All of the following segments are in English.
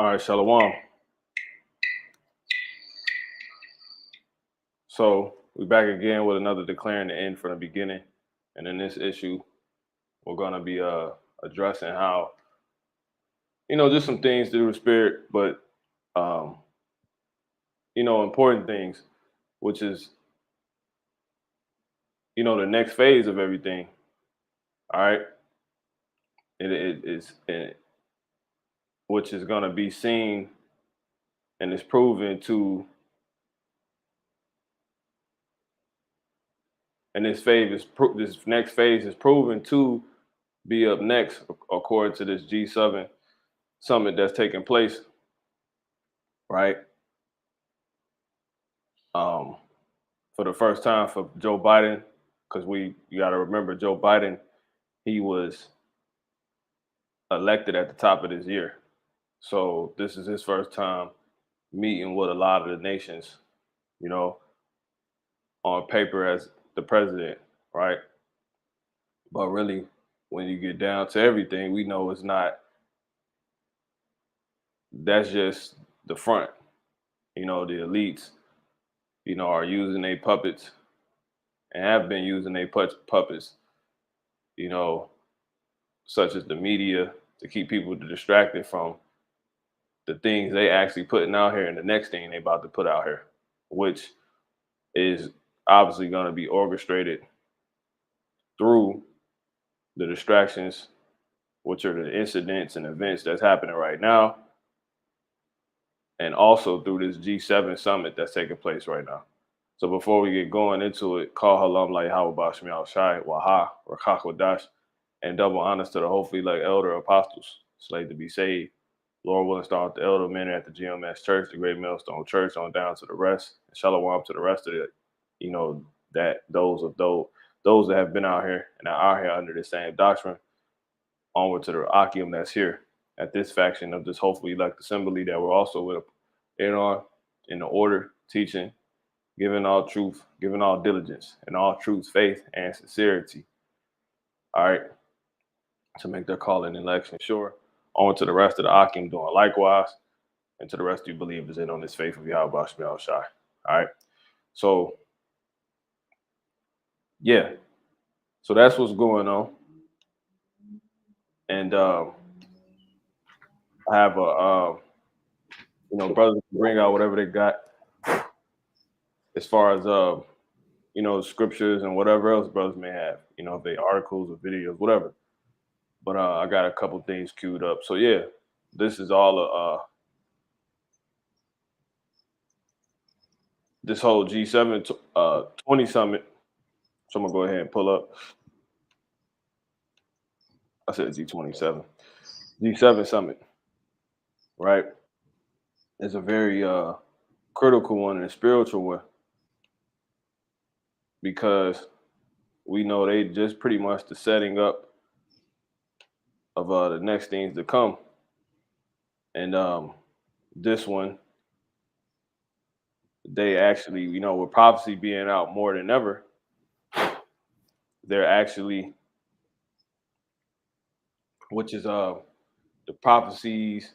All right, Shalom. So we're back again with another declaring the end from the beginning. And in this issue, we're gonna be addressing how, just some things to do with spirit, but um, important things, which is, the next phase of everything. All right. It is which is gonna be seen and is proven to and this next phase is proven to be up next according to this G7 summit that's taking place, right? Um, for the first time for Joe Biden, because you got to remember Joe Biden, he was elected at the top of this year, so this is his first time meeting with a lot of the nations, you know, on paper as the president, right? But really, when you get down to everything, we know it's not. That's just the front. The elites, are using their puppets and have been using their puppets, you know, such as the media, to keep people distracted from the things they actually putting out here and the next thing they about to put out here, which is obviously going to be orchestrated through the distractions, which are the incidents and events that's happening right now, and also through this G7 summit that's taking place right now. So before we get going into it, call halam like Hawabah Shmial Shai, Waha, Rakak Wadash, and double honors to the hopefully like elder apostles, slated to be saved. Lord willing, start with the elder men at the GMS Church, the Great Millstone Church, on down to the rest, and shalom to the rest of it. That those that have been out here and are out here under the same doctrine, onward to the Akim that's here at this faction of this hopefully elect assembly that we're also with in the order, teaching, giving all truth, giving all diligence, and all truth, faith, and sincerity. All right, to make their calling and election sure. On to the rest of the Akim doing likewise, and to the rest of you believers in on this faith of Yahweh Shai. All right, so yeah, so that's what's going on, and I have brothers can bring out whatever they got as far as scriptures and whatever else brothers may have, if they articles or videos, whatever. But I got a couple things queued up. So yeah, this is all this whole G7 20 summit. So I'm gonna go ahead and pull up. I said G27. G7 summit, right? It's a very critical one and a spiritual one because we know they just pretty much the setting up of the next things to come. And this one, they actually, with prophecy being out more than ever, they're actually, which is the prophecies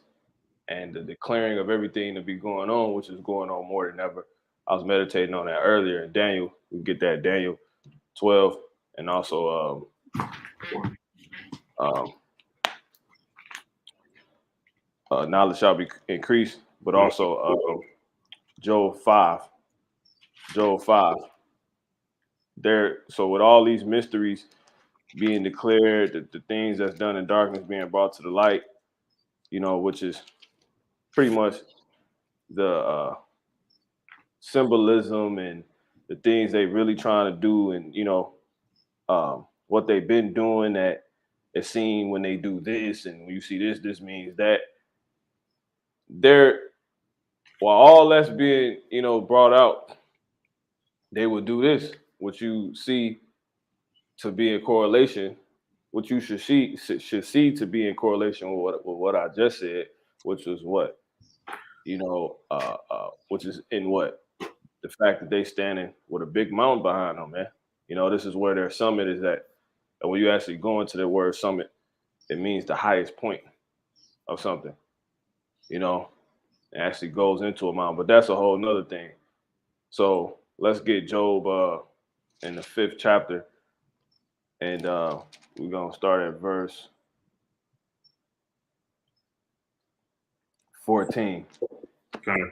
and the declaring of everything to be going on, which is going on more than ever. I was meditating on that earlier in Daniel. We get that Daniel 12, and also um, knowledge shall be increased, but also Job 5. Job 5. So with all these mysteries being declared, the things that's done in darkness being brought to the light, which is pretty much the symbolism and the things they really trying to do, and what they've been doing that is seen when they do this, and when you see this means that. They're While all that's being brought out, they will do this, what you see to be in correlation, what you should see to be in correlation with what I just said, which was what which is in what the fact that they standing with a big mountain behind them, man. This is where their summit is at. And when you actually go into the word summit, it means the highest point of something. you know, it actually goes into a mind, but that's a whole nother thing. So let's get Job in the 5th chapter, and we're gonna start at verse 14. Okay.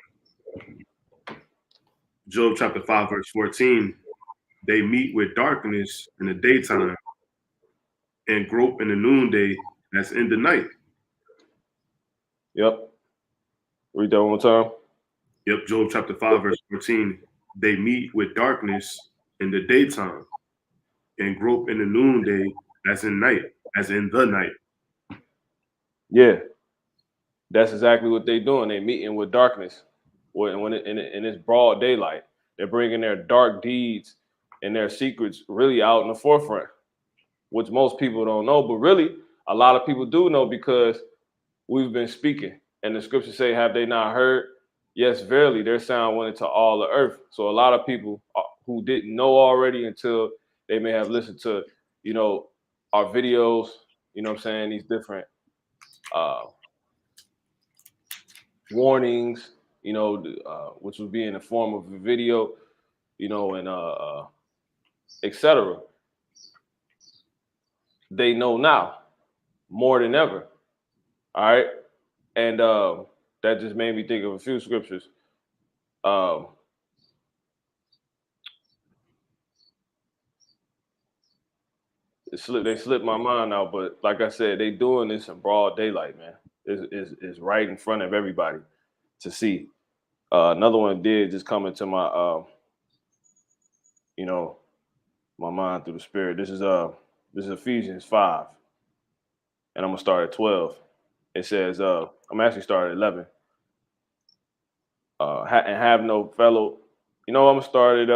Job chapter 5, verse 14. They meet with darkness in the daytime and grope in the noonday as in the night. Yep. Read that one more time. Yep, Job chapter 5, verse 14. They meet with darkness in the daytime and grope in the noonday as in night, as in the night. Yeah, that's exactly what they're doing. They meeting with darkness when it's broad daylight. They're bringing their dark deeds and their secrets really out in the forefront, which most people don't know, but really a lot of people do know because we've been speaking. And the scriptures say, have they not heard? Yes, verily, their sound went into all the earth. So a lot of people who didn't know already until they may have listened to, our videos, what I'm saying, these different uh, warnings, which would be in the form of a video, and etc. They know now more than ever. All right. And that just made me think of a few scriptures. Um, they slipped my mind out, but like I said, they doing this in broad daylight, man. Is right in front of everybody to see. Another one did just come into my, you know, my mind through the spirit. This is Ephesians 5, and I'm gonna start at 12. It says, I'm actually starting at 11. And have no fellow. I'm gonna start at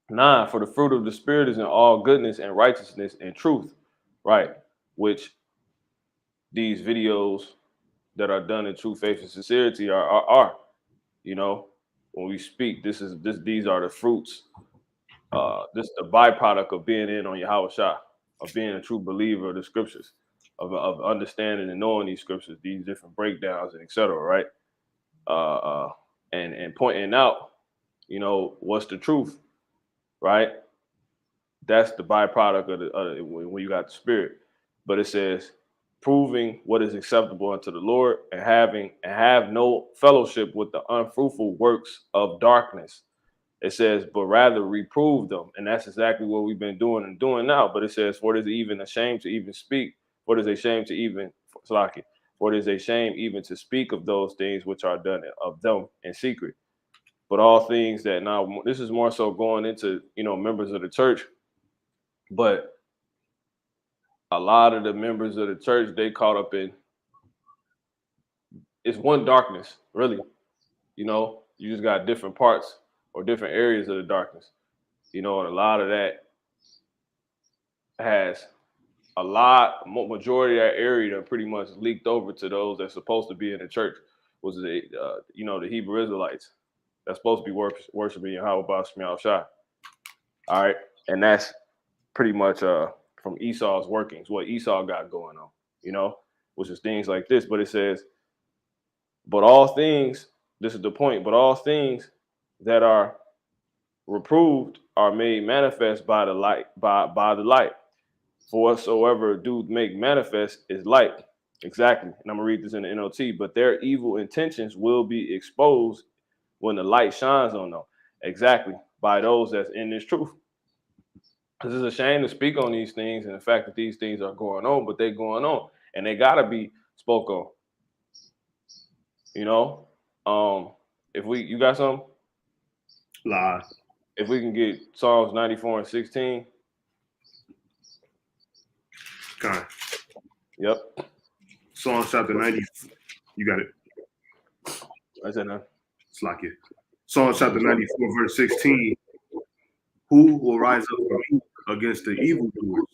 9. For the fruit of the spirit is in all goodness and righteousness and truth, right? Which these videos that are done in true faith and sincerity are. When we speak, these are the fruits. This is the byproduct of being in on Yahweh Shah, of being a true believer of the scriptures, of understanding and knowing these scriptures, these different breakdowns and etc. Right? And pointing out, what's the truth, right? That's the byproduct of when you got the spirit. But it says, proving what is acceptable unto the Lord, and have no fellowship with the unfruitful works of darkness. It says, but rather reprove them. And that's exactly what we've been doing and doing now. But it says, for it is even a shame to even speak. For it is a shame to even, Salaki, for it is a shame even to speak of those things which are done of them in secret. But all things that now, this is more so going into, members of the church. But a lot of the members of the church, they caught up in, it's one darkness, really. You just got different parts or different areas of the darkness, and a lot of that has majority of that area that pretty much leaked over to those that's supposed to be in the church, was the Hebrew Israelites that's supposed to be worshiping Yahweh Shah Shah. All right, and that's pretty much from Esau's workings, what Esau got going on, which is things like this. But it says, but all things, this is the point, but all things that are reproved are made manifest by the light, by the light. For whatsoever do make manifest is light. Exactly. And I'm gonna read this in the NLT, but their evil intentions will be exposed when the light shines on them. Exactly. By those that's in this truth. Because it's a shame to speak on these things and the fact that these things are going on, but they're going on and they gotta be spoke on. If you got some, Lie. if we can get Psalms 94 and 16. Okay. Yep. Psalms chapter 90. You got it. I said no. It's like it. Psalms chapter 94, verse 16. Who will rise up for me against the evildoers?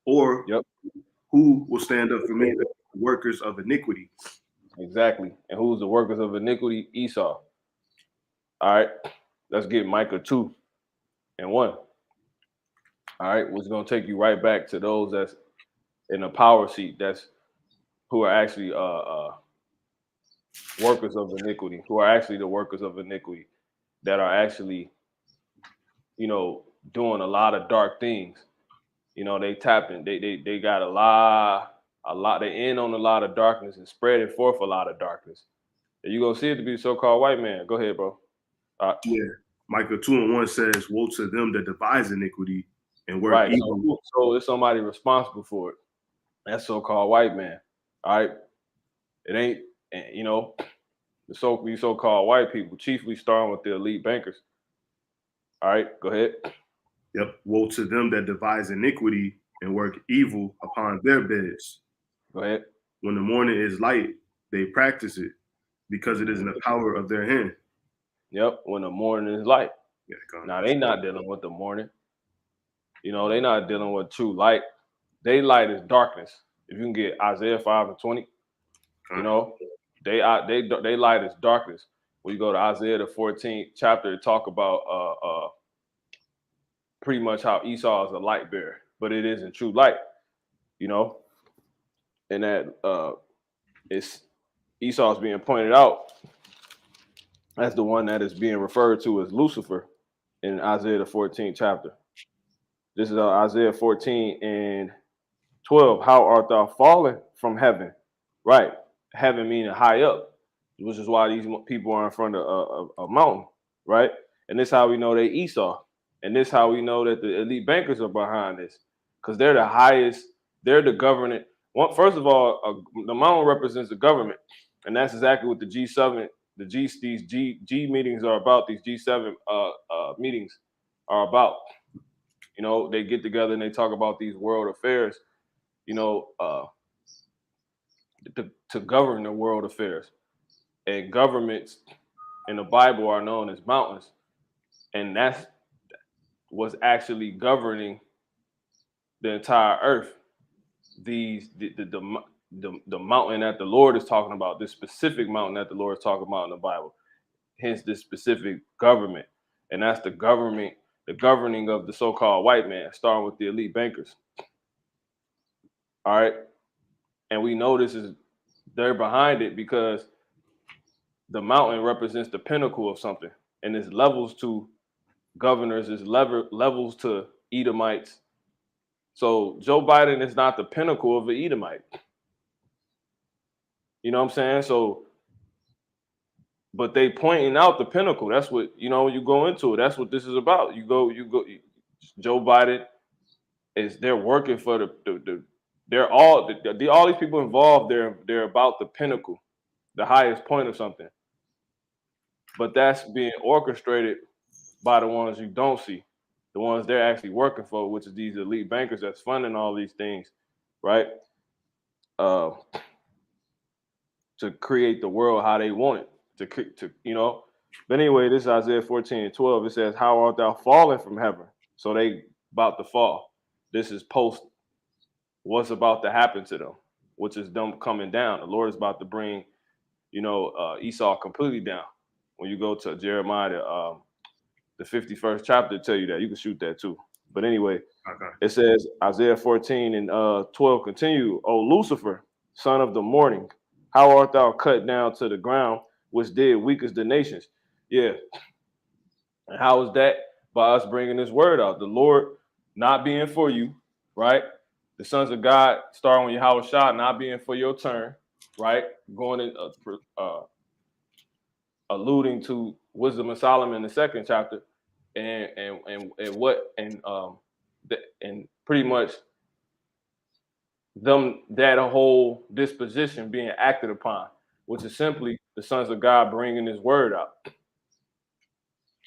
Or Yep. who will stand up for me, the workers of iniquity? Exactly. And who's the workers of iniquity? Esau. All right. Let's get Micah 2 and 1. All right. Which is going to take you right back to those that's in a power seat, that's who are actually workers of iniquity, who are actually the workers of iniquity, that are actually, doing a lot of dark things. They tapped in, they got a lot, they in on a lot of darkness and spreading forth a lot of darkness. And you gonna see it to be the so-called white man. Go ahead, bro. Yeah. Micah 2:1 says, "Woe to them that devise iniquity and work Right. evil." So it's somebody responsible for it. That so-called white man. All right. It ain't, the so-called white people, chiefly starting with the elite bankers. All right, go ahead. Yep. Woe to them that devise iniquity and work evil upon their beds. Go ahead. When the morning is light, they practice it because it is in the power of their hand. Yep. When the morning is light. Yeah, Now they not dealing with the morning. They not dealing with true light. They light is darkness. If you can get Isaiah 5:20, they light is darkness. When you go to Isaiah the 14th chapter, it talk about pretty much how Esau is a light bearer, but it isn't true light, and that it's Esau's being pointed out as the one that is being referred to as Lucifer in Isaiah the 14th chapter. This is Isaiah 14:12. How art thou fallen from heaven? Right. Heaven meaning high up, which is why these people are in front of a mountain. Right. And this is how we know they Esau. And this is how we know that the elite bankers are behind this, because they're the highest. They're the government. First of all, the mountain represents the government, and that's exactly what the G7, these G meetings are about. These G7 meetings are about. They get together and they talk about these world affairs. To govern the world affairs, and governments in the Bible are known as mountains, and that's was actually governing the entire earth. The mountain that the Lord is talking about, this specific mountain that the Lord is talking about in the Bible, hence this specific government, and that's the governing of the so-called white man, starting with the elite bankers. All right, and we know they're behind it because the mountain represents the pinnacle of something, and it's levels to governors, it's levels to Edomites. So Joe Biden is not the pinnacle of an Edomite. You know what I'm saying? So, but they pointing out the pinnacle. That's what, you go into it. That's what this is about. Joe Biden they're working for they're all these people involved. They're about the pinnacle, the highest point of something. But that's being orchestrated by the ones you don't see, the ones they're actually working for, which is these elite bankers that's funding all these things, right? To create the world how they want it, to. But anyway, this is Isaiah 14:12. It says, "How art thou fallen from heaven?" So they about to fall. This is post what's about to happen to them, which is them coming down. The Lord is about to bring, Esau completely down. When you go to Jeremiah, the 51st chapter, tell you that. You can shoot that too. But anyway, It says Isaiah 14:12 continue, "O Lucifer, son of the morning, how art thou cut down to the ground, which did weakest the nations?" Yeah. And how is that? By us bringing this word out. The Lord not being for you, right? The sons of God, starting with Yahweh Shah, not being for your turn, right? Going in, alluding to Wisdom of Solomon in the second chapter, and what and pretty much that whole disposition being acted upon, which is simply the sons of God bringing His word out,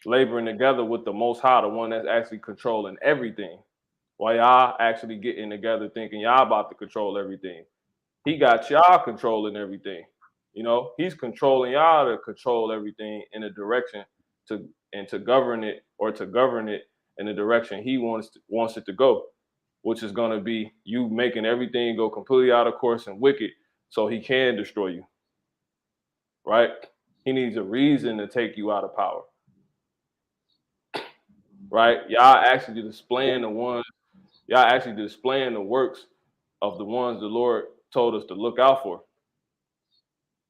laboring together with the Most High, the one that's actually controlling everything. While y'all actually getting together thinking y'all about to control everything, He got y'all controlling everything. He's controlling y'all to control everything in a direction to govern it, or to govern it in the direction He wants it to go, which is going to be you making everything go completely out of course and wicked, so He can destroy you. Right? He needs a reason to take you out of power. Right? Y'all actually displaying the works of the ones the Lord told us to look out for.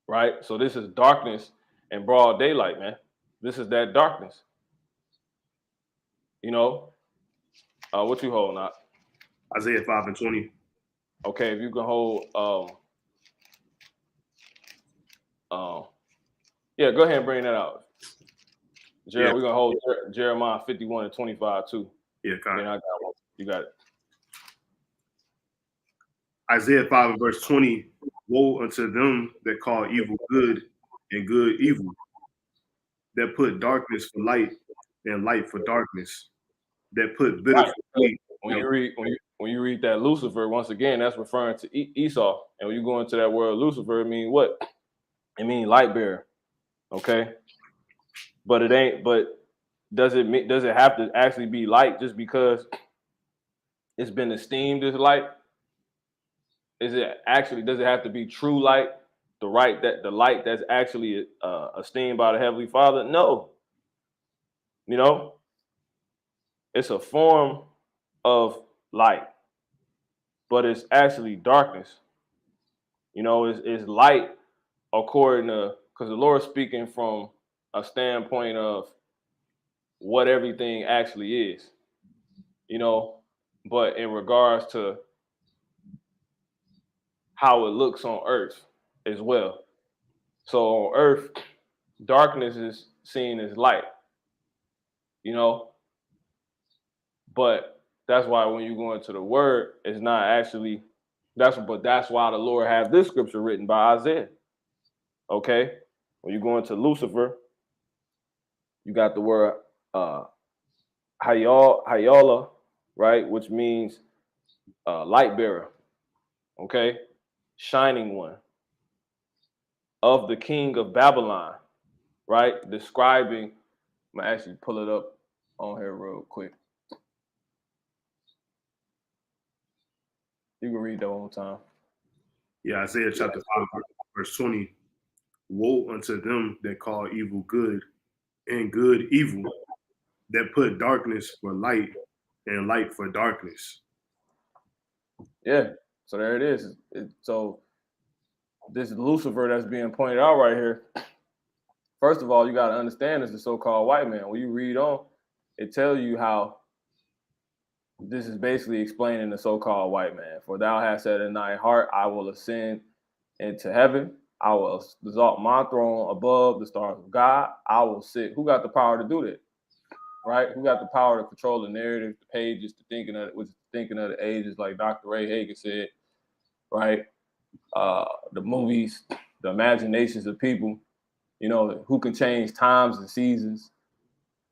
Right? So this is darkness and broad daylight, man. This is that darkness. You know, what you hold, not? Isaiah 5:20. Okay, if you can hold, yeah, go ahead and bring that out. Yeah, We're gonna hold Jeremiah 51:25 too. yeah, Then I got one. You got it. Isaiah 5 and verse 20. Woe unto them that call evil good and good evil, that put darkness for light and light for darkness, that put bitter Right. for sweet. When you read that Lucifer, once again, that's referring to Esau. And when you go into that word Lucifer, it means what? It means light bearer. Okay. But it ain't. But does it have to actually be light just because it's been esteemed as light? Does it have to be true light? The light that's actually esteemed by the Heavenly Father? No. You know, it's a form of light, but it's actually darkness. You know, it's light according to, because the Lord's speaking from a standpoint of what everything actually is, you know, but in regards to how it looks on earth as well. So on earth, darkness is seen as light, you know, but that's why when you go into the word, it's not actually that's why the Lord has this scripture written by Isaiah. Okay. When you go into Lucifer, you got the word Hayala, right, which means light bearer, okay, shining one of the king of Babylon, right, describing. I'm gonna actually pull it up on here real quick. You can read that one more time. Yeah, Isaiah chapter 5, verse 20. Woe unto them that call evil good and good evil, that put darkness for light and light for darkness. Yeah, so there it is. So this Lucifer that's being pointed out right here. First of all, you got to understand is the so-called white man. When you read on, it tells you how this is basically explaining the so-called white man. For thou hast said in thy heart, I will ascend into heaven. I will exalt my throne above the stars of God. I will sit. Who got the power to do that? Right? Who got the power to control the narrative, the pages, the thinking of it, which is thinking of the ages, like Dr. Ray Hagan said, right? The movies, the imaginations of people, you know, who can change times and seasons,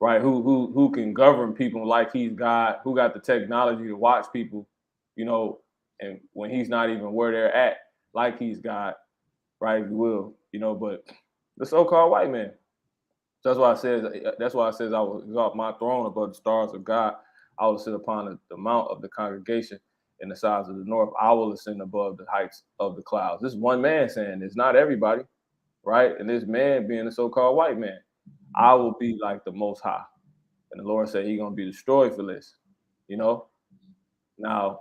right? Who can govern people like he's God, who got the technology to watch people, you know, and when he's not even where they're at, like he's God, right? If you will, you know, but the so-called white man. That's why it says I will exalt my throne above the stars of God. I will sit upon the mount of the congregation in the sides of the north. I will ascend above the heights of the clouds. This is one man saying it's not everybody, right? And this man being the so-called white man, I will be like the Most High. And the Lord said he's going to be destroyed for this, you know? Now,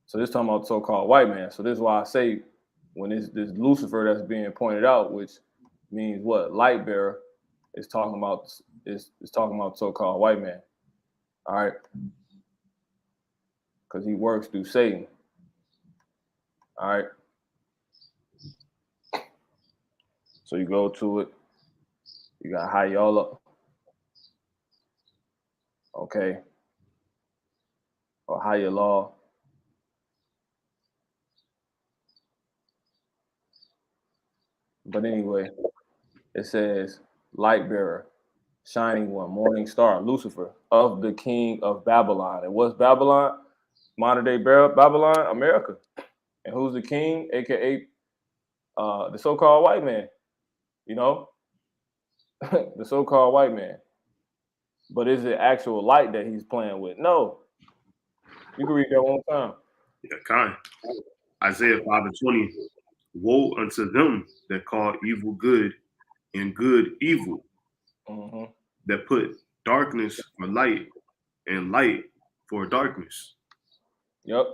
so this talking about so-called white man. So this is why I say when this Lucifer that's being pointed out, which means what? Light bearer, is talking about so-called white man. All right. Because he works through Satan. All right. So you go to it. You got Hayola. Okay. Or Hayalaw. But anyway, it says light bearer, shining one, morning star, Lucifer, of the king of Babylon. And what's Babylon? Modern day Babylon, America. And who's the king? AKA the so-called white man, you know? The so-called white man. But is it actual light that he's playing with? No. You can read that one time. Yeah, kind. Isaiah 5 and 20. Woe unto them that call evil good and good evil, Mm-hmm. that put darkness for light and light for darkness. Yep.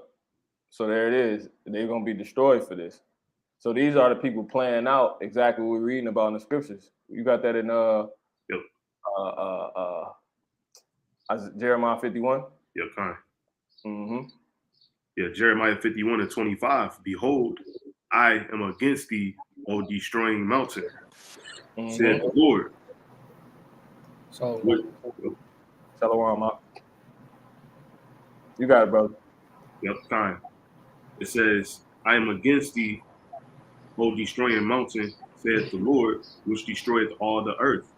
So there it is. They're gonna be destroyed for this. So these are the people playing out exactly what we're reading about in the scriptures. You got that in Yep. Jeremiah 51. Yep. Fine. Mm-hmm. Yeah. Jeremiah 51:25. Behold, I am against thee, O destroying mountain, said the Lord. So What, Shalom, up. You got it, brother. yep. Fine. It says, I am against thee, O destroying mountain, saith the Lord, which destroyeth all the earth.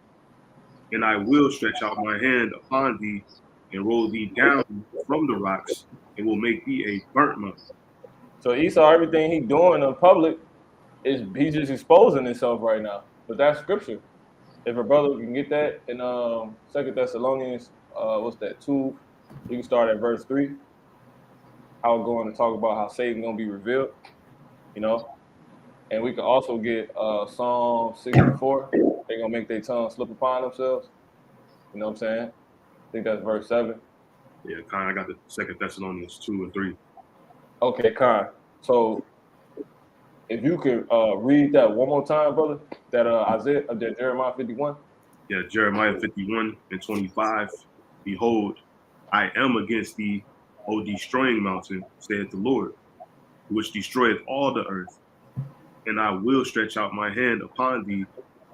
And I will stretch out my hand upon thee and roll thee down from the rocks and will make thee a burnt mountain. So Esau, everything he doing in public is he's just exposing himself right now. But that's scripture. If a brother can get that in Second Thessalonians, what's that 2? You can start at verse 3. How we're going to talk about how Satan gonna be revealed, you know. And we can also get Psalm 64. They're gonna make their tongue slip upon themselves. You know what I'm saying? I think that's verse 7. Yeah, kind of. I got the Second Thessalonians 2 and 3. Okay, Khan. So if you could read that one more time, brother, that that Jeremiah 51. Yeah, Jeremiah 51:25. Behold, I am against thee, O destroying mountain, saith the Lord, which destroyeth all the earth. And I will stretch out my hand upon thee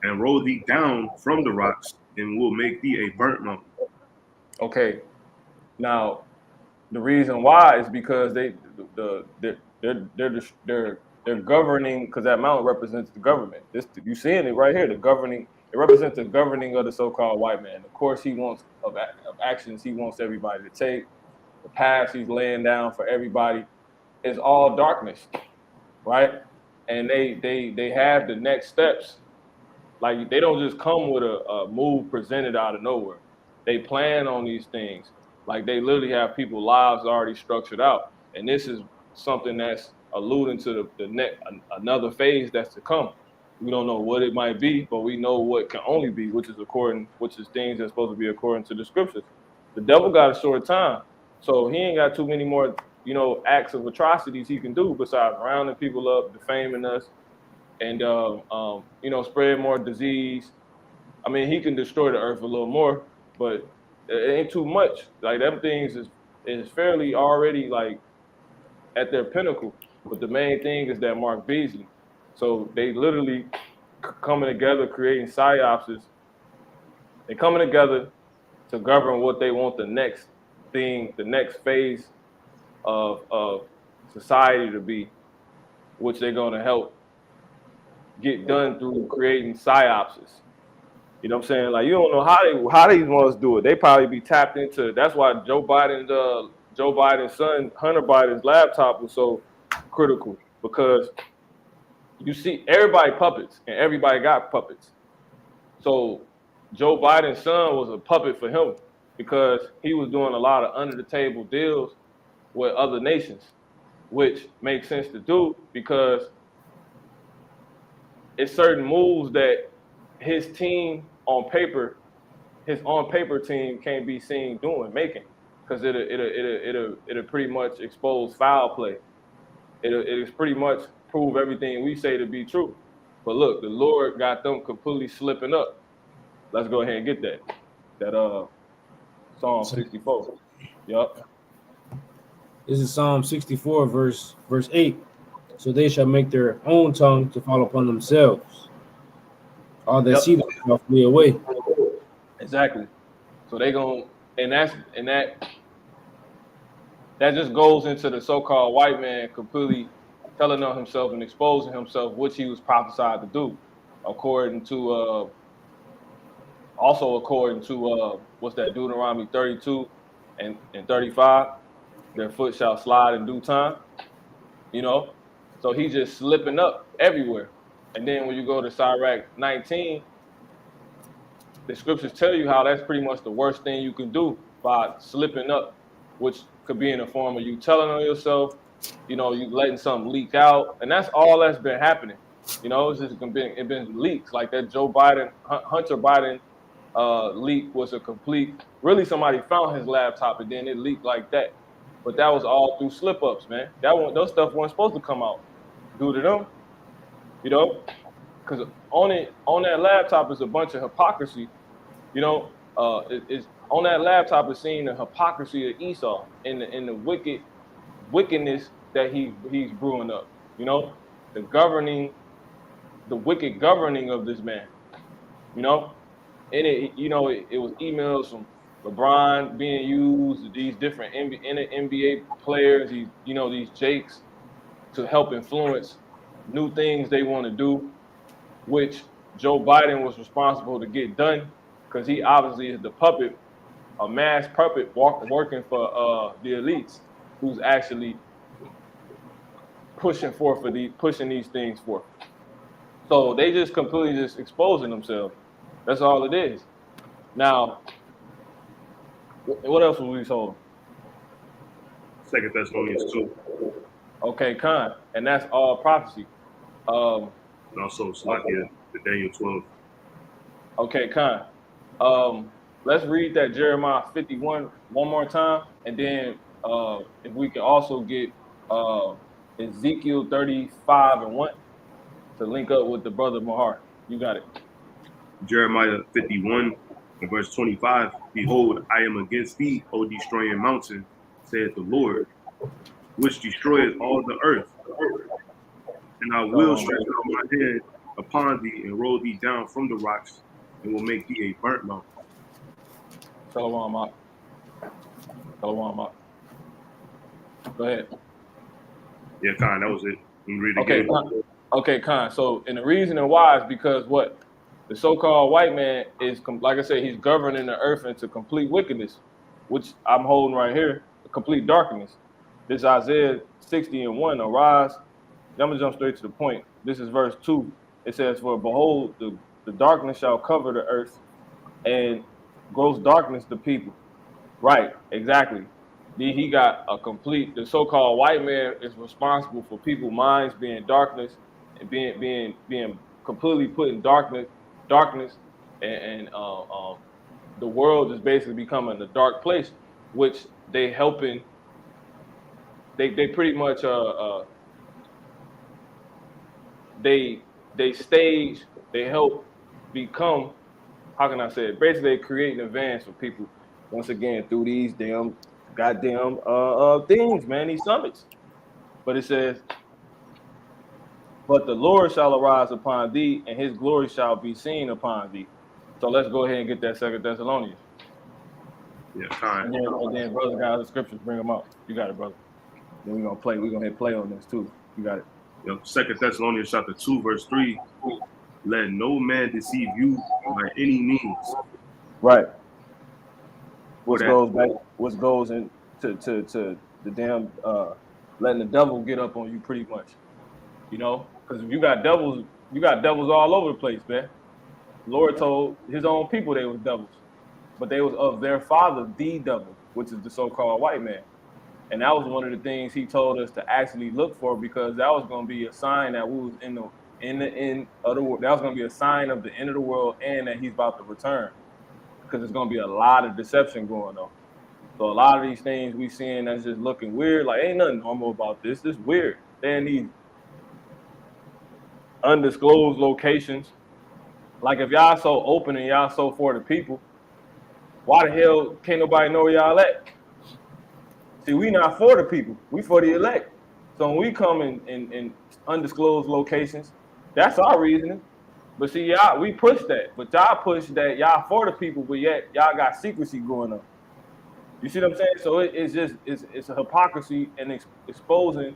and roll thee down from the rocks and will make thee a burnt mountain. Okay. Now the reason why is because they're governing, because that mountain represents the government. You seeing it right here. The governing, it represents the governing of the so-called white man. Of course, he wants of actions he wants everybody to take. The paths he's laying down for everybody is all darkness, right? And they have the next steps. Like they don't just come with a move presented out of nowhere. They plan on these things. Like they literally have people's lives already structured out. And this is something that's alluding to the next another phase that's to come. We don't know what it might be, but we know what can only be, which is things that's supposed to be according to the scriptures. The devil got a short time, so he ain't got too many more, acts of atrocities he can do besides rounding people up, defaming us, and spread more disease. I mean, he can destroy the earth a little more, but it ain't too much. Like them things is fairly already like at their pinnacle. But the main thing is that Mark Beasley. So they literally coming together, creating psyopses. They're coming together to govern what they want the next thing, the next phase of society to be, which they're going to help get done through creating psyopses. You know what I'm saying? Like you don't know how these ones do it. They probably be tapped into. That's why Joe Biden's son Hunter Biden's laptop was so critical, because you see everybody puppets and everybody got puppets. So Joe Biden's son was a puppet for him because he was doing a lot of under the table deals with other nations, which makes sense to do because it's certain moves that his team on paper, his on paper team can't be seen making, because it'll pretty much expose foul play. It'll pretty much prove everything we say to be true. But look, the Lord got them completely slipping up. Let's go ahead and get that. That Psalm 64. Yep. this is Psalm 64, verse 8. So they shall make their own tongue to fall upon themselves. All that see them shall flee away. Exactly. So they gonna, and that just goes into the so-called white man completely telling on himself and exposing himself, which he was prophesied to do, according to what's that, Deuteronomy 32 and 35. Their foot shall slide in due time. So he's just slipping up everywhere. And then when you go to Sirach 19, the scriptures tell you how that's pretty much the worst thing you can do by slipping up, which could be in the form of you telling on yourself, you letting something leak out. And that's all that's been happening. It's just been leaks. Like that Hunter Biden leak was a complete, really somebody found his laptop and then it leaked like that. But that was all through slip ups, man. Those stuff weren't supposed to come out due to them, you know, because on that laptop is a bunch of hypocrisy, you know. It's on that laptop is seeing the hypocrisy of Esau and the wickedness that he's brewing up, you know, the wicked governing of this man, you know. And it was emails from LeBron being used, these different NBA players, these Jakes to help influence new things they want to do, which Joe Biden was responsible to get done because he obviously is the puppet, a mass puppet working for the elites, who's actually pushing these things forth. So they just completely just exposing themselves. That's all it is. Now, what else was we told? 2 Thessalonians 2. Okay, Khan, and that's all prophecy. Um, And also Slakia, the Daniel 12. okay, Khan. Let's read that Jeremiah 51 one more time, and then if we can also get Ezekiel 35 and 1 to link up with the brother Mahar. You got it. Jeremiah 51 and verse 25. Behold, I am against thee, O destroying mountain, saith the Lord, which destroyeth all the earth. And I will stretch out my hand upon thee and roll thee down from the rocks and will make thee a burnt mountain. Shalom, Mark. Shalom, Mark. Go ahead. Yeah, Khan, that was it. Let me read it Okay, again. Okay, Khan. So, and the reason and why is because what? The so-called white man is, like I said, he's governing the earth into complete wickedness, which I'm holding right here, complete darkness. This Isaiah 60 and 1, arise. I'm going to jump straight to the point. This is verse 2. It says, for behold, the darkness shall cover the earth, and gross darkness the people. Right, exactly. He got the so-called white man is responsible for people's minds being darkness and being completely put in darkness, and the world is basically becoming a dark place, which they helping. They pretty much they stage, they help become, how can I say it? Basically, they create an advance for people once again through these damn goddamn things, man, these summits. But it says, but the Lord shall arise upon thee, and his glory shall be seen upon thee. So let's go ahead and get that 2 Thessalonians. Yeah, Khan. And then brother guys, the scriptures, bring them out. You got it, brother. Then we're gonna hit play on this too. You got it. Yep. 2 Thessalonians chapter 2, verse 3. Let no man deceive you by any means. Right. Which goes into to the damn letting the devil get up on you pretty much. You know, because if you got devils all over the place, man. The Lord told his own people they was devils, but they was of their father, the devil, which is the so-called white man. And that was one of the things he told us to actually look for, because that was going to be a sign that we was in the end of the world. That was going to be a sign of the end of the world, and that he's about to return, because there's going to be a lot of deception going on. So a lot of these things we seeing that's just looking weird, like ain't nothing normal about this. This is weird. They're in these undisclosed locations. Like if y'all so open and y'all so for the people, why the hell can't nobody know where y'all at? See, we not for the people, we for the elect. So when we come in undisclosed locations, that's our reasoning. But see, y'all, we push that, but y'all push that y'all for the people, but yet y'all got secrecy going on. You see what I'm saying? So it's a hypocrisy, and exposing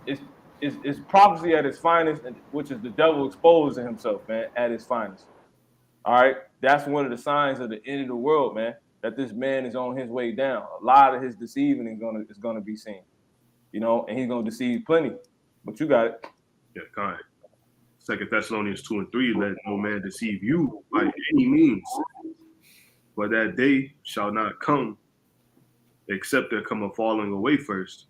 it's prophecy at its finest, which is the devil exposing himself, man, at his finest. All right, that's one of the signs of the end of the world, man. That this man is on his way down. A lot of his deceiving is gonna be seen, you know, and he's gonna deceive plenty. But you got it. Yeah, Khan. 2 Thessalonians 2 and 3. Let no man deceive you by any means. For that day shall not come except there come a falling away first,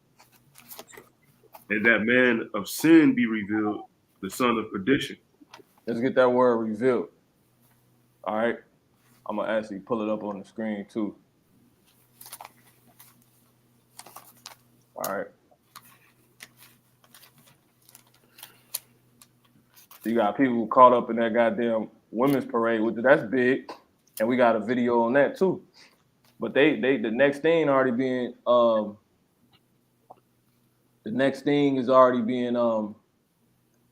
and that man of sin be revealed, the son of perdition. Let's get that word revealed. All right, I'm gonna actually pull it up on the screen too. All right. You got people caught up in that goddamn women's parade, which that's big, and we got a video on that too. But they the next thing already being the next thing is already being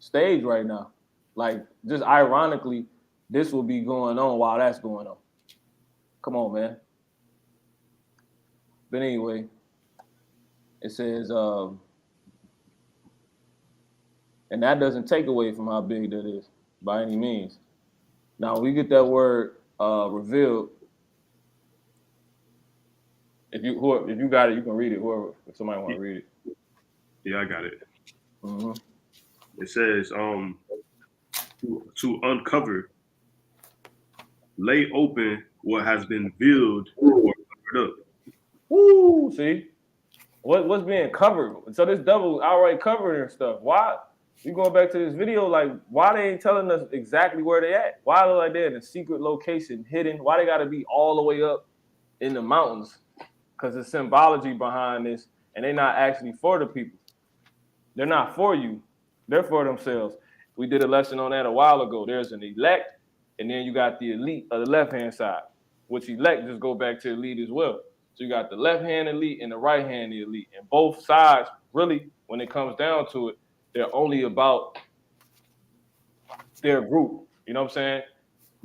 staged right now. Like just ironically, this will be going on while that's going on. Come on, man. But anyway, it says and that doesn't take away from how big that is by any means. Now we get that word revealed. If you got it, you can read it. Whoever, if somebody want to read it. Yeah, I got it. Mm-hmm. It says to uncover, lay open what has been veiled or covered up. Woo! See, what's being covered? So this devil outright covering and stuff. Why? You going back to this video? Like, why they ain't telling us exactly where they at? Why they like they're in a secret location, hidden? Why they got to be all the way up in the mountains? Because the symbology behind this, and they're not actually for the people. They're not for you. They're for themselves. We did a lesson on that a while ago. There's an elect, and then you got the elite of the left-hand side, which elect just go back to elite as well. So you got the left-hand elite and the right-hand elite. And both sides, really, when it comes down to it, they're only about their group. You know what I'm saying?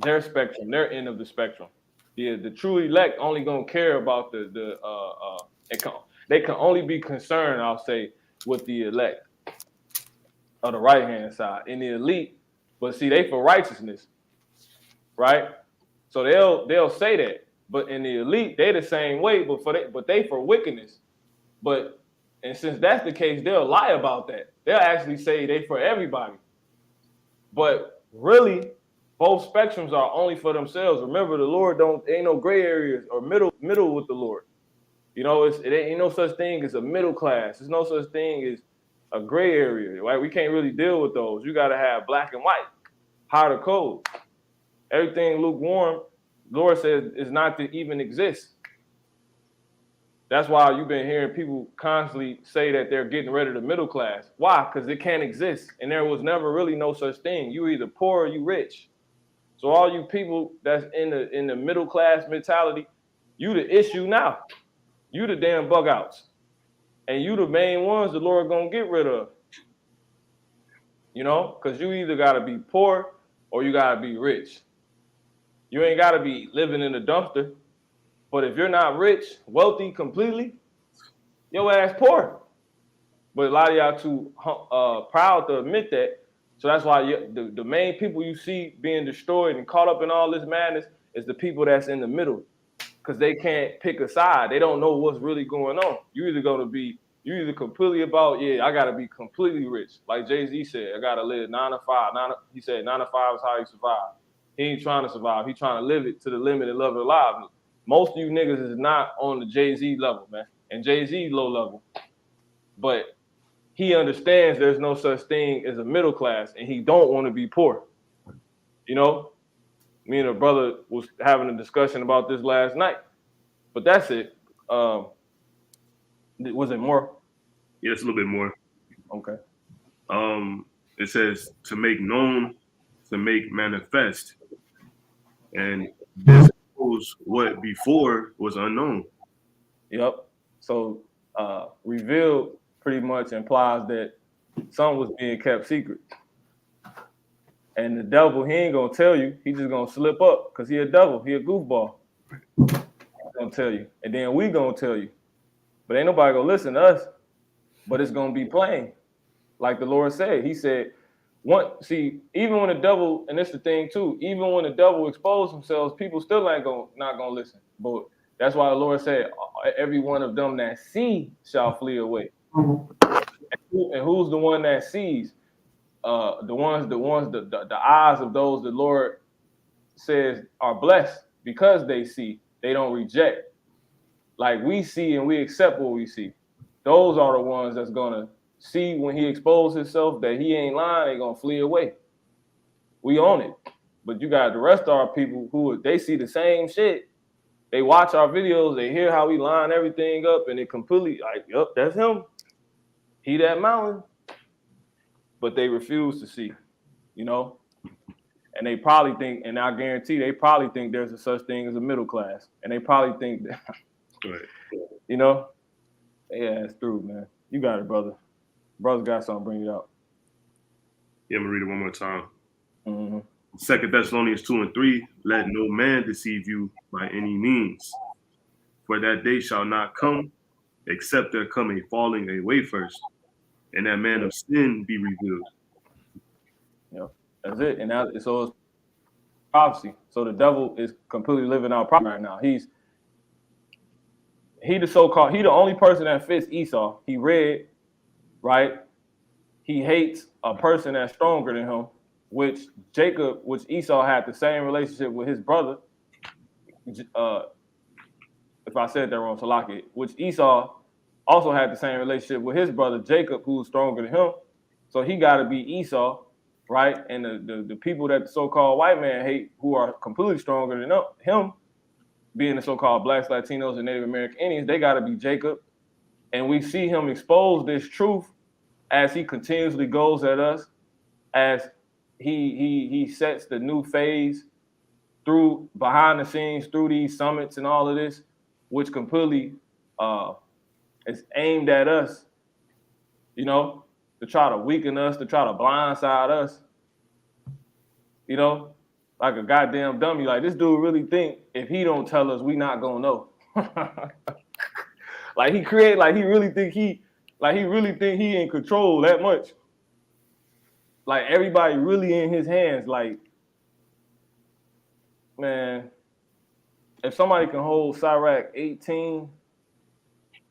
Their spectrum, their end of the spectrum. The true elect only gonna care about they can only be concerned, I'll say, with the elect of the right-hand side. In the elite, but see, they for righteousness, right? So they'll say that. But in the elite, they the same way, but they for wickedness. And since that's the case, they'll lie about that. They'll actually say they for everybody. But really, both spectrums are only for themselves. Remember, the Lord ain't no gray areas or middle with the Lord. You know, it ain't no such thing as a middle class. There's no such thing as a gray area, right? We can't really deal with those. You got to have black and white, hot or cold. Everything lukewarm, Lord says, is not to even exist. That's why you've been hearing people constantly say that they're getting rid of the middle class. Why? Because it can't exist. And there was never really no such thing. You either poor or you rich. So all you people that's in the middle class mentality, you the issue now. You the damn bug outs. And you the main ones the Lord gonna get rid of. You know, because you either gotta be poor or you gotta be rich. You ain't gotta be living in a dumpster. But if you're not rich, wealthy completely, your ass poor. But a lot of y'all too proud to admit that. So that's why the main people you see being destroyed and caught up in all this madness is the people that's in the middle. Because they can't pick a side. They don't know what's really going on. You either completely about, I gotta be completely rich. Like Jay-Z said, I gotta live 9 to 5. He said 9 to 5 is how you survive. He ain't trying to survive. He trying to live it to the limit and love it alive. Most of you niggas is not on the Jay-Z level, man. And Jay-Z low level. But he understands there's no such thing as a middle class, and he don't want to be poor. You know? Me and a brother was having a discussion about this last night. But that's it. Was it more? Yeah, it's a little bit more. Okay. It says to make known, to make manifest. And this shows what before was unknown. Yep. So revealed pretty much implies that something was being kept secret. And the devil, he ain't gonna tell you. He just gonna slip up because he a devil. He a goofball. He's gonna tell you. And then we gonna tell you. But ain't nobody gonna listen to us. But it's gonna be plain. Like the Lord said. He said, even when the devil, and it's the thing too, even when the devil exposed themselves, people still not gonna listen. But that's why the Lord said, every one of them that see shall flee away. And who's the one that sees? The eyes of those the Lord says are blessed because they see, they don't reject. Like we see and we accept what we see. Those are the ones that's gonna see when he exposes himself that he ain't lying, they gonna flee away. We own it. But you got the rest of our people who they see the same shit They watch our videos, they hear how we line everything up, and it completely like, yep, that's him. He that mountain. But they refuse to see, you know? And they probably think, and I guarantee they probably think there's a such thing as a middle class. And they probably think that, Right. you know, yeah, it's through, man. You got it, brother. Brother got something, bring it out. Yeah, I'm gonna read it one more time. Mm-hmm. 2 Thessalonians 2:3, let no man deceive you by any means, for that day shall not come, except there come a falling away first, and that man of sin be revealed. You know, that's it. And that, so it's prophecy. So the devil is completely living out prophecy right now. He the so-called, he the only person that fits Esau. He red, right? He hates a person that's stronger than him, which Esau had the same relationship with his brother. If I said that wrong, Salaki, which Esau also had the same relationship with his brother Jacob, who was stronger than him. So he got to be Esau, right? And the people that the so-called white man hate, who are completely stronger than him, being the so-called blacks, Latinos, and Native American Indians, they got to be Jacob. And we see him expose this truth as he continuously goes at us, as he sets the new phase through behind the scenes, through these summits and all of this, which completely is aimed at us, you know, to try to weaken us, to try to blindside us, you know, like a goddamn dummy. Like, this dude really think if he don't tell us, we not gonna know. Like he really think he in control that much. Like everybody really in his hands. Like, man, if somebody can hold Sirach 18,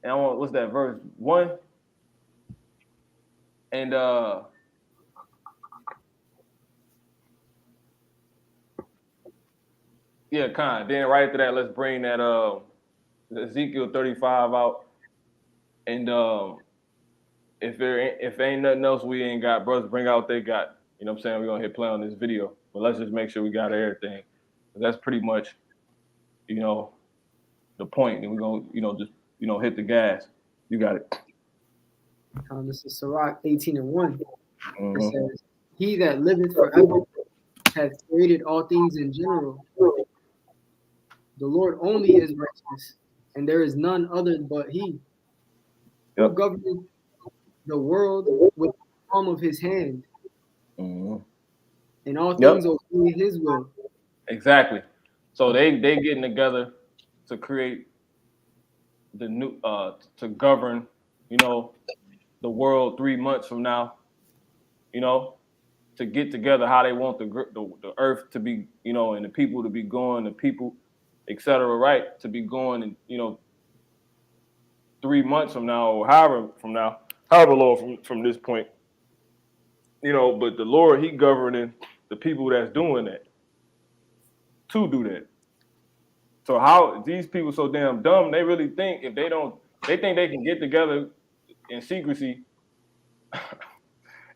and I want, what's that verse 1? And yeah, kind of. Then right after that, let's bring that Ezekiel 35 out. And if ain't nothing else we ain't got, brothers, bring out what they got. You know what I'm saying? We're gonna hit play on this video. But let's just make sure we got everything. That's pretty much, you know, the point. And we're gonna, just hit the gas. You got it. This is Sirach 18:1. Mm-hmm. It says, he that liveth forever hath created all things in general. The Lord only is righteous, and there is none other but he. Who governeth the world with the palm of his hand, Mm-hmm. and all things obey his will. Exactly. So they getting together to create the new to govern, the world 3 months from now, to get together how they want the earth to be, and the people to be going, the people, etc. Right, to be going, and 3 months from now, or however long from this point, But the Lord, He governing the people that's doing that to do that. So how these people so damn dumb? They really think if they don't, they think they can get together in secrecy,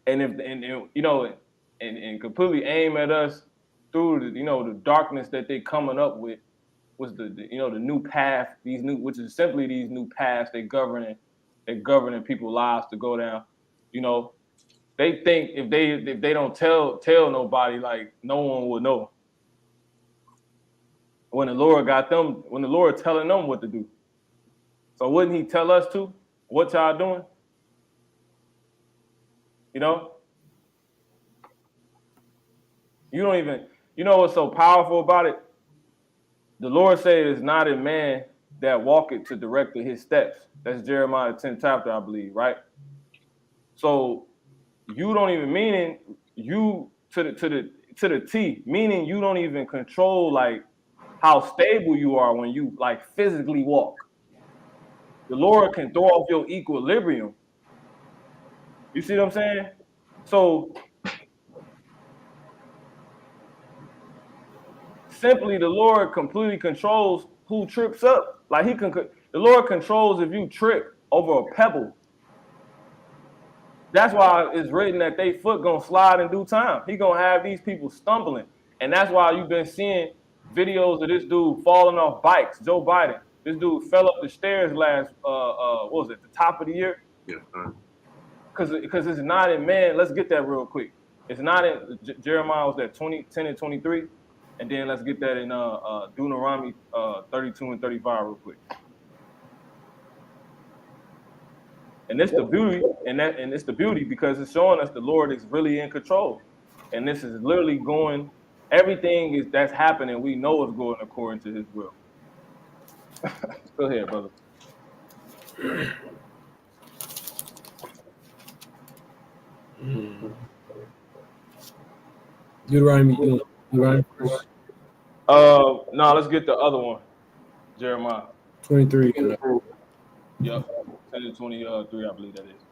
and and completely aim at us through the darkness that they coming up with was the new path, which is simply these new paths they governing people's lives to go down. They think if they don't tell nobody, like no one will know. When the Lord telling them what to do. So wouldn't He tell us to? What y'all doing? You don't even, what's so powerful about it? The Lord said it's not in man that walketh to direct his steps. That's Jeremiah 10th chapter, I believe, right? So you don't even, meaning you to the T, meaning you don't even control like how stable you are when you like physically walk. The Lord can throw off your equilibrium. You see what I'm saying? So simply the Lord completely controls who trips up. Like the Lord controls if you trip over a pebble. That's why it's written that they foot gonna slide in due time. He gonna have these people stumbling. And that's why you've been seeing videos of this dude falling off bikes. Joe Biden. This dude fell up the stairs last what was it, the top of the year? Yeah. Because it's not in man. Let's get that real quick. It's not in Jeremiah was that 10 and 23, and then let's get that in Deuteronomy 32 and 35 real quick. And it's the beauty, and it's the beauty because it's showing us the Lord is really in control, and this is literally going. Everything that's happening. We know is going according to His will. Go ahead, brother. Deuteronomy first. No, let's get the other one. Jeremiah 23. Yep. 10 to 23, I believe that is.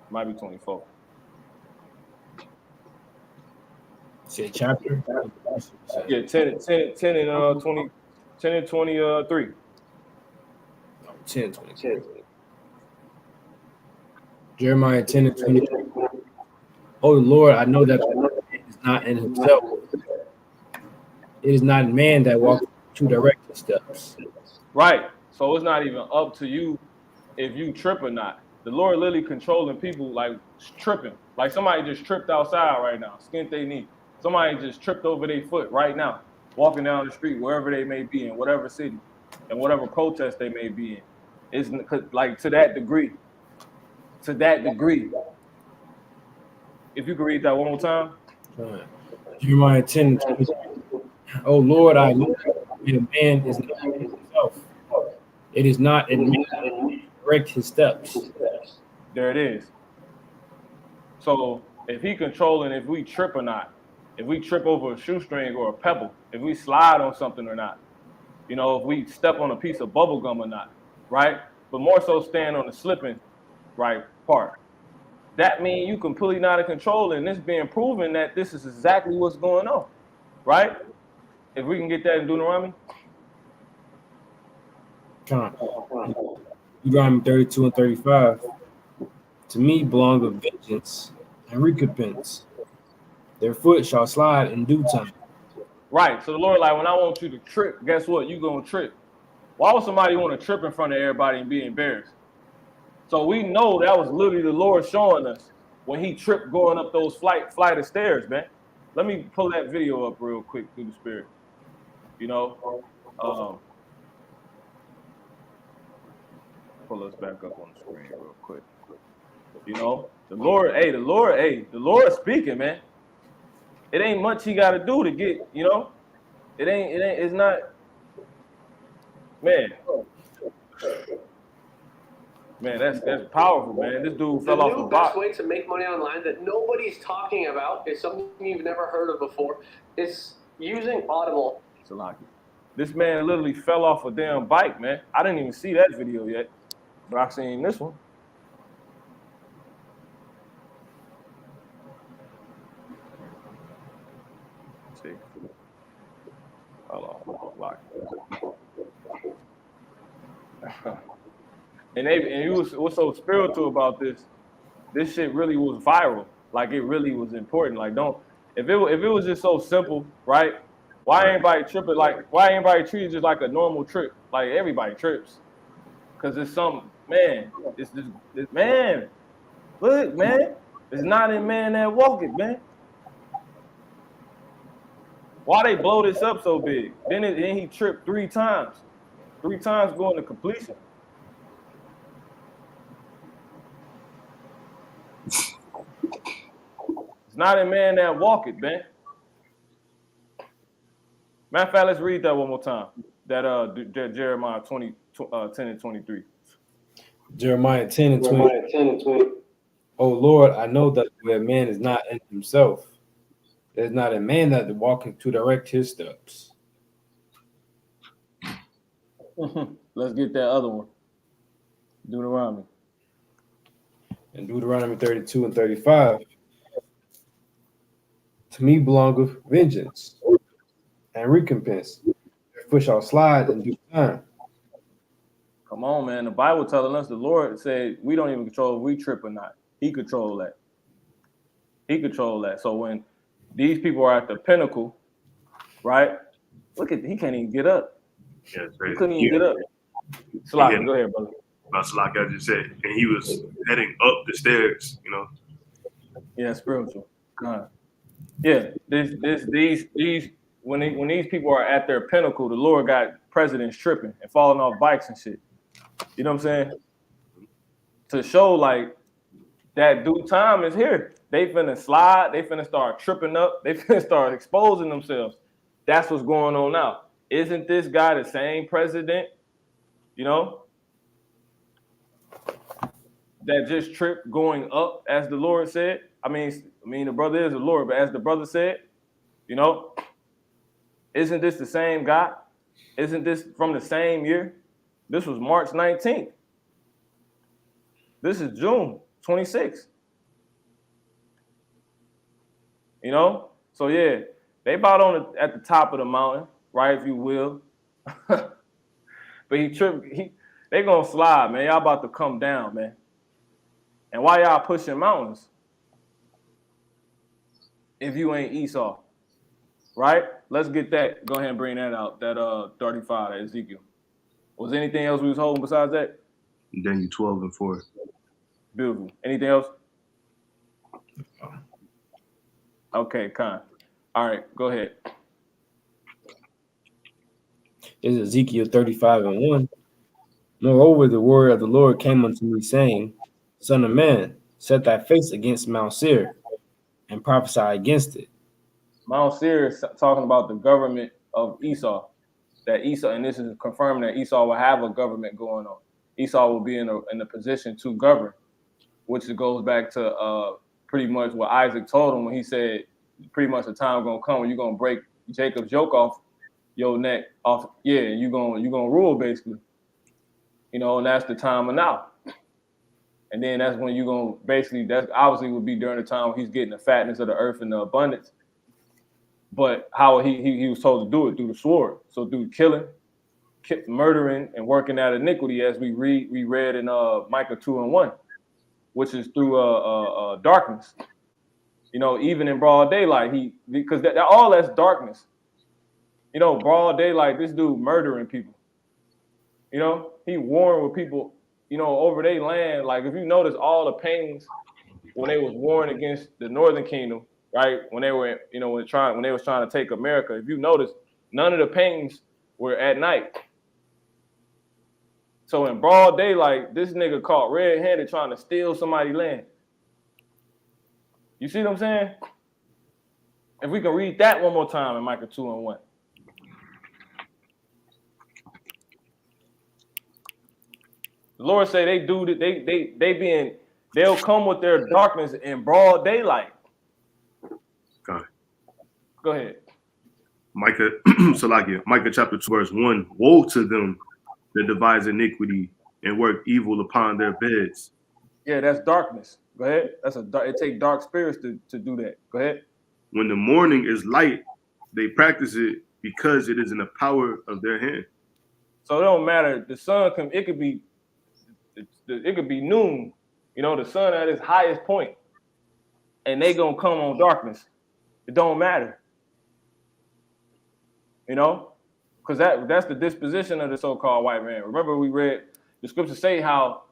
Might be 24. Say chapter. Yeah, 10 and 20, 10 and 23. 10, 20. Jeremiah 10 and 20. Oh Lord, I know that the Lord is not in himself. It is not man that walks to direct his steps. Right. So it's not even up to you if you trip or not. The Lord literally controlling people like tripping. Like somebody just tripped outside right now, skinned their knee. Somebody just tripped over their foot right now, walking down the street, wherever they may be in, whatever city, and whatever protest they may be in. It's like to that degree. To that degree. If you could read that one more time. Jeremiah 10 and 20. Oh Lord, I know that a man is not in himself. It is not in man to direct his steps. There it is. So if he controlling if we trip or not, if we trip over a shoestring or a pebble, if we slide on something or not, you know, if we step on a piece of bubble gum or not, right? But more so stand on the slipping, right, part. That means you completely not in control, and this being proven that this is exactly what's going on, right? If we can get that in Deuteronomy. Deuteronomy 32 and 35. To me belong the vengeance and recompense. Their foot shall slide in due time. Right. So the Lord, like, when I want you to trip, guess what? You gonna trip. Why would somebody want to trip in front of everybody and be embarrassed? So we know that was literally the Lord showing us when he tripped going up those flight of stairs, man. Let me pull that video up real quick through the Spirit. You know, pull us back up on the screen real quick. You know, the Lord speaking, man. It ain't much he got to do to get, you know, it's not, man. Man, that's powerful, man. This dude fell off a box. The new best way to make money online that nobody's talking about is something you've never heard of before. It's using Audible. This man literally fell off a damn bike, man. I didn't even see that video yet, but I seen this one. Let's see. Hold on. And what's so spiritual about this? This shit really was viral. Like it really was important. Like if it was just so simple, right? Why everybody tripping? Like why everybody treated just like a normal trip? Like everybody trips, cause it's something. Man, it's man. Look, man, it's not in man that walk it, man. Why they blow this up so big? Then he tripped 3 times. 3 times going to completion. It's not a man that walk it, man. Matter of fact, let's read that one more time. That Jeremiah 10 and 23. Jeremiah 10 and 20. Oh Lord, I know that where man is not in himself. There's not a man that walking to direct his steps. Let's get that other one. Deuteronomy. In Deuteronomy 32 and 35. To me belongeth vengeance and recompense. Their foot shall slide in due time. Come on, man. The Bible telling us the Lord said we don't even control if we trip or not. He control that. He control that. So when these people are at the pinnacle, right? Look at he can't even get up. Yeah, it's He crazy. couldn't even get up. Slaka, go ahead, brother. That's like I just said, and he was heading up the stairs. Yeah, spiritual. Yeah, these when these people are at their pinnacle, the Lord got presidents tripping and falling off bikes and shit. You know what I'm saying? To show like that due time is here. They finna slide. They finna start tripping up. They finna start exposing themselves. That's what's going on now. Isn't this guy the same president? You know, that just tripped going up, as the Lord said. I mean, the brother is the Lord, but as the brother said, you know, isn't this the same guy? Isn't this from the same year? This was March 19th. This is June 26th. You know? So yeah, they about at the top of the mountain, right, if you will. But he tripped. They gonna slide, man. Y'all about to come down, man. And why y'all pushing mountains if you ain't Esau? Right? Let's get that. Go ahead and bring that out. That 35, that Ezekiel. Was anything else we was holding besides that? Daniel 12:4. Beautiful. Anything else? Okay, Con. All right, go ahead. Is Ezekiel 35:1. Moreover, the word of the Lord came unto me, saying, Son of man, set thy face against Mount Seir, and prophesy against it. Mount Seir is talking about the government of Esau. That Esau, and this is confirming that Esau will have a government going on. Esau will be in a position to govern, which goes back to pretty much what Isaac told him when he said, pretty much the time gonna come when you're gonna break Jacob's yoke off your neck off. Yeah, you're gonna rule basically. You know, and that's the time of now. And then that's when you're gonna basically, that's obviously would be during the time when he's getting the fatness of the earth and the abundance. But how he was told to do it through the sword. So through killing, murdering, and working out iniquity, as we read in Micah 2:1, which is through darkness. You know, even in broad daylight, because all that's darkness. You know, broad daylight, this dude murdering people. You know, he warring with people, you know, over their land. Like if you notice all the paintings when they was warring against the Northern Kingdom, right? When they were, you know, when they was trying to take America, if you notice, none of the paintings were at night. So in broad daylight, this nigga caught red-handed trying to steal somebody's land. You see what I'm saying? If we can read that one more time in Micah 2:1. The Lord say they'll come with their darkness in broad daylight. Okay. Go ahead. Micah, Micah chapter 2:1. Woe to them that devise iniquity and work evil upon their beds. Yeah, that's darkness. Go ahead. It takes dark spirits to do that. Go ahead. When the morning is light, they practice it because it is in the power of their hand. So it don't matter. The sun it could be noon. You know, the sun at its highest point, and they gonna come on darkness. It don't matter. You know, because that's the disposition of the so-called white man. Remember, we read the scriptures say how,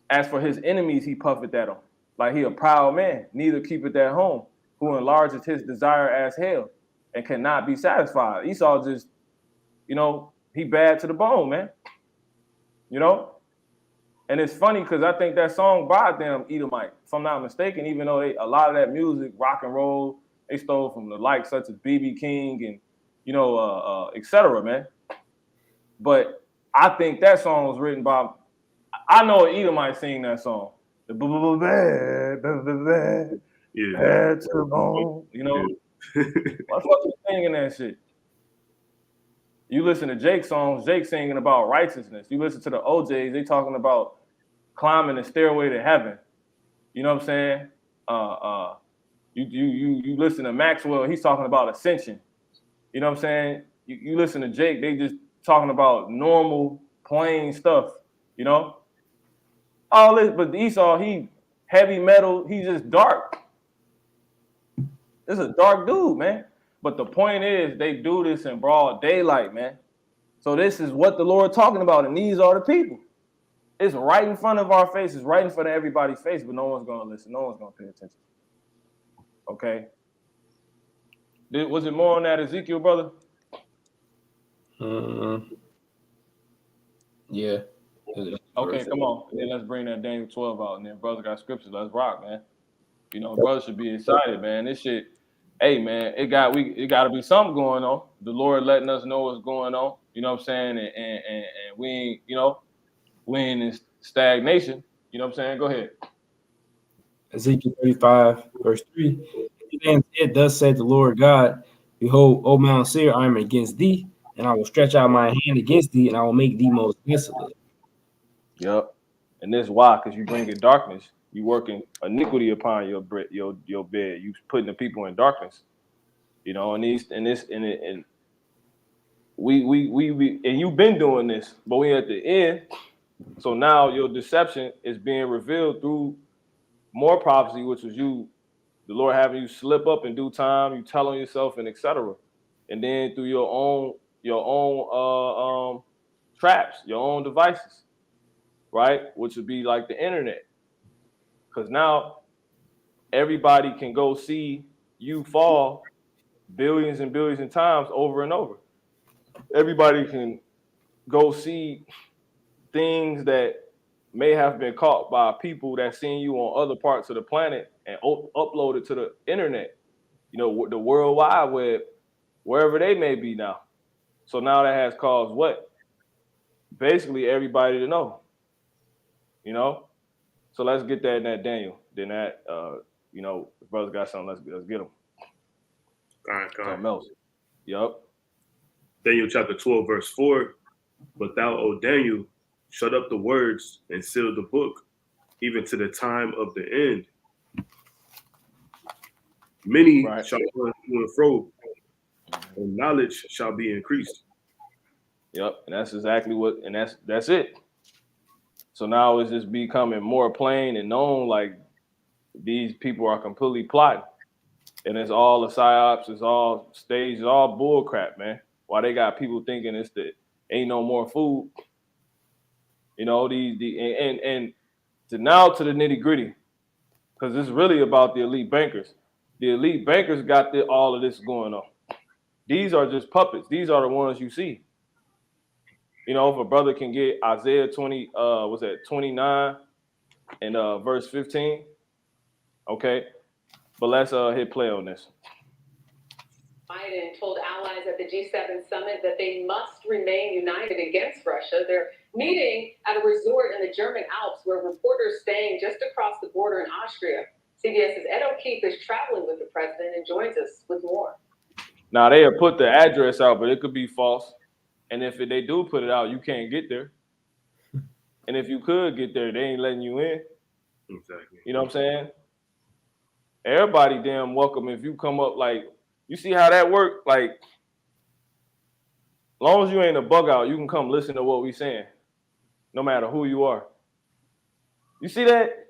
as for his enemies, he puffeth at them. Like he a proud man, neither keepeth at home, who enlargeth his desire as hell, and cannot be satisfied. Esau just, you know, he bad to the bone, man. You know? And it's funny because I think that song by them, Edomite, if I'm not mistaken, even though a lot of that music, rock and roll, they stole from the likes such as B.B. King and, you know, etc., man. But I think that song was written by, I know an Edomite sing that song. The bad, Yeah. bad to the bone, you know? Yeah. Why the fuck you singing that shit? You listen to Jake's songs, Jake singing about righteousness. You listen to the OJs, they talking about climbing the stairway to heaven. You know what I'm saying? You listen to Maxwell, he's talking about ascension. You know what I'm saying? You listen to Jake, they just talking about normal, plain stuff, you know? All this, but Esau, he heavy metal, he's just dark. This is a dark dude, man. But the point is, they do this in broad daylight, man. So this is what the Lord talking about, and these are the people. It's right in front of our faces, right in front of everybody's face, but no one's going to listen. No one's going to pay attention. Okay? Was it more on that Ezekiel, brother? Yeah. Okay, come on. And then let's bring that Daniel 12 out, and then brother got scriptures. Let's rock, man. You know, brother should be excited, man. This shit, hey, man, it got to be something going on. The Lord letting us know what's going on. You know what I'm saying? And we ain't, you know, we ain't in stagnation. You know what I'm saying? Go ahead. Ezekiel 35, verse 3. And it does say the Lord God, behold, O Mount Seir, I am against thee, and I will stretch out my hand against thee, and I will make thee most desolate. Yep. And this why? Because you bring in darkness. You working iniquity upon your bed. You putting the people in darkness. You know, and we and you've been doing this, but we at the end. So now your deception is being revealed through more prophecy, which was you, the Lord having you slip up in due time, you telling yourself and etc. And then through your own traps, your own devices, right? Which would be like the internet. Because now everybody can go see you fall billions and billions of times over and over. Everybody can go see things that may have been caught by people that seen you on other parts of the planet and upload it to the internet, you know, the World Wide Web, wherever they may be now. So now that has caused what? Basically everybody to know, you know? So let's get that in that Daniel. Then that, you know, the brother's got something, let's get him. Something else. Yup. Daniel chapter 12, verse 4. But thou, O Daniel, shut up the words and seal the book, even to the time of the end. Many shall run to and fro, and knowledge shall be increased. Yep, and that's exactly what, and that's it. So now it's just becoming more plain and known, like these people are completely plotting. And it's all a psyops, it's all staged, it's all bull crap, man. Why they got people thinking it's the ain't no more food. You know, and to now to the nitty-gritty, because it's really about the elite bankers. The elite bankers got all of this going on. These are just puppets. These are the ones you see. You know, if a brother can get Isaiah 29 and verse 15. Okay. But let's hit play on this. Biden told allies at the G7 summit that they must remain united against Russia. They're meeting at a resort in the German Alps where reporters staying just across the border in Austria. CBS's Ed O'Keefe is traveling with the president and joins us with more. Now, they have put the address out, but it could be false. And if they do put it out, you can't get there. And if you could get there, they ain't letting you in. Exactly. You know what I'm saying? Everybody damn welcome if you come up, like, you see how that work? Like, as long as you ain't a bug out, you can come listen to what we saying, no matter who you are. You see that?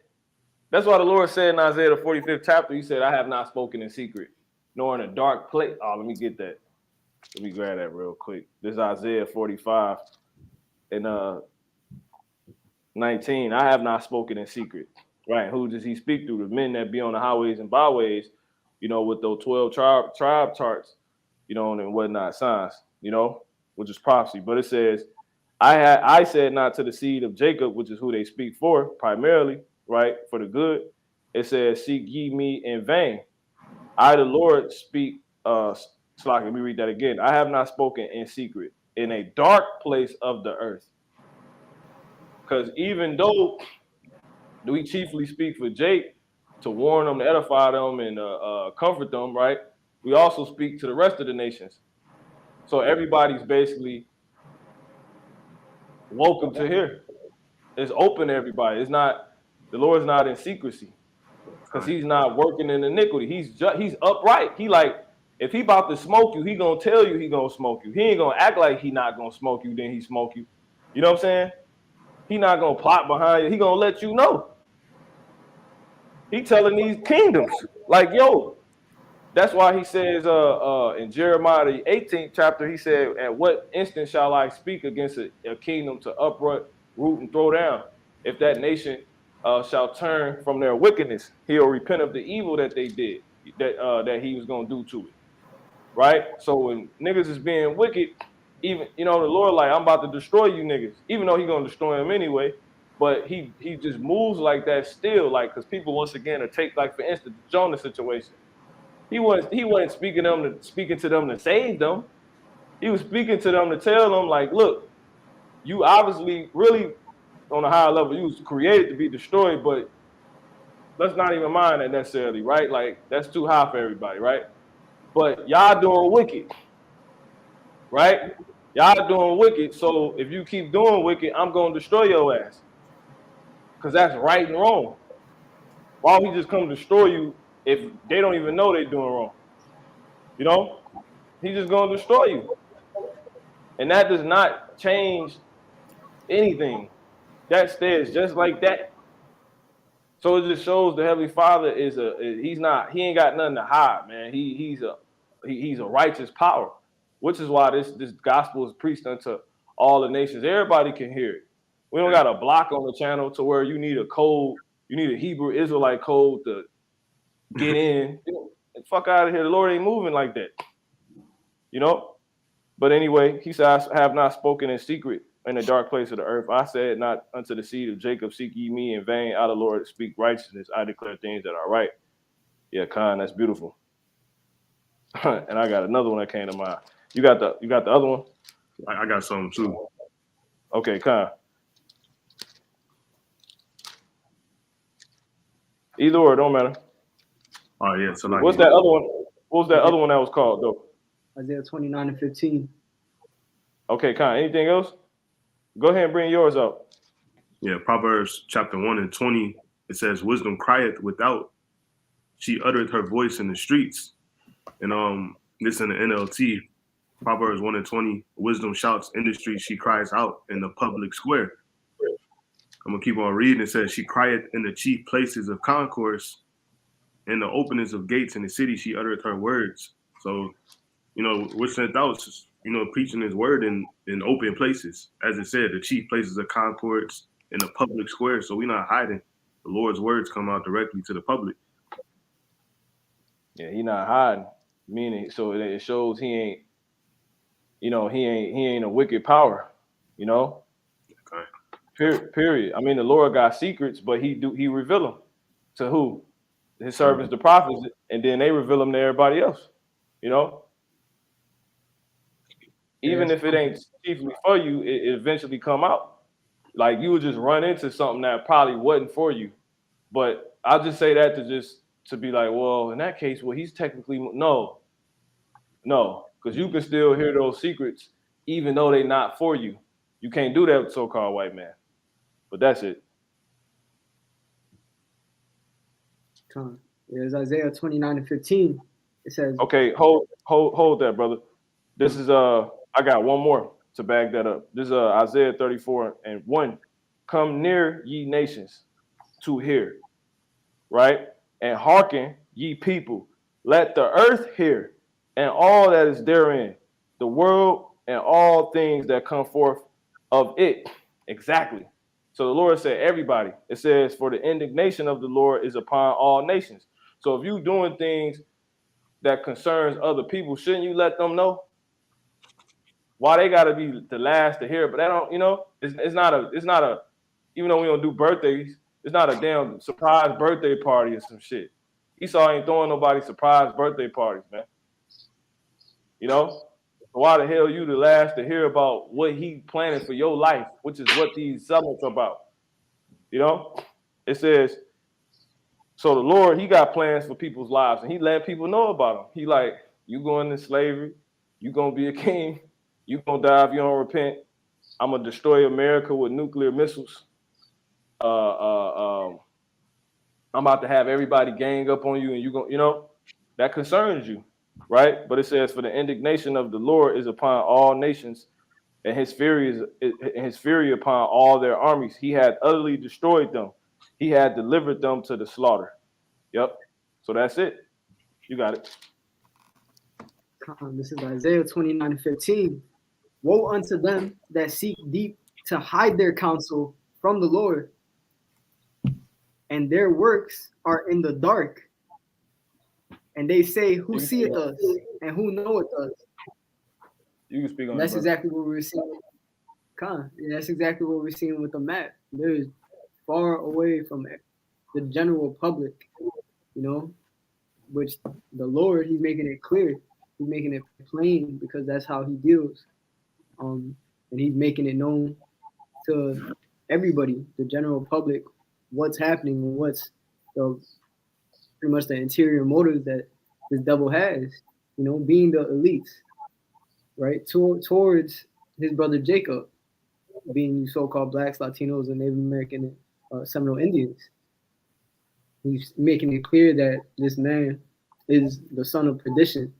That's why the Lord said in Isaiah the 45th chapter, he said, I have not spoken in secret, nor in a dark place. Oh, let me get that. Let me grab that real quick. This is Isaiah 45 and 19. I have not spoken in secret. Right? Who does he speak to? The men that be on the highways and byways, you know, with those 12 tribe charts, you know, and whatnot, signs, you know, which is prophecy. But it says, I said not to the seed of Jacob, which is who they speak for primarily, right, for the good. It says, seek ye me in vain. I, the Lord, speak, let me read that again. I have not spoken in secret, in a dark place of the earth. Because even though we chiefly speak for Jake to warn them, to edify them, and comfort them, right? We also speak to the rest of the nations. So everybody's basically welcome to hear. It's open to everybody. It's not, the Lord's not in secrecy because he's not working in iniquity. He's upright. He like, if he about to smoke you, he gonna tell you he gonna smoke you. He ain't gonna act like he not gonna smoke you, then he smoke you. You know what I'm saying? He not gonna plot behind you. He gonna let you know. He telling these kingdoms, like, yo, That's why he says in Jeremiah the 18th chapter, he said, "At what instant shall I speak against a kingdom to uproot, root, and throw down? If that nation shall turn from their wickedness, he'll repent of the evil that they did, that he was gonna do to it." Right? So when niggas is being wicked, even the Lord like, I'm about to destroy you niggas, even though he gonna destroy them anyway. But he just moves like that still, like because people once again are take like for instance the Jonah situation. He wasn't speaking to them to save them. He was speaking to them to tell them like, look, you obviously really on a higher level, you was created to be destroyed, but let's not even mind that necessarily, right? Like that's too high for everybody, right? But y'all doing wicked, right? Y'all doing wicked. So if you keep doing wicked, I'm gonna destroy your ass. Because that's right and wrong. Why would he just come destroy you if they don't even know they're doing wrong? You know? He's just gonna destroy you. And that does not change anything. That stays just like that. So it just shows the Heavenly Father he ain't got nothing to hide, man. He's a righteous power, which is why this gospel is preached unto all the nations. Everybody can hear it. We don't got a block on the channel to where you need a code, you need a Hebrew Israelite code to get in. Fuck out of here. The Lord ain't moving like that. But anyway, he said, I have not spoken in secret in the dark place of the earth. I said not unto the seed of Jacob, seek ye me in vain. Out of the Lord speak righteousness. I declare things that are right. Yeah, Khan, that's beautiful. And I got another one that came to mind. You got the other one? I got something too. Okay, Khan. Either or, it don't matter. Oh yeah, so like What's that other one? What was that other one that was called though? Isaiah 29:15. Okay, Khan. Anything else? Go ahead and bring yours up. Yeah, Proverbs chapter 1 and 20, it says, "Wisdom crieth without; she uttereth her voice in the streets." And this in the NLT, Proverbs 1 and 20, "Wisdom shouts in the street; she cries out in the public square." I'm gonna keep on reading. It says, "She crieth in the chief places of concourse, in the openings of gates in the city; she uttereth her words." So, we're sent out, preaching his word in open places, as it said, the chief places of concourse in the public square. So we're not hiding. The Lord's words come out directly to the public. Yeah, he not hiding. Meaning, so it shows he ain't, he ain't a wicked power. Okay. Period. I mean, the Lord got secrets, but he reveal them to who? His servants, the prophets, and then they reveal them to everybody else. Even if it ain't chiefly for you, it eventually come out. Like you would just run into something that probably wasn't for you. But I'll just say that to be like, well, in that case, well, he's technically no, because you can still hear those secrets even though they're not for you. You can't do that with so-called white man. But that's it. There's Isaiah 29:15. It says, okay, hold that, brother. This is I got one more to back that up. This is Isaiah 34:1. Come near, ye nations, to hear, right? And hearken, ye people. Let the earth hear, and all that is therein, the world and all things that come forth of it. Exactly. So the Lord said, everybody. It says, for the indignation of the Lord is upon all nations. So if you doing things that concerns other people, shouldn't you let them know? Why they gotta be the last to hear? But they don't, it's not a, even though we don't do birthdays, it's not a damn surprise birthday party or some shit. Esau ain't throwing nobody surprise birthday parties, man. Why the hell you the last to hear about what he planning for your life, which is what these summits about? It says, so the Lord, he got plans for people's lives, and he let people know about them. He like, you going into slavery, you gonna be a king, you gonna die if you don't repent. I'm gonna destroy America with nuclear missiles. I'm about to have everybody gang up on you, and you gonna, that concerns you, right? But it says, for the indignation of the Lord is upon all nations, and his fury upon all their armies. He had utterly destroyed them. He had delivered them to the slaughter. Yep. So that's it. You got it. This is Isaiah 29:15. Woe unto them that seek deep to hide their counsel from the Lord, and their works are in the dark. And they say, who seeth us and who knoweth us? You can speak on That's it, brother. exactly what we're seeing. That's exactly what we're seeing with the map. They're far away from the general public, which the Lord, he's making it clear. He's making it plain because that's how he deals. And he's making it known to everybody, the general public, what's happening and what's pretty much the interior motives that this devil has, being the elites, right? Towards his brother Jacob, being so-called blacks, Latinos, and Native American Seminole Indians. He's making it clear that this man is the son of perdition.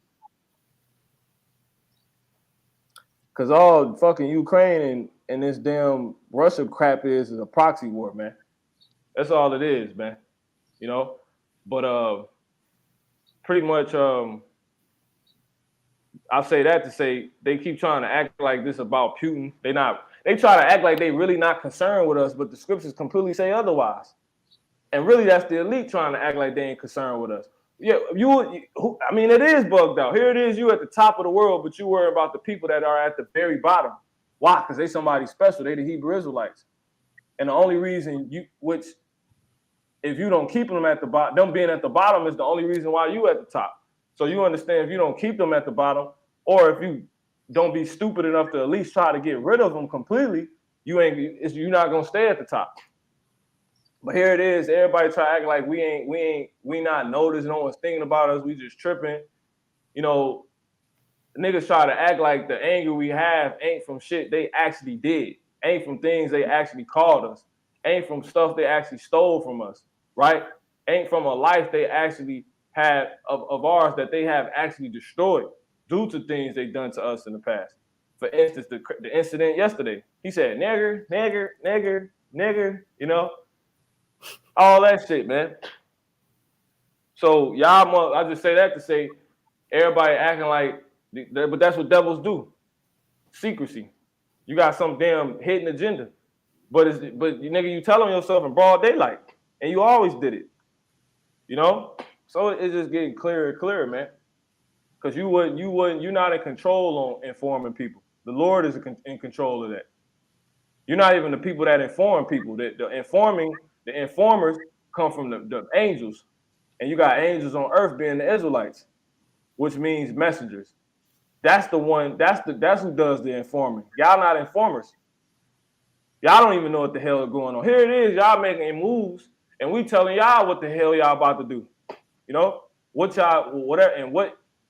Because all fucking Ukraine and this damn Russia crap is a proxy war, man. That's all it is, man. But pretty much I'll say that to say they keep trying to act like this about Putin. They try to act like they really not concerned with us, but the scriptures completely say otherwise. And really that's the elite trying to act like they ain't concerned with us. Yeah, it is bugged out. Here it is, you at the top of the world, but you worry about the people that are at the very bottom. Why? Because they somebody special. They the Hebrew Israelites. And the only reason if you don't keep them at the bottom, them being at the bottom is the only reason why you at the top. So you understand if you don't keep them at the bottom, or if you don't be stupid enough to at least try to get rid of them completely, you're not gonna stay at the top. But here it is, everybody try to act like we not noticed, no one's thinking about us, we just tripping. Niggas try to act like the anger we have ain't from shit they actually did, ain't from things they actually called us, ain't from stuff they actually stole from us, right? Ain't from a life they actually had of ours that they have actually destroyed due to things they done to us in the past. For instance, the incident yesterday, he said, nigger, nigger, nigger, nigger, all that shit, man. So y'all, I just say that to say everybody acting like, but that's what devils do. Secrecy. You got some damn hidden agenda. But nigga, you telling yourself in broad daylight, and you always did it. So it's just getting clearer and clearer, man. Because you're not in control on informing people. The Lord is in control of that. You're not even the people that inform people. The informers come from the angels, and you got angels on earth being the Israelites, which means messengers. That's the one. That's who does the informing. Y'all not informers. Y'all don't even know what the hell is going on. Here it is, y'all making moves, and we telling y'all what the hell y'all about to do. What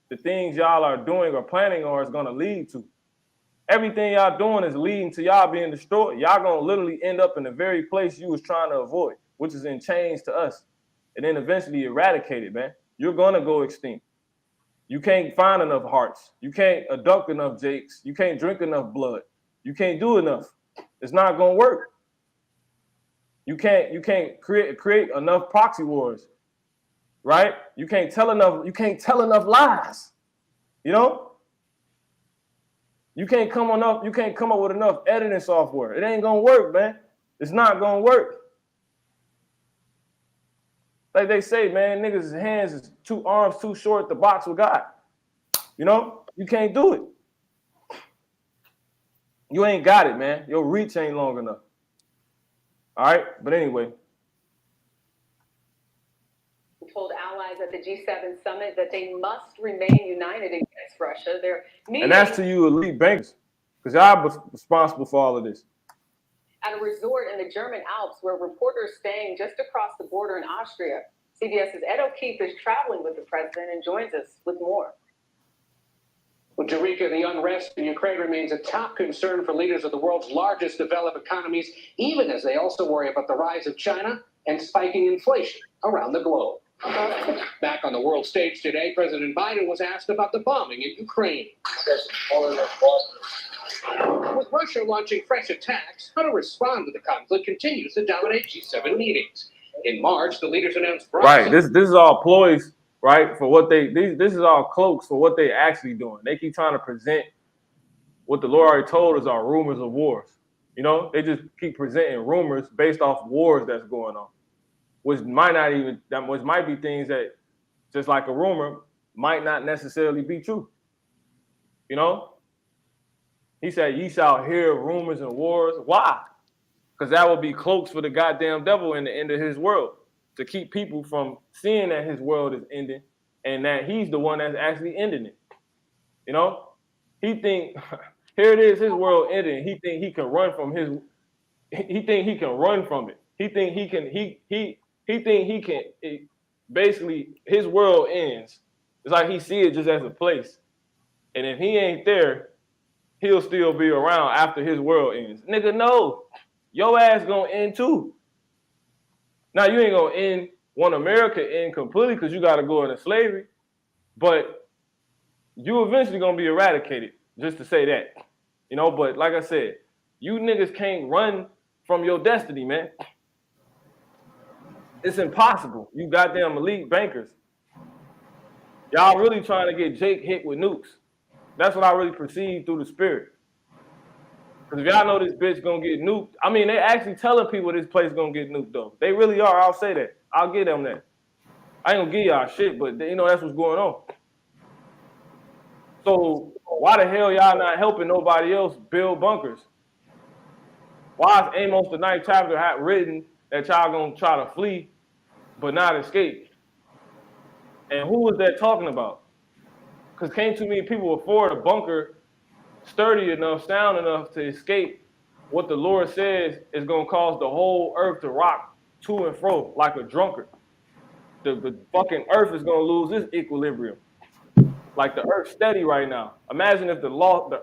the things y'all are doing or planning on is gonna lead to. Everything y'all doing is leading to y'all being destroyed. Y'all gonna literally end up in the very place you was trying to avoid, which is in chains to us, and then eventually eradicated, man. You're gonna go extinct. You can't find enough hearts. You can't abduct enough Jakes. You can't drink enough blood. You can't do enough. It's not gonna work. You can't create enough proxy wars, right? You can't tell enough lies. You can't come up with enough editing software. It ain't gonna work, man. It's not gonna work. Like they say, man, niggas' hands is arms too short to box with God. You can't do it. You ain't got it, man. Your reach ain't long enough. All right, but anyway. Told allies at the G7 summit that they must remain united against Russia. And that's to you elite bankers, because y'all responsible for all of this. At a resort in the German Alps where reporters staying just across the border in Austria. CBS's Ed O'Keefe is traveling with the president and joins us with more. Well, Jerika, the unrest in Ukraine remains a top concern for leaders of the world's largest developed economies, even as they also worry about the rise of China and spiking inflation around the globe. Back on the world stage today, President Biden was asked about the bombing in Ukraine. With Russia launching fresh attacks, how to respond to the conflict continues to dominate G7 meetings. In March, the leaders announced... Right, this is all ploys right? For what this is all cloaks for what they actually doing. They keep trying to present what the Lord already told us are rumors of wars. You know, they just keep presenting rumors based off wars that's going on, which might be things that, just like a rumor, might not necessarily be true. You know, he said, "Ye shall hear rumors and wars." Why? Because that will be cloaks for the goddamn devil in the end of his world, to keep people from seeing that his world is ending and that he's the one that's actually ending it. You know, he think here it is, his world ending. He think he can run from his. He think he can run from it. He think he can. He think he can. Basically, his world ends. It's like he see it just as a place, and if he ain't there, he'll still be around after his world ends. Nigga, no, your ass gonna end too. Now you ain't gonna end want America end completely because you got to go into slavery, but you eventually gonna be eradicated. Just to say that, you know. But like I said, you niggas can't run from your destiny, man. It's impossible. You goddamn elite bankers. Y'all really trying to get Jake hit with nukes. That's what I really perceive through the spirit. Because if y'all know this bitch gonna get nuked, I mean, they actually telling people this place gonna get nuked, though. They really are. I'll say that. I'll give them that. I ain't gonna give y'all shit, but you know that's what's going on. So why the hell y'all not helping nobody else build bunkers? Why is Amos the 9th chapter written that y'all gonna try to flee but not escape? And who was that talking about? Because can't too many people afford a bunker sturdy enough, sound enough to escape what the Lord says is gonna cause the whole earth to rock to and fro like a drunkard. The fucking earth is gonna lose its equilibrium. Like the earth's steady right now. Imagine if the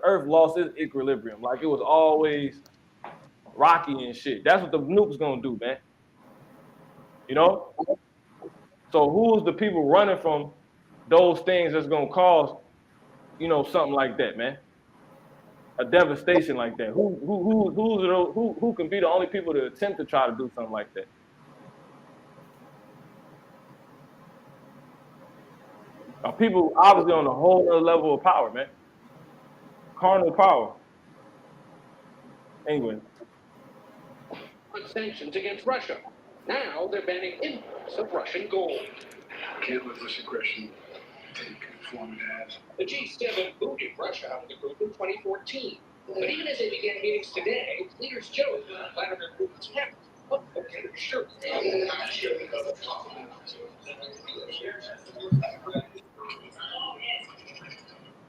earth lost its equilibrium, like it was always rocky and shit. That's what the nuke's gonna do, man. You know? So who's the people running from those things that's gonna cause, you know, something like that, man? A devastation like that. Who can be the only people to attempt to try to do something like that? Are people obviously on a whole other level of power, man? Carnal power. Anyway. Sanctions against Russia. Now they're banning imports of Russian gold. Can't let this aggression take the form it has. The G7 booted Russia out of the group in 2014. But even as they began meetings today, leaders joked that Vladimir Putin's kept. Oh, okay, sure.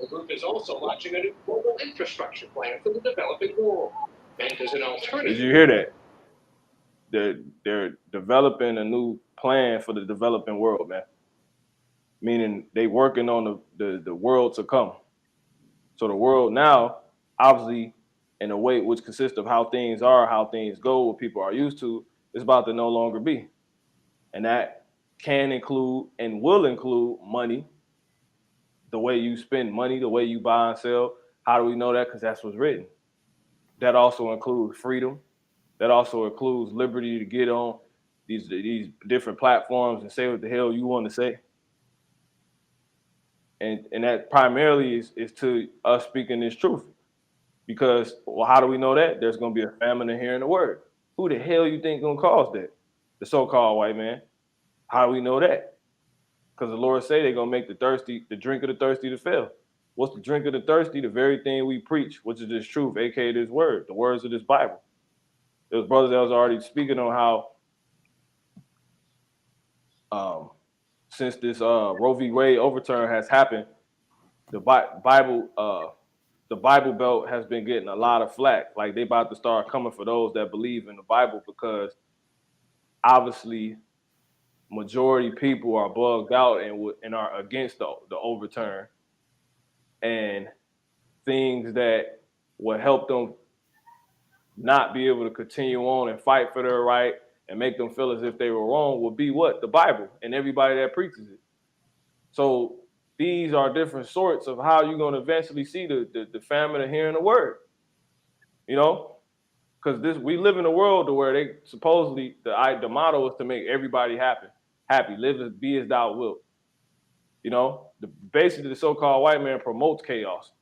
The group is also launching a new global infrastructure plan for the developing world. And as an alternative. Did you hear that? They're developing a new plan for the developing world, man. Meaning they working on the world to come. So the world now, obviously, in a way which consists of how things are, how things go, what people are used to, is about to no longer be. And that can include and will include money, the way you spend money, the way you buy and sell. How do we know that? Because that's what's written. That also includes freedom. That also includes liberty to get on these different platforms and say what the hell you want to say. And that primarily is to us speaking this truth. Because, well, how do we know that? There's going to be a famine in hearing the word. Who the hell you think going to cause that? The so-called white man. How do we know that? Because the Lord say they're going to make the drink of the thirsty to fail. What's the drink of the thirsty? The very thing we preach, which is this truth, aka this word, the words of this Bible. There's brothers that was already speaking on how since this Roe v. Wade overturn has happened, the Bible Belt has been getting a lot of flack. Like they about to start coming for those that believe in the Bible, because obviously majority people are bugged out and are against the overturn, and things that will help them not be able to continue on and fight for their right and make them feel as if they were wrong will be what? The Bible and everybody that preaches it. So these are different sorts of how you're going to eventually see the famine of hearing the word. You know, because we live in a world where they supposedly the motto is to make everybody happy. Live as be as thou wilt. You know, basically the so-called white man promotes chaos.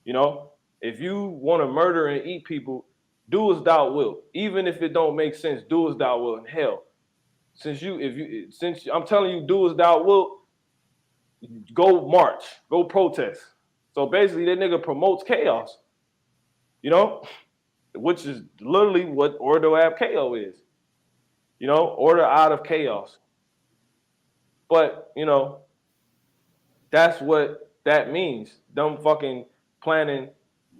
You know, if you want to murder and eat people, do as thou wilt. Even if it don't make sense, do as thou wilt. In hell, since I'm telling you, do as thou wilt, go march, go protest. So basically, that nigga promotes chaos. You know, which is literally what ordo ab chaos is. You know, order out of chaos. But you know, that's what that means. Them fucking planning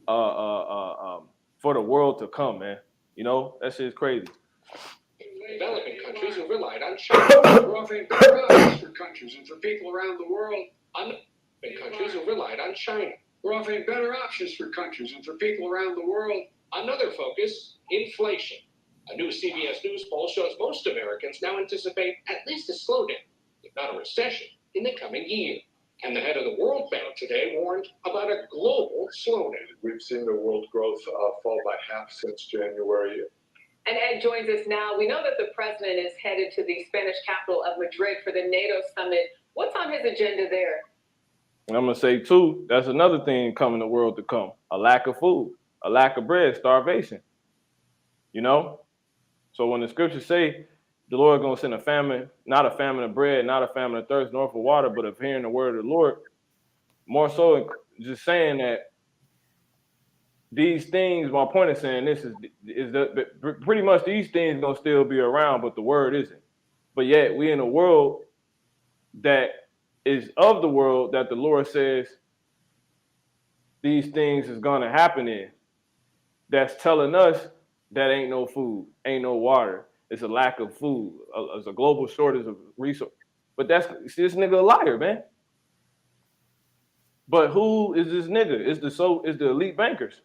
for the world to come, man. You know, that shit's crazy. Developing countries have relied on China. We're offering better options for countries and for people around the world. Countries have relied on China. We're offering better options for countries and for people around the world. Another focus, inflation. A new CBS News poll shows most Americans now anticipate at least a slowdown, if not a recession, in the coming year. And the head of the World Bank today warned about a global slowdown. We've seen the world growth fall by half since January. And Ed joins us now. We know that the president is headed to the Spanish capital of Madrid for the NATO summit. What's on his agenda there? And I'm going to say, too, that's another thing coming the world to come. A lack of food, a lack of bread, starvation. You know? So when the scriptures say the Lord going to send a famine, not a famine of bread, not a famine of thirst, nor for water, but of hearing the word of the Lord, more so just saying that these things, my point of saying this is that pretty much these things going to still be around, but the word isn't. But yet we in a world that is of the world that the Lord says these things is going to happen in. That's telling us that ain't no food, ain't no water. It's a lack of food. It's a global shortage of resources. But this nigga a liar, man. But who is this nigga? It's the elite bankers.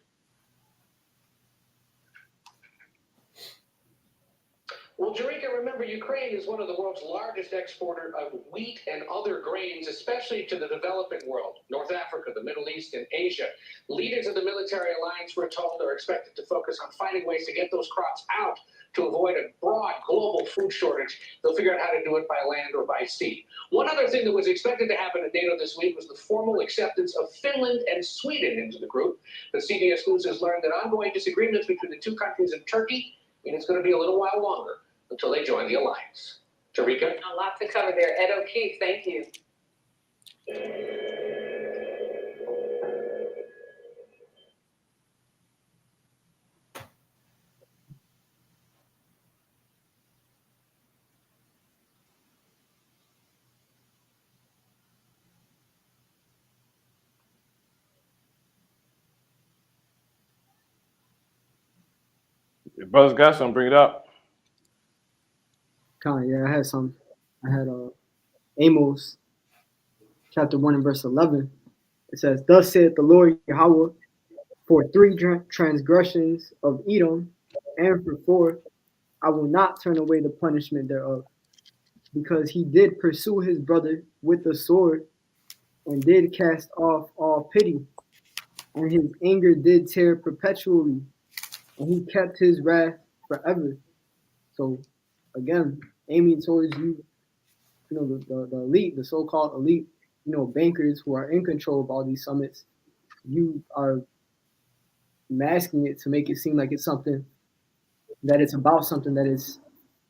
Well, Jarika, remember, Ukraine is one of the world's largest exporter of wheat and other grains, especially to the developing world, North Africa, the Middle East, and Asia. Leaders of the military alliance, we're told, are expected to focus on finding ways to get those crops out to avoid a broad global food shortage. They'll figure out how to do it by land or by sea. One other thing that was expected to happen at NATO this week was the formal acceptance of Finland and Sweden into the group. But CBS News has learned that ongoing disagreements between the two countries and Turkey mean it's going to be a little while longer until they join the alliance. Tarika? A lot to cover there. Ed O'Keefe, thank you. If brothers got something, bring it up. Yeah, I had Amos chapter 1 and verse 11. It says, "Thus saith the Lord Yahweh, for 3 transgressions of Edom, and for 4, I will not turn away the punishment thereof, because he did pursue his brother with the sword, and did cast off all pity, and his anger did tear perpetually, and he kept his wrath forever." So again, aiming towards you, the elite, the so-called elite, bankers who are in control of all these summits. You are masking it to make it seem like it's something that it's about something that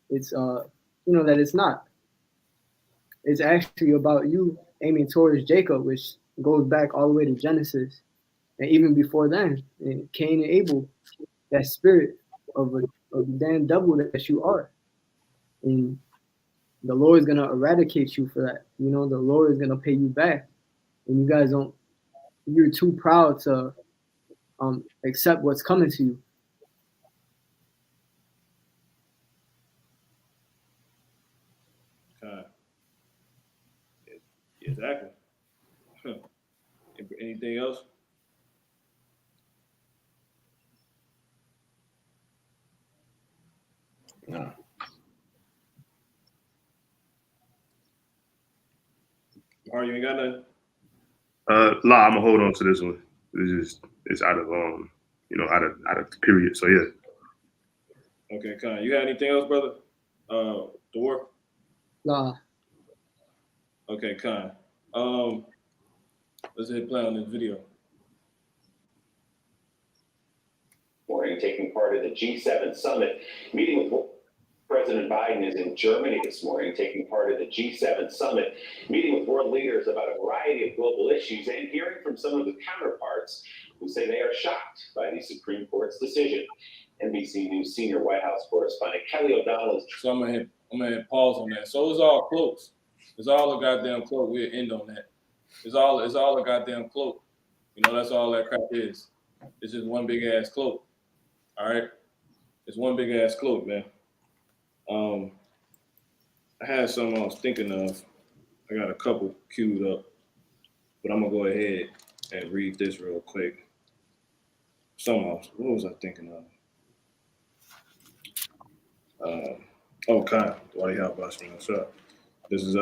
that it's not. It's actually about you aiming towards Jacob, which goes back all the way to Genesis, and even before then, and Cain and Abel, that spirit of the damn devil that you are, and the Lord is gonna eradicate you for that. The Lord is gonna pay you back, and you guys don't. You're too proud to accept what's coming to you. Exactly. Anything else? No. Or you ain't got nothing? I'm gonna hold on to this one. It's out of out of the period. So yeah. Okay, Con. You got anything else, brother? Dwarf? Nah. Okay, Con. Let's hit play on this video. Morning, taking part in the G7 summit, meeting with President Biden is in Germany this morning, taking part in the G7 summit, meeting with world leaders about a variety of global issues and hearing from some of the counterparts who say they are shocked by the Supreme Court's decision. NBC News senior White House correspondent Kelly O'Donnell is. So I'm gonna hit pause on that. So it's all cloaks. It's all a goddamn cloak. We'll end on that. It's all a goddamn cloak. You know, that's all that crap is. It's just one big ass cloak. All right, it's one big ass cloak, man. I had something I was thinking of. I got a couple queued up, but I'm gonna go ahead and read this real quick. Something else. What was I thinking of? Okay. Why y'all busting us up? This is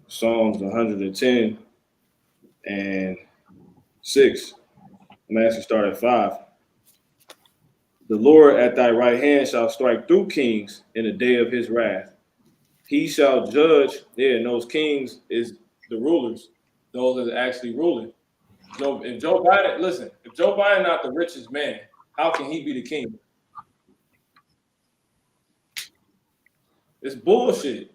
Psalms 110 and 6. I'm actually start at 5. The Lord at thy right hand shall strike through kings in the day of his wrath. He shall judge. Yeah, and those kings is the rulers, those that are actually ruling. So if Joe Biden, listen, if Joe Biden not the richest man, how can he be the king? It's bullshit.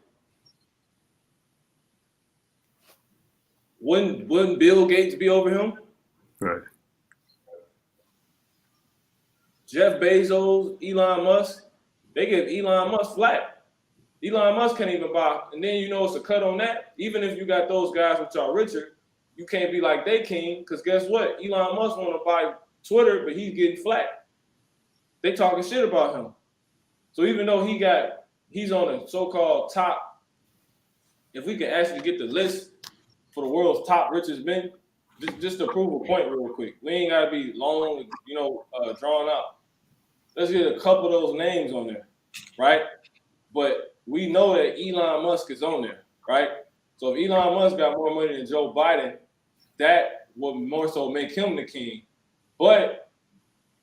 Wouldn't Bill Gates be over him? Right. Jeff Bezos, Elon Musk, they give Elon Musk flat. Elon Musk can't even buy, and then you know it's a cut on that. Even if you got those guys which are richer, you can't be like they king, because guess what? Elon Musk want to buy Twitter, but he's getting flat. They talking shit about him. So even though he's on a so-called top, if we can actually get the list for the world's top richest men, just to prove a point real quick. We ain't gotta be long, drawn out. Let's get a couple of those names on there, right? But we know that Elon Musk is on there, right? So if Elon Musk got more money than Joe Biden, that would more so make him the king. But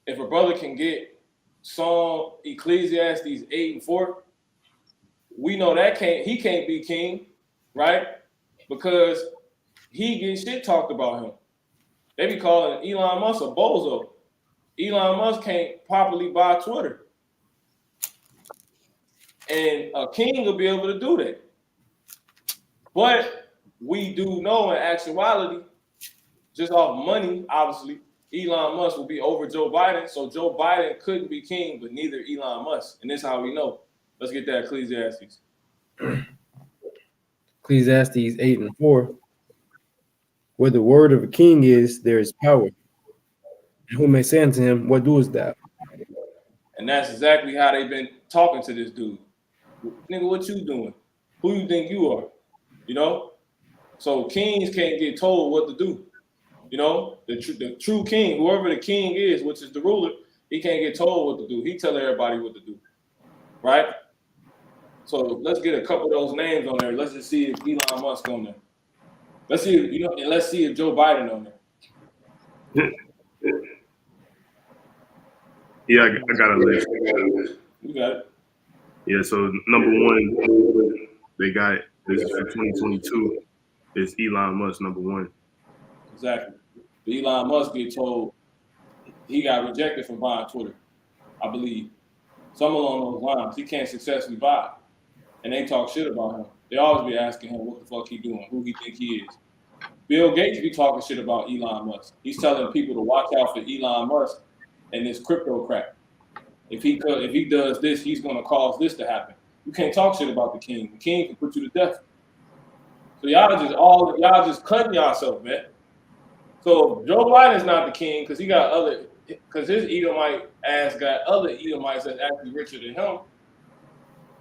if a brother can get Psalm Ecclesiastes 8 and 4, we know that he can't be king, right? Because he gets shit talked about him. They be calling Elon Musk a bozo. Elon Musk can't properly buy Twitter. And a king will be able to do that. But we do know in actuality, just off money, obviously, Elon Musk will be over Joe Biden. So Joe Biden couldn't be king, but neither Elon Musk. And this is how we know. Let's get that Ecclesiastes. Ecclesiastes 8 and 4. Where the word of a king is, there is power. And who may say unto him, what doest thou? And that's exactly how they've been talking to this dude. Nigga, what you doing? Who you think you are? You know? So kings can't get told what to do. You know? The true king, whoever the king is, which is the ruler, he can't get told what to do. He tell everybody what to do. Right? So let's get a couple of those names on there. Let's just see if Elon Musk on there. Let's see, and let's see if Joe Biden on there. Yeah, I got a list. You got it. Yeah, so number one, they got, this is for 2022, is Elon Musk, number one. Exactly. But Elon Musk get told he got rejected from buying Twitter, I believe. Some along those lines. He can't successfully buy it. And they talk shit about him. They always be asking him what the fuck he doing, who he think he is. Bill Gates be talking shit about Elon Musk. He's telling people to watch out for Elon Musk and this crypto crap. If he does this, he's gonna cause this to happen. You can't talk shit about the king. The king can put you to death. So y'all just cutting yourself, man. So Joe Biden's not the king because his Edomite ass got other Edomites that's actually richer than him,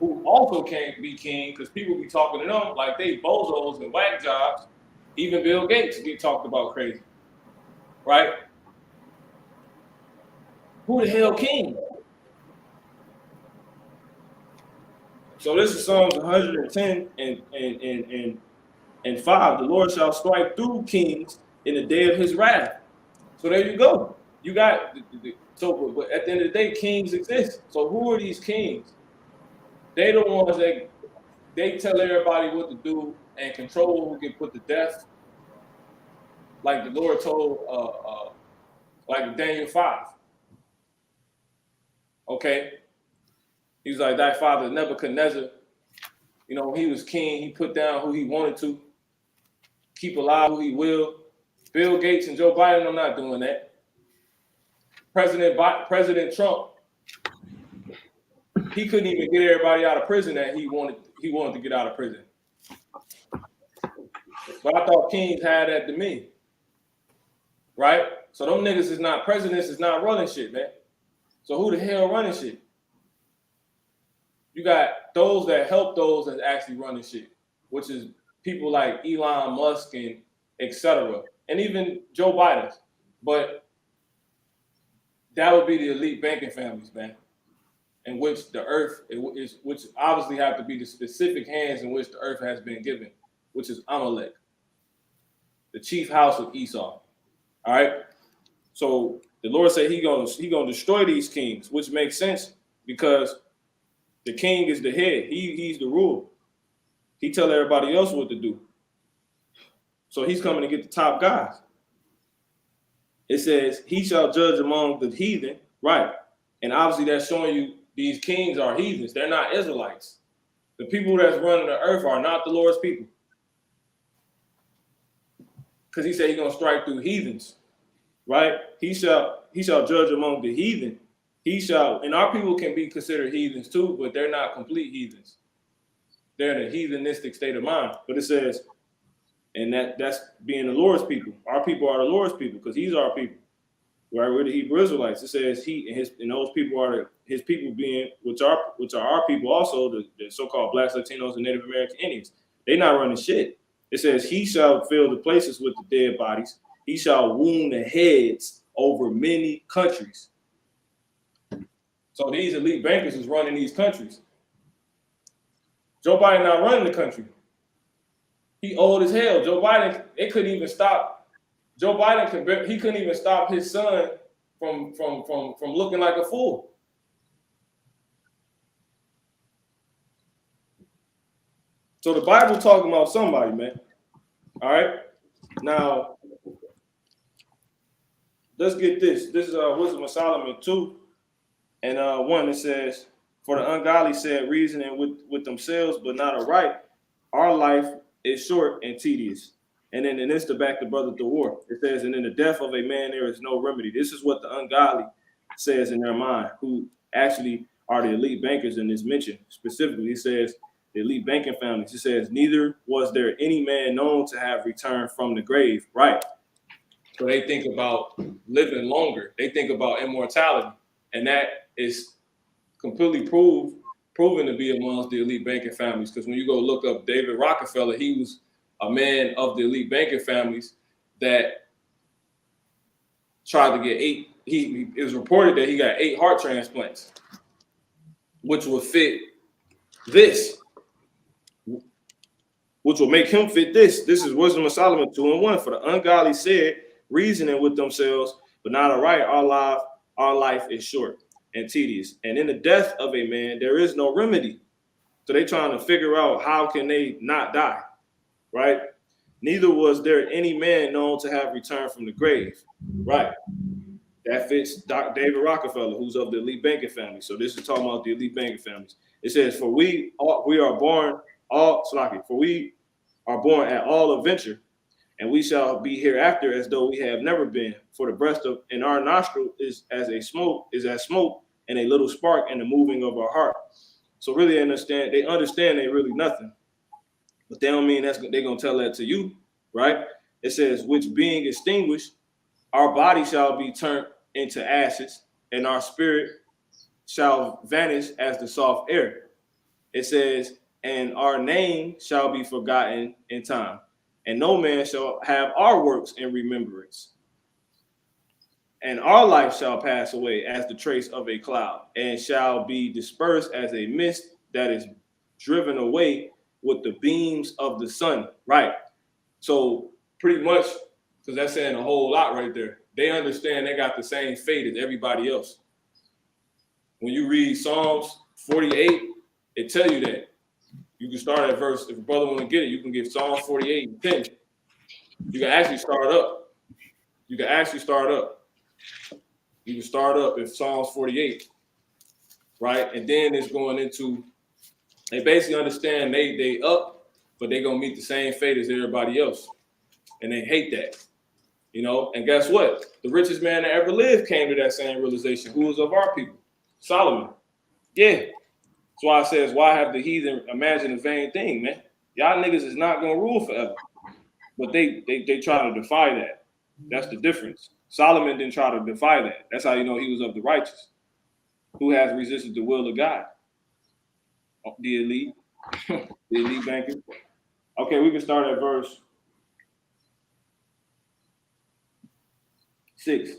who also can't be king because people be talking to them like they bozos and whack jobs. Even Bill Gates get talked about crazy, right? Who the hell king? So this is Psalms 110 and 5. The Lord shall strike through kings in the day of his wrath. So there you go. You got but at the end of the day, kings exist. So who are these kings? They the ones that they tell everybody what to do and control who get put to death. Like the Lord told, like Daniel 5. Okay, he was like, thy father Nebuchadnezzar, you know, he was king. He put down who he wanted to, keep alive who he will. Bill Gates and Joe Biden are not doing that. President Trump, he couldn't even get everybody out of prison that he wanted to get out of prison. But I thought kings had that dominion, right? So them niggas is not presidents, is not running shit, man. So who the hell running shit? You got those that help those that's actually running shit, which is people like Elon Musk and etc. And even Joe Biden. But that would be the elite banking families, man, in which the earth is, which obviously have to be the specific hands in which the earth has been given, which is Amalek, the chief house of Esau. All right. So the Lord said he gonna destroy these kings, which makes sense because the king is the head. He's the rule. He tell everybody else what to do. So he's coming to get the top guys. It says he shall judge among the heathen, right? And obviously that's showing you these kings are heathens. They're not Israelites. The people that's running the earth are not the Lord's people. Because he said he's gonna strike through heathens, right? He shall judge among the heathen. He shall, and our people can be considered heathens too, but they're not complete heathens. They're in a heathenistic state of mind. But it says, and that's being the Lord's people. Our people are the Lord's people because he's our people. Right? We're the Hebrew Israelites. It says he and those people are his people, being which are our people also, the so-called Blacks, Latinos, and Native American Indians. They're not running shit. It says he shall fill the places with the dead bodies. He shall wound the heads over many countries. So these elite bankers is running these countries. Joe Biden not running the country. He old as hell. Joe Biden, it couldn't even stop. Joe Biden he couldn't even stop his son from looking like a fool. So the Bible talking about somebody, man. All right. Now let's get this. This is Wisdom of Solomon 2 and 1. It says, "For the ungodly said reasoning with themselves, but not aright. Our life is short and tedious." And then in this, to back the brother to war, it says, "And in the death of a man there is no remedy." This is what the ungodly says in their mind, who actually are the elite bankers in this mention. Specifically, it says the elite banking families. It says, "Neither was there any man known to have returned from the grave." Right. So they think about living longer. They think about immortality. And that is completely proven to be amongst the elite banking families. Because when you go look up David Rockefeller, he was a man of the elite banking families that tried to get it was reported that he got 8 heart transplants, which will fit this, which will make him fit this. This is Wisdom of Solomon 2 and 1. "For the ungodly said, reasoning with themselves, but not aright, our life is short and tedious. And in the death of a man, there is no remedy." So they trying to figure out how can they not die, right? "Neither was there any man known to have returned from the grave." Right. That fits David Rockefeller, who's of the elite banking family. So this is talking about the elite banking families. It says, "For we are born at all adventure, and we shall be hereafter as though we have never been. For the breath in our nostril is as smoke, and a little spark in the moving of our heart." So really they understand they really nothing. But they don't mean they're gonna tell that to you, right? It says, "Which being extinguished, our body shall be turned into ashes, and our spirit shall vanish as the soft air." It says, "And our name shall be forgotten in time, and no man shall have our works in remembrance. And our life shall pass away as the trace of a cloud, and shall be dispersed as a mist that is driven away with the beams of the sun." Right. So pretty much, because that's saying a whole lot right there. They understand they got the same fate as everybody else. When you read Psalms 48, it tell you that. You can start at verse, if a brother want to get it, you can get Psalms 48 and 10. You can actually start up. You can start up at Psalms 48, right? And then it's going into, they basically understand they up, but they're going to meet the same fate as everybody else. And they hate that, you know? And guess what? The richest man that ever lived came to that same realization. Who was of our people? Solomon. Yeah. That's why it says, why have the heathen imagine a vain thing, man? Y'all niggas is not going to rule forever. But they try to defy that. That's the difference. Solomon didn't try to defy that. That's how you know he was of the righteous. Who has resisted the will of God? Oh, the elite. The elite bankers. Okay, we can start at verse 6.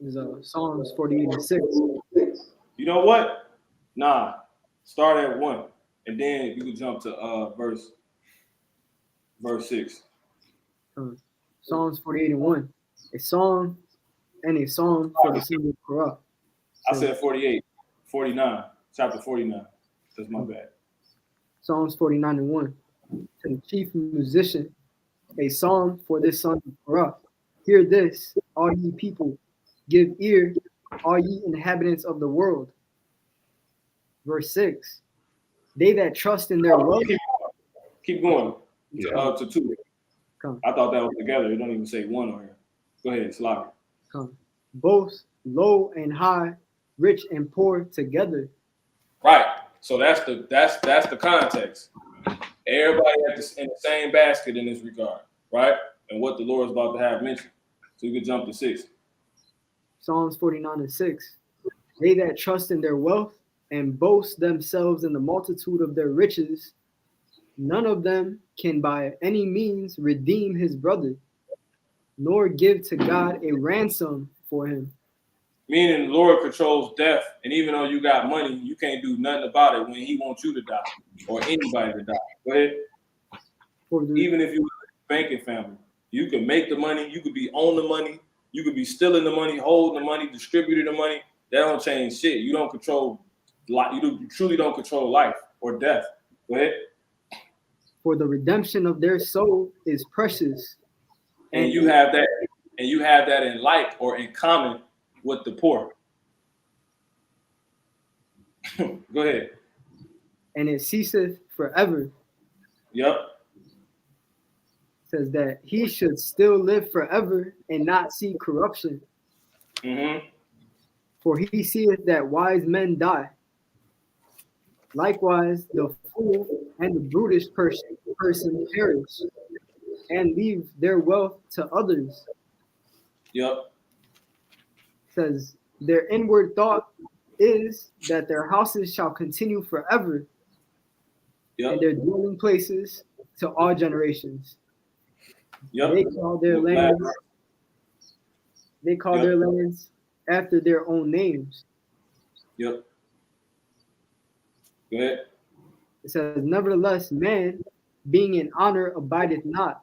Is Psalms 48 and 6. You know what? Nah. Start at 1. And then you can jump to verse 6. Psalms 48 and 1. A song and a psalm for the son of Korah. I said 48. 49. Chapter 49. That's my bad. Psalms 49 and 1. To the chief musician, a psalm for this son of Korah. Hear this, all ye people. Give ear, all ye inhabitants of the world. Verse 6. They that trust in their wealth. Keep going. Yeah. To 2. Come. I thought that was together. It don't even say 1 on here. Go ahead, Sloppy. Come. Both low and high, rich and poor together. Right. So that's the context. Everybody in the same basket in this regard, right? And what the Lord is about to have mentioned. So you can jump to 6. Psalms 49 and 6. They that trust in their wealth and boast themselves in the multitude of their riches, none of them can by any means redeem his brother, nor give to God a ransom for him. Meaning the Lord controls death, and even though you got money, you can't do nothing about it when he wants you to die or anybody to die. Go ahead. Even if you're a banking family, you can make the money, you could be on the money, you could be stealing the money, holding the money, distributing the money. That don't change shit. You don't control life. You truly don't control life or death. Go ahead. For the redemption of their soul is precious. And you have that in like or in common with the poor. Go ahead. And it ceaseth forever. Yep. Says that he should still live forever and not see corruption. Mm-hmm. For he seeth that wise men die. Likewise, the fool and the brutish person perish and leave their wealth to others. Yep. Says their inward thought is that their houses shall continue forever, Yep. and their dwelling places to all generations. Yep. They call their lands. They call their lands after their own names. Yep. Go ahead. It says, nevertheless, man, being in honor, abideth not.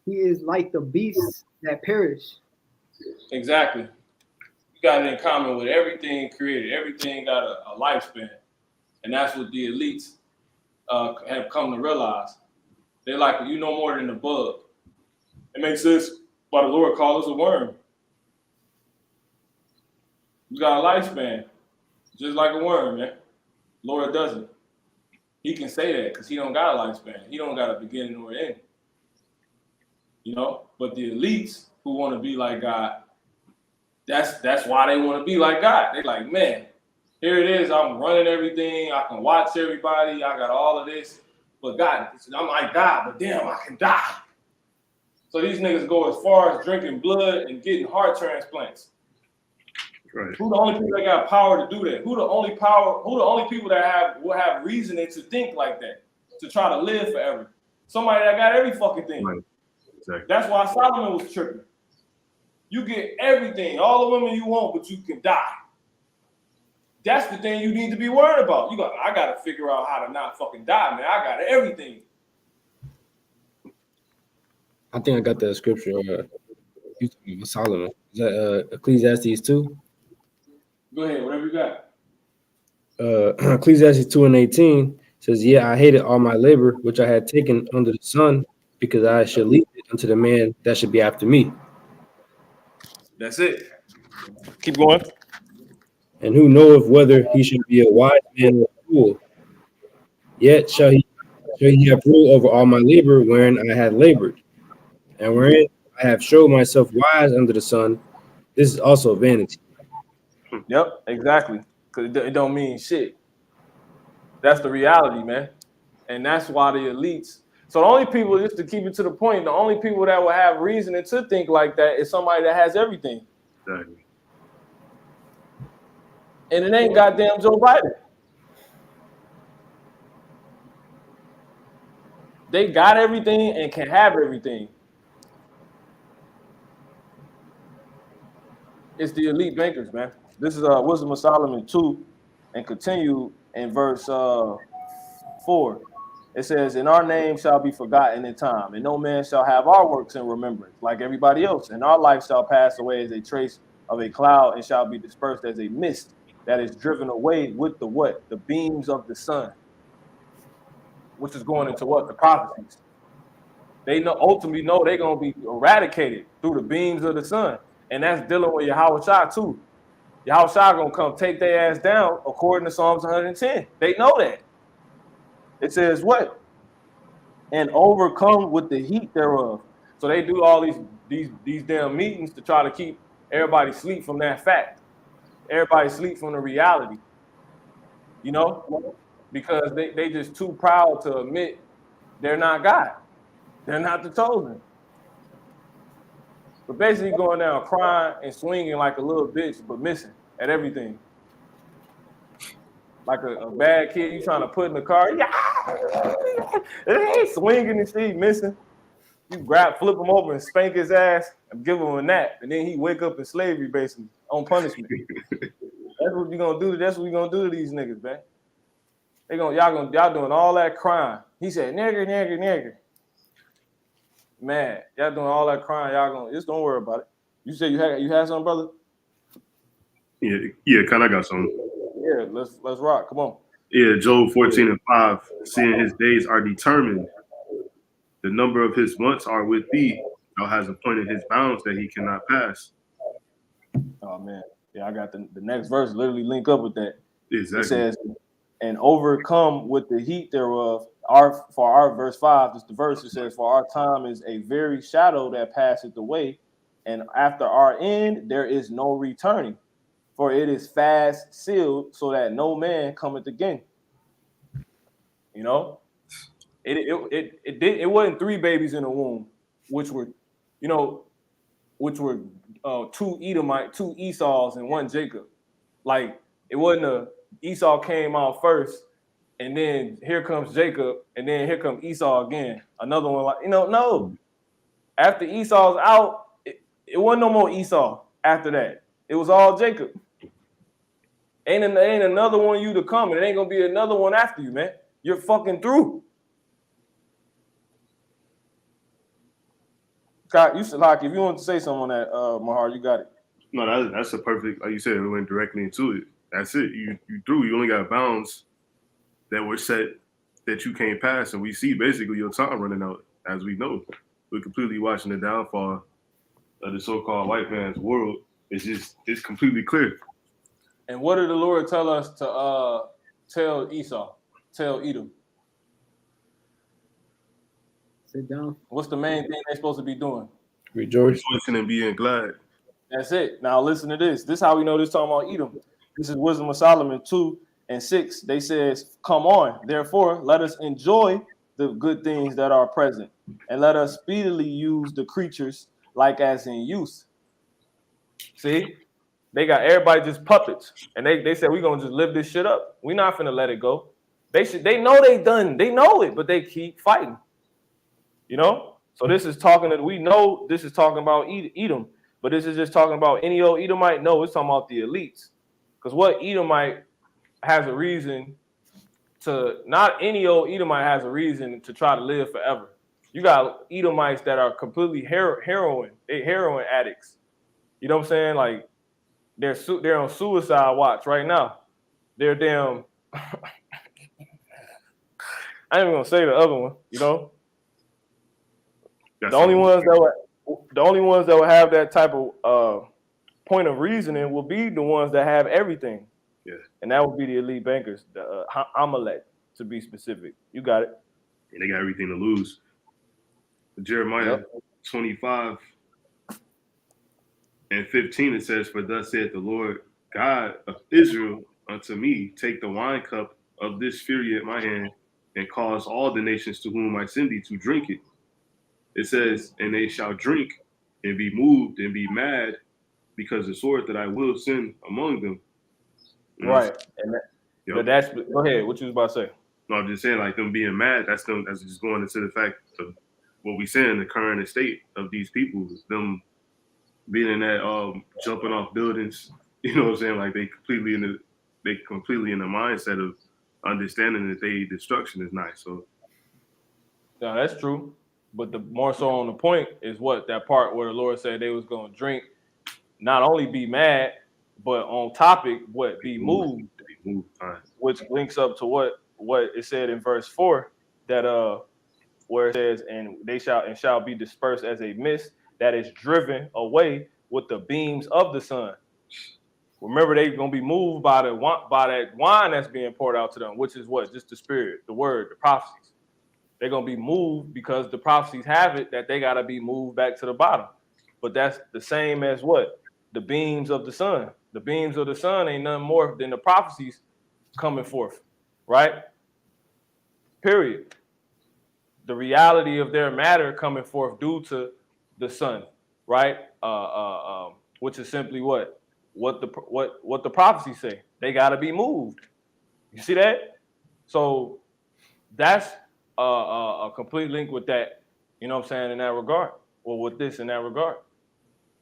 He is like the beasts that perish. Exactly. You got it in common with everything created. Everything got a lifespan. And that's what the elites have come to realize. They're like, you know more than a bug. It makes sense why the Lord calls us a worm. You got a lifespan, just like a worm, man. Lord doesn't. He can say that because he don't got a lifespan. He don't got a beginning or end. You know, but the elites who want to be like God, that's why they want to be like God. They're like, man, here it is. I'm running everything. I can watch everybody. I got all of this. But God, I'm like God, but damn, I can die. So these niggas go as far as drinking blood and getting heart transplants. Right. Who the only people that got power to do that? Who the only people that will have reasoning to think like that, to try to live forever? Somebody that got every fucking thing. Right. Exactly. That's why Solomon was tripping. You get everything, all the women you want, but you can die. That's the thing you need to be worried about. I gotta figure out how to not fucking die, man. I got everything. I think I got that scripture. You talking about Solomon? Is that Ecclesiastes 2? Go ahead, whatever you got. Ecclesiastes 2:18 says, "Yeah, I hated all my labor which I had taken under the sun, because I should leave it unto the man that should be after me. That's it. Keep going. And who knoweth whether he should be a wise man or a fool? Yet shall he have rule over all my labor wherein I had labored, and wherein I have showed myself wise under the sun. This is also vanity." Yep, exactly. Because it don't mean shit. That's the reality, man. And that's why the elites. So the only people, just to keep it to the point, the only people that will have reason to think like that is somebody that has everything. Exactly. And it ain't goddamn Joe Biden. They got everything and can have everything. It's the elite bankers, man. This is Wisdom of Solomon 2 and continue in verse 4. It says, "And our name shall be forgotten in time, and no man shall have our works in remembrance, like everybody else. And our life shall pass away as a trace of a cloud, and shall be dispersed as a mist that is driven away with the what? The beams of the sun," which is going into what? The prophecies. They ultimately know they're gonna be eradicated through the beams of the sun, and that's dealing with Yahweh Shah too. Yahweh Shah gonna come take their ass down according to Psalms 110. They know that. It says what? "And overcome with the heat thereof." So they do all these damn meetings to try to keep everybody sleep from that fact. Everybody sleep from the reality. You know? Because they just too proud to admit they're not God. They're not the chosen. But basically going down crying and swinging like a little bitch, but missing at everything. Like a bad kid you trying to put in the car. Yeah, swinging and shit, missing. You flip him over and spank his ass and give him a nap, and then he wake up in slavery basically on punishment. That's what you gonna do. That's what we gonna do to these niggas, man. Y'all doing all that crime. He said, "Nigger, nigger, nigger." Man, y'all doing all that crime. Y'all gonna just don't worry about it. You said you had something, brother? Yeah, kind of got some. Yeah, let's rock. Come on. Yeah, Job 14:5, seeing his days are determined, the number of his months are with thee. Thou has appointed his bounds that he cannot pass. Oh man, yeah, I got the next verse literally link up with that. Exactly. It says, "And overcome with the heat thereof." For our verse 5, just the verse, it says, "For our time is a very shadow that passeth away, and after our end there is no returning. For it is fast sealed, so that no man cometh again." You know, it wasn't 3 babies in the womb, which were two Esau's and 1 Jacob. Like it wasn't Esau came out first, and then here comes Jacob, and then here comes Esau again. Another one, like no. After Esau's out, it wasn't no more Esau. After that, it was all Jacob. Ain't another one you to come, and it ain't gonna be another one after you, man. You're fucking through. Scott, if you want to say something on that, Mahar, you got it. No, that's a perfect, like you said, we went directly into it. That's it. You through. You only got bounds that were set that you can't pass, and we see basically your time running out. As we know, we're completely watching the downfall of the so-called white man's world. It's completely clear. And what did the Lord tell us to tell Edom? Sit down. What's the main thing they're supposed to be doing? Rejoice. Rejoicing and being glad. That's it. Now listen to this. This is how we know this talking about Edom. This is Wisdom of Solomon 2 and 6. They says, "Come on, therefore, let us enjoy the good things that are present, and let us speedily use the creatures like as in use." See? They got everybody just puppets. And they said, "We're gonna just live this shit up. We're not finna let it go." They know they done, they know it, but they keep fighting. You know? So this is talking that we know this is talking about Edom, but this is just talking about any old Edomite. No, it's talking about the elites. Because what Edomite has a reason to, not any old Edomite has a reason to try to live forever. You got Edomites that are completely heroin addicts. You know what I'm saying? Like they're on suicide watch right now. they're damn. I ain't even gonna say the other one. You know, That's the only all. ones that will have that type of point of reasoning will be the ones that have everything. Yeah. And that would be the elite bankers, the Amalek, to be specific. You got it. And they got everything to lose. Jeremiah 25 and 15, it says, "For thus saith the Lord God of Israel unto me, take the wine cup of this fury at my hand, and cause all the nations to whom I send thee to drink it." It says, "And they shall drink and be moved and be mad, because the sword that I will send among them." You know what I'm Right. And that, saying? but that's go ahead. What you was about to say? No, I'm just saying, like, them being mad, that's just going into the fact of what we saying, the current estate of these people, is them being in that jumping off buildings. You know what I'm saying? Like, they completely in the mindset of understanding that they destruction is nice. So No, that's true. But the more so on the point is what that part where the Lord said they was gonna drink, not only be mad, but on topic, what be moved, which links up to what it said in verse 4 that where it says, and they shall be dispersed as a mist that is driven away with the beams of the sun. Remember, they're gonna be moved by that wine that's being poured out to them, which is what? Just the spirit, the word, the prophecies. They're gonna be moved because the prophecies have it that they gotta be moved back to the bottom. But that's the same as what? The beams of the sun. The beams of the sun ain't nothing more than the prophecies coming forth, right? Period. The reality of their matter coming forth due to the sun, right? Which is simply what the prophecies say. They gotta be moved. You see that? So that's a complete link with that. You know what I'm saying in that regard, or with this in that regard.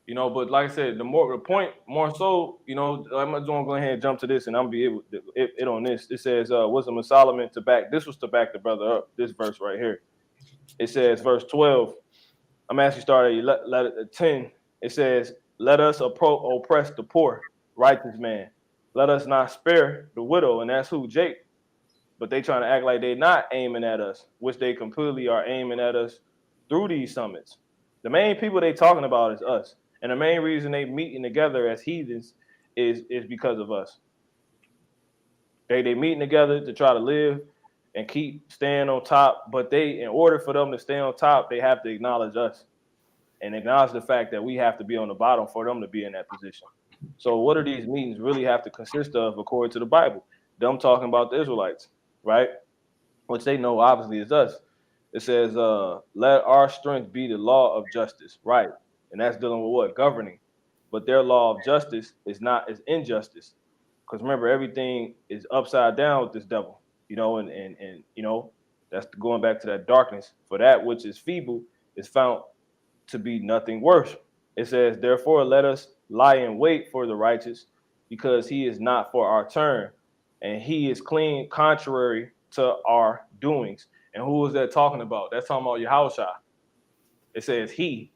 You know, but like I said, the point more so, you know, I'm gonna go ahead and jump to this, and I'm gonna be able to it on this. It says, Wisdom of Solomon to back. This was to back the brother up. This verse right here. It says, verse 12. I'm actually starting at 10. It says, "Let us oppress the poor, righteous man. Let us not spare the widow," and that's who, Jake. But they trying to act like they not aiming at us, which they completely are aiming at us through these summits. The main people they talking about is us. And the main reason they meeting together as heathens is because of us. They meeting together to try to live and keep staying on top. But in order for them to stay on top, they have to acknowledge us and acknowledge the fact that we have to be on the bottom for them to be in that position. So what do these meetings really have to consist of according to the Bible? Them talking about the Israelites, right? Which they know obviously is us. It says, let our strength be the law of justice, right? And that's dealing with what? Governing. But their law of justice is injustice. Because remember, everything is upside down with this devil, you know, and you know, that's going back to that darkness. For that which is feeble is found to be nothing worse. It says, therefore, let us lie in wait for the righteous, because he is not for our turn, and he is clean contrary to our doings. And who is that talking about? That's talking about Yahushua. It says he.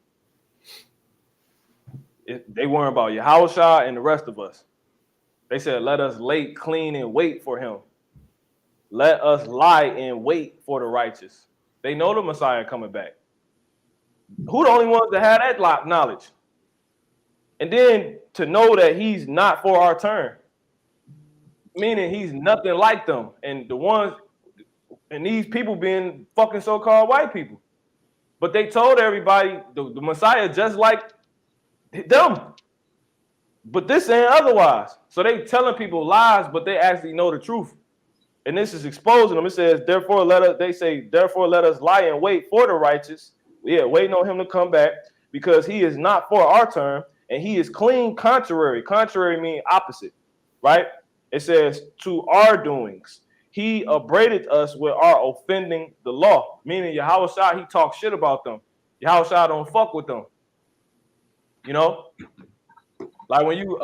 They weren't about Yahushua and the rest of us. They said, let us lay clean and wait for him. Let us lie and wait for the righteous. They know the Messiah coming back. Who the only ones that had that knowledge? And then to know that he's not for our turn, meaning he's nothing like them. And the ones, and these people being fucking so-called white people. But they told everybody the Messiah just like them. But this ain't otherwise. So they telling people lies, but they actually know the truth. And this is exposing them. It says, therefore let us lie and wait for the righteous. Yeah, waiting on him to come back, because he is not for our turn, and he is clean contrary. Contrary means opposite, right? It says, to our doings. He upbraided us with our offending the law. Meaning Yahushua, he talks shit about them. Yahushua don't fuck with them. You know? Like when you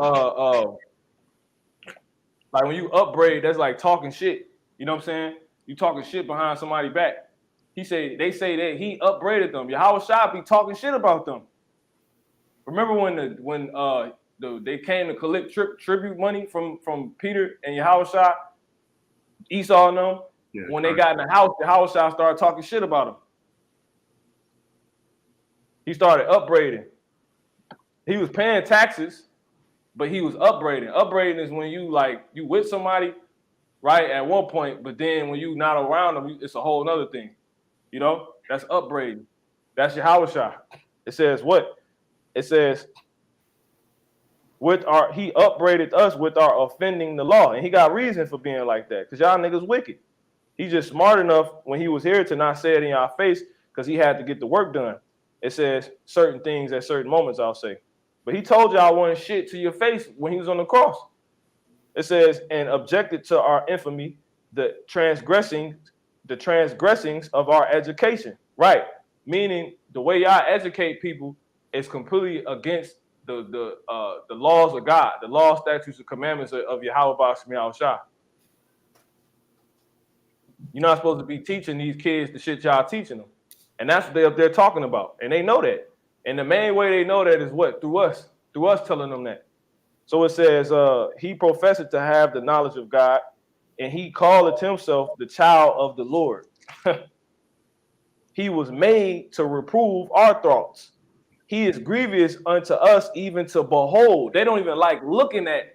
upbraid, that's like talking shit. You know what I'm saying? You talking shit behind somebody's back. They say that he upbraided them. Yahushua be talking shit about them. Remember when they came to collect tribute money from Peter and Yahushua, Esau and them. Yeah, when they got in the house, Yahushua started talking shit about him. He started upbraiding. He was paying taxes, but he was upbraiding. Upbraiding is when you with somebody, right, at one point, but then when you not around them, it's a whole other thing. You know, that's upbraiding. That's Yahushua. It says what? It says, he upbraided us with our offending the law. And he got reason for being like that, because y'all niggas wicked. He's just smart enough when he was here to not say it in y'all face, because he had to get the work done. It says certain things at certain moments, I'll say. But he told y'all one shit to your face when he was on the cross. It says, and objected to our infamy, the transgressings of our education. Right. Meaning the way y'all educate people is completely against the laws of God, the law, statutes, and commandments of Yahweh Ba'ashem Shah. You're not supposed to be teaching these kids the shit y'all teaching them. And that's what they're up there talking about. And they know that. And the main way they know that is what? Through us telling them that. So it says, he professed to have the knowledge of God, and he calleth himself the child of the Lord. He was made to reprove our thoughts. He is grievous unto us even to behold. They don't even like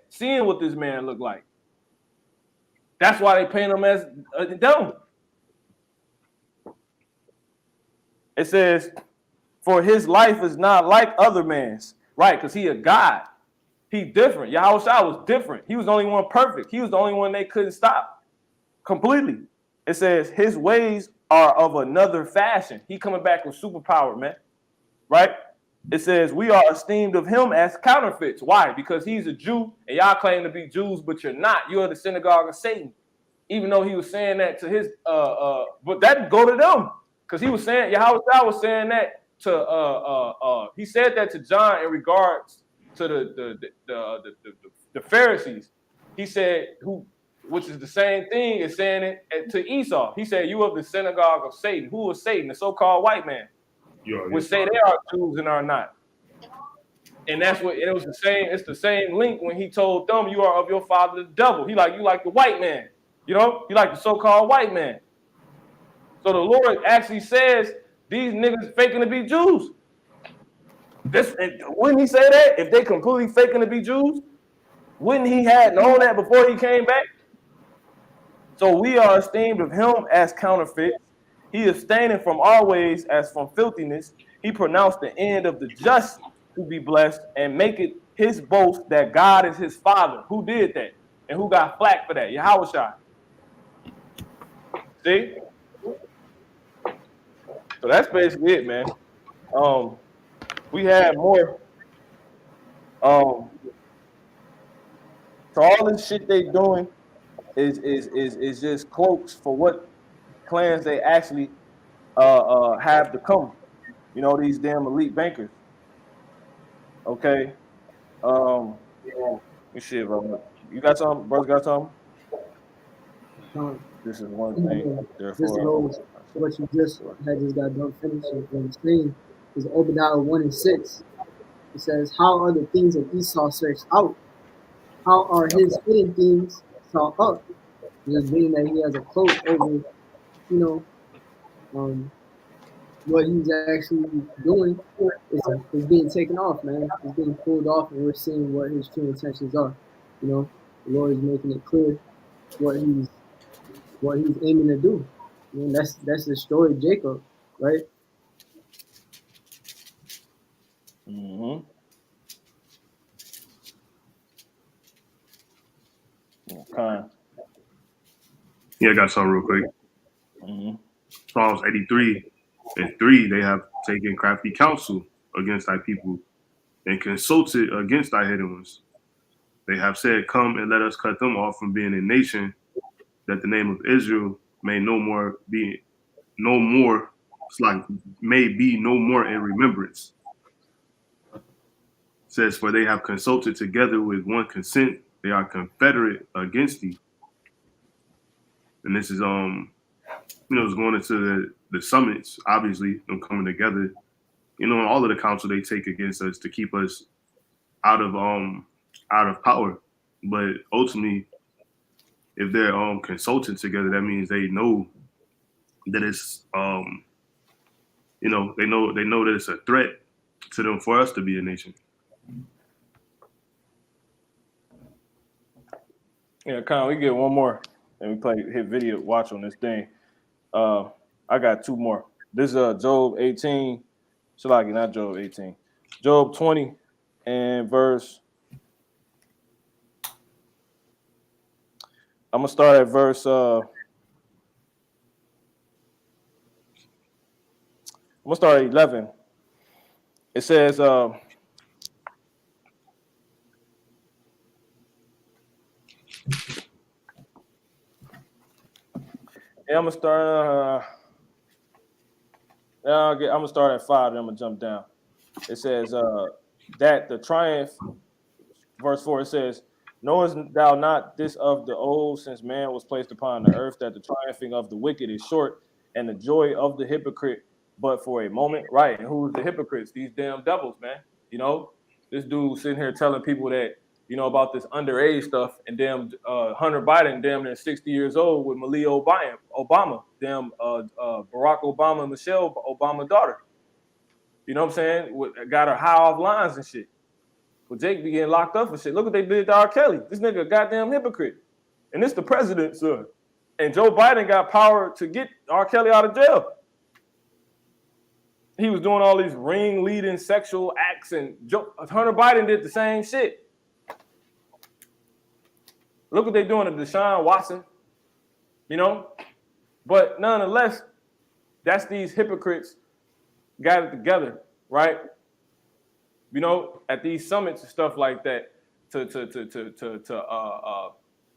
seeing what this man look like. That's why they paint him as dumb. It says, for his life is not like other man's. Right, because he a God. He different. Yahushua was different. He was the only one perfect. He was the only one they couldn't stop completely. It says his ways are of another fashion. He coming back with superpower, man. Right? It says we are esteemed of him as counterfeits. Why? Because he's a Jew and y'all claim to be Jews, but you're not. You're the synagogue of Satan. Even though he was saying that to his but that go to them. Because he was saying, Yahushua was saying that to he said that to John in regards to the Pharisees. He said, which is the same thing as saying it to Esau. He said, you of the synagogue of Satan. Who was Satan? The so-called white man. Which say they are Jews and are not. And that's what it was the same. It's the same link when he told them, you are of your father the devil. You like the white man. You know, you like the so-called white man. So the Lord actually says these niggas faking to be Jews. Wouldn't he say that if they completely faking to be Jews? Wouldn't he have known that before he came back? So we are esteemed of him as counterfeits. He abstaining from our ways as from filthiness. He pronounced the end of the just to be blessed and make it his boast that God is his father. Who did that? And who got flack for that? Yahushua. See? So that's basically it, man. We had more. So all this shit they doing is just cloaks for what clans they actually have to come. You know, these damn elite bankers. Okay. Let me see, bro. You got something? Brothers got something? This is one thing. This goes what you just got done finishing and saying is Obadiah 1:6. It says, how are the things of Esau searched out? How are his hidden things sought up? Just being that he has a cloak over, what he's actually doing is being taken off, man. It's being pulled off, and we're seeing what his true intentions are. The Lord is making it clear what he's aiming to do. That's the story of Jacob, right? Mm-hmm. Okay. Yeah, I got something real quick. Mm-hmm. Psalms 83:3, they have taken crafty counsel against thy people and consulted against thy hidden ones. They have said, come and let us cut them off from being a nation, that the name of Israel may be no more in remembrance. It says, for they have consulted together with one consent, they are confederate against thee. And this is it's going into the summits, obviously, them coming together, and all of the counsel they take against us to keep us out of power. But ultimately, if they're consulting together, that means they know that it's they know that it's a threat to them for us to be a nation. Yeah, Con, we get one more, and we hit video watch on this thing. I got two more. This is Job 18, Shalaki, not Job 18. Job 20 and verse. I'm gonna start at verse. I'm gonna start at 11. It says, yeah, I'm gonna start. I'm gonna start at 5, and I'm gonna jump down. It says that the triumph, verse 4, it says, knowest thou not this of the old, since man was placed upon the earth, that the triumphing of the wicked is short, and the joy of the hypocrite but for a moment. Right. And who's the hypocrites? These damn devils, man. You know, this dude sitting here telling people that, about this underage stuff, and damn Hunter Biden, damn near 60 years old with Malia Obama, damn Barack Obama and Michelle Obama daughter. You know what I'm saying? Got her high off lines and shit. Well, Jake be getting locked up for shit. Look what they did to R. Kelly. This nigga a goddamn hypocrite. And this the president's son. And Joe Biden got power to get R. Kelly out of jail. He was doing all these ring-leading sexual acts, and Hunter Biden did the same shit. Look what they're doing to Deshaun Watson. But nonetheless, that's these hypocrites got it together, right? At these summits and stuff like that, to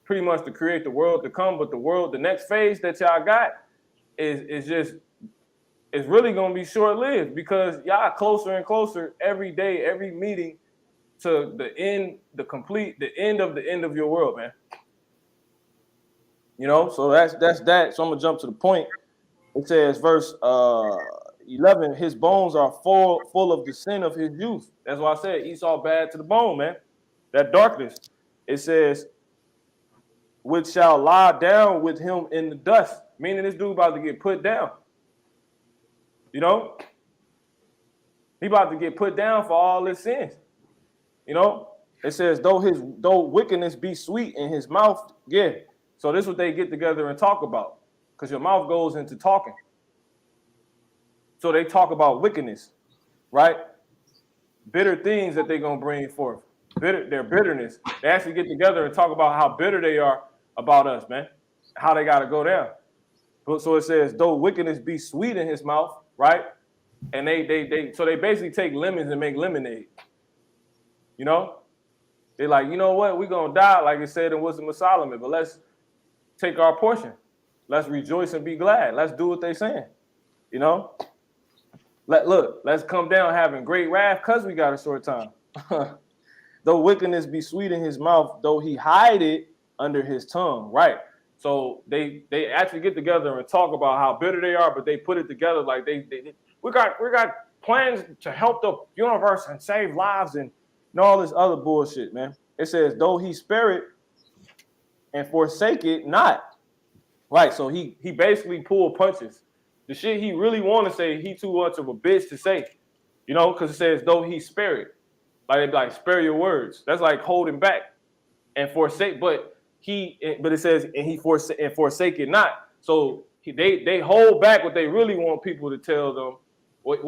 pretty much to create the world to come. But the next phase that y'all got is really gonna be short-lived, because y'all closer and closer every day, every meeting, to the end of the end of your world, man. So that's that. So I'm gonna jump to the point. It says, verse 11, his bones are full of the sin of his youth. That's why I said Esau bad to the bone, man. That darkness. It says, which shall lie down with him in the dust. Meaning this dude about to get put down. He about to get put down for all his sins. It says, though wickedness be sweet in his mouth. Yeah. So this is what they get together and talk about. Because your mouth goes into talking. So they talk about wickedness, right? Bitter things that they're going to bring forth. Their bitterness. They actually get together and talk about how bitter they are about us, man. How they got to go down. So it says, though wickedness be sweet in his mouth, right? And they basically take lemons and make lemonade. They're like, you know what? We're going to die, like it said in Wisdom of Solomon, but let's take our portion. Let's rejoice and be glad. Let's do what they're saying. Let's come down having great wrath because we got a short time. Though wickedness be sweet in his mouth, though he hide it under his tongue. Right. So they actually get together and talk about how bitter they are, but they put it together like we got plans to help the universe and save lives and all this other bullshit, man. It says, though he spare it and forsake it not. Right. So he basically pulled punches. The shit he really want to say, he too much of a bitch to say, because it says, though he spare it. Like spare your words. That's like holding back and forsake. But it says, and he forsake it not. So they hold back what they really want people to tell them, what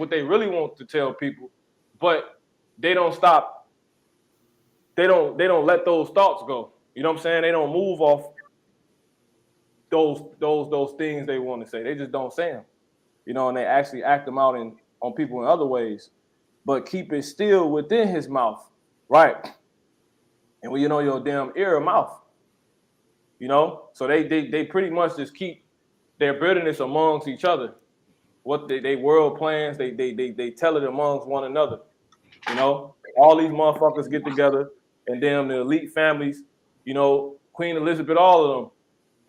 they really want to tell people, but they don't stop. They don't let those thoughts go. You know what I'm saying? They don't move off those things they want to say. They just don't say them, and they actually act them out on people in other ways, but keep it still within his mouth, right? And your damn ear or mouth, so they pretty much just keep their bitterness amongst each other. What they world plans, they tell it amongst one another. All these motherfuckers get together, and damn the elite families, Queen Elizabeth, all of them.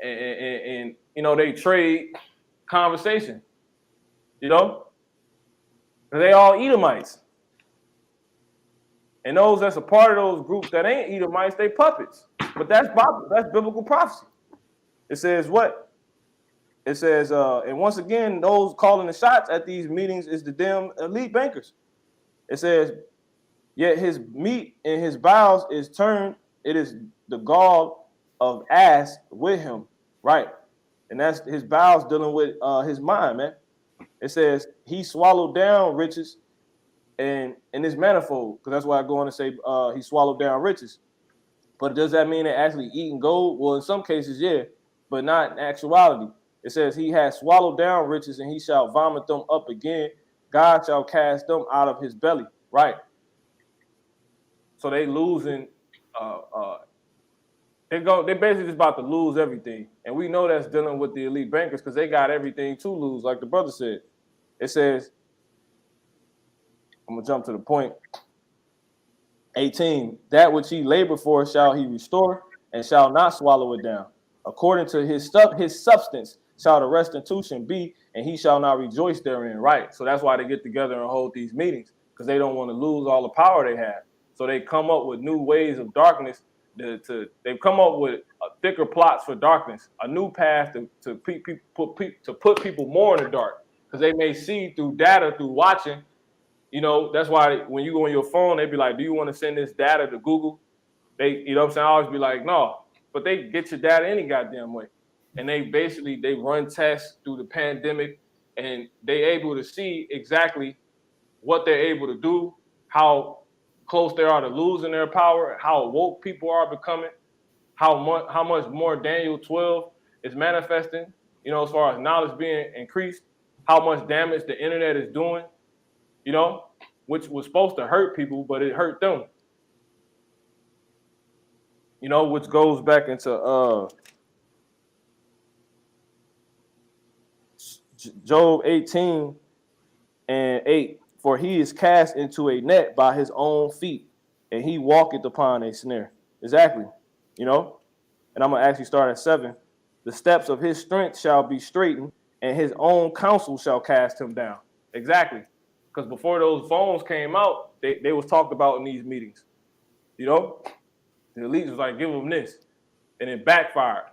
And they trade conversation, they all Edomites. And those that's a part of those groups that ain't Edomites, they puppets. But that's biblical prophecy. It says what? It says, and once again, those calling the shots at these meetings is the damn elite bankers. It says, yet his meat and his bowels is turned, it is the gall of ass with him. Right. And that's his bowels dealing with his mind, man. It says he swallowed down riches and it's manifold, because that's why I go on to say he swallowed down riches. But does that mean they're actually eating gold? Well, in some cases, yeah, but not in actuality. It says he has swallowed down riches and he shall vomit them up again. God shall cast them out of his belly. Right. So they losing. They basically just about to lose everything, and we know that's dealing with the elite bankers because they got everything to lose, like the brother said. It says, I'm gonna jump to the point. 18, that which he labored for shall he restore and shall not swallow it down. According to his substance shall the restitution be, and he shall not rejoice therein. Right. So that's why they get together and hold these meetings, because they don't want to lose all the power they have. So they come up with new ways of darkness. They've come up with thicker plots for darkness, a new path to put people more in the dark, because they may see through data, through watching. You know, that's why when you go on your phone, they be like, do you want to send this data to Google? They, you know what I'm saying? I always be like, no, but they get your data any goddamn way. And they run tests through the pandemic, and they able to see exactly what they're able to do, how close they are to losing their power, how woke people are becoming, how much more Daniel 12 is manifesting, you know, as far as knowledge being increased, how much damage the internet is doing, you know, which was supposed to hurt people, but it hurt them. You know, which goes back into Job 18 and 8. For he is cast into a net by his own feet, and he walketh upon a snare. Exactly. You know, and I'm gonna actually start at 7. The steps of his strength shall be straightened, and his own counsel shall cast him down. Exactly. Because before those phones came out, they was talked about in these meetings. You know, the elite was like, give them this, and it backfired.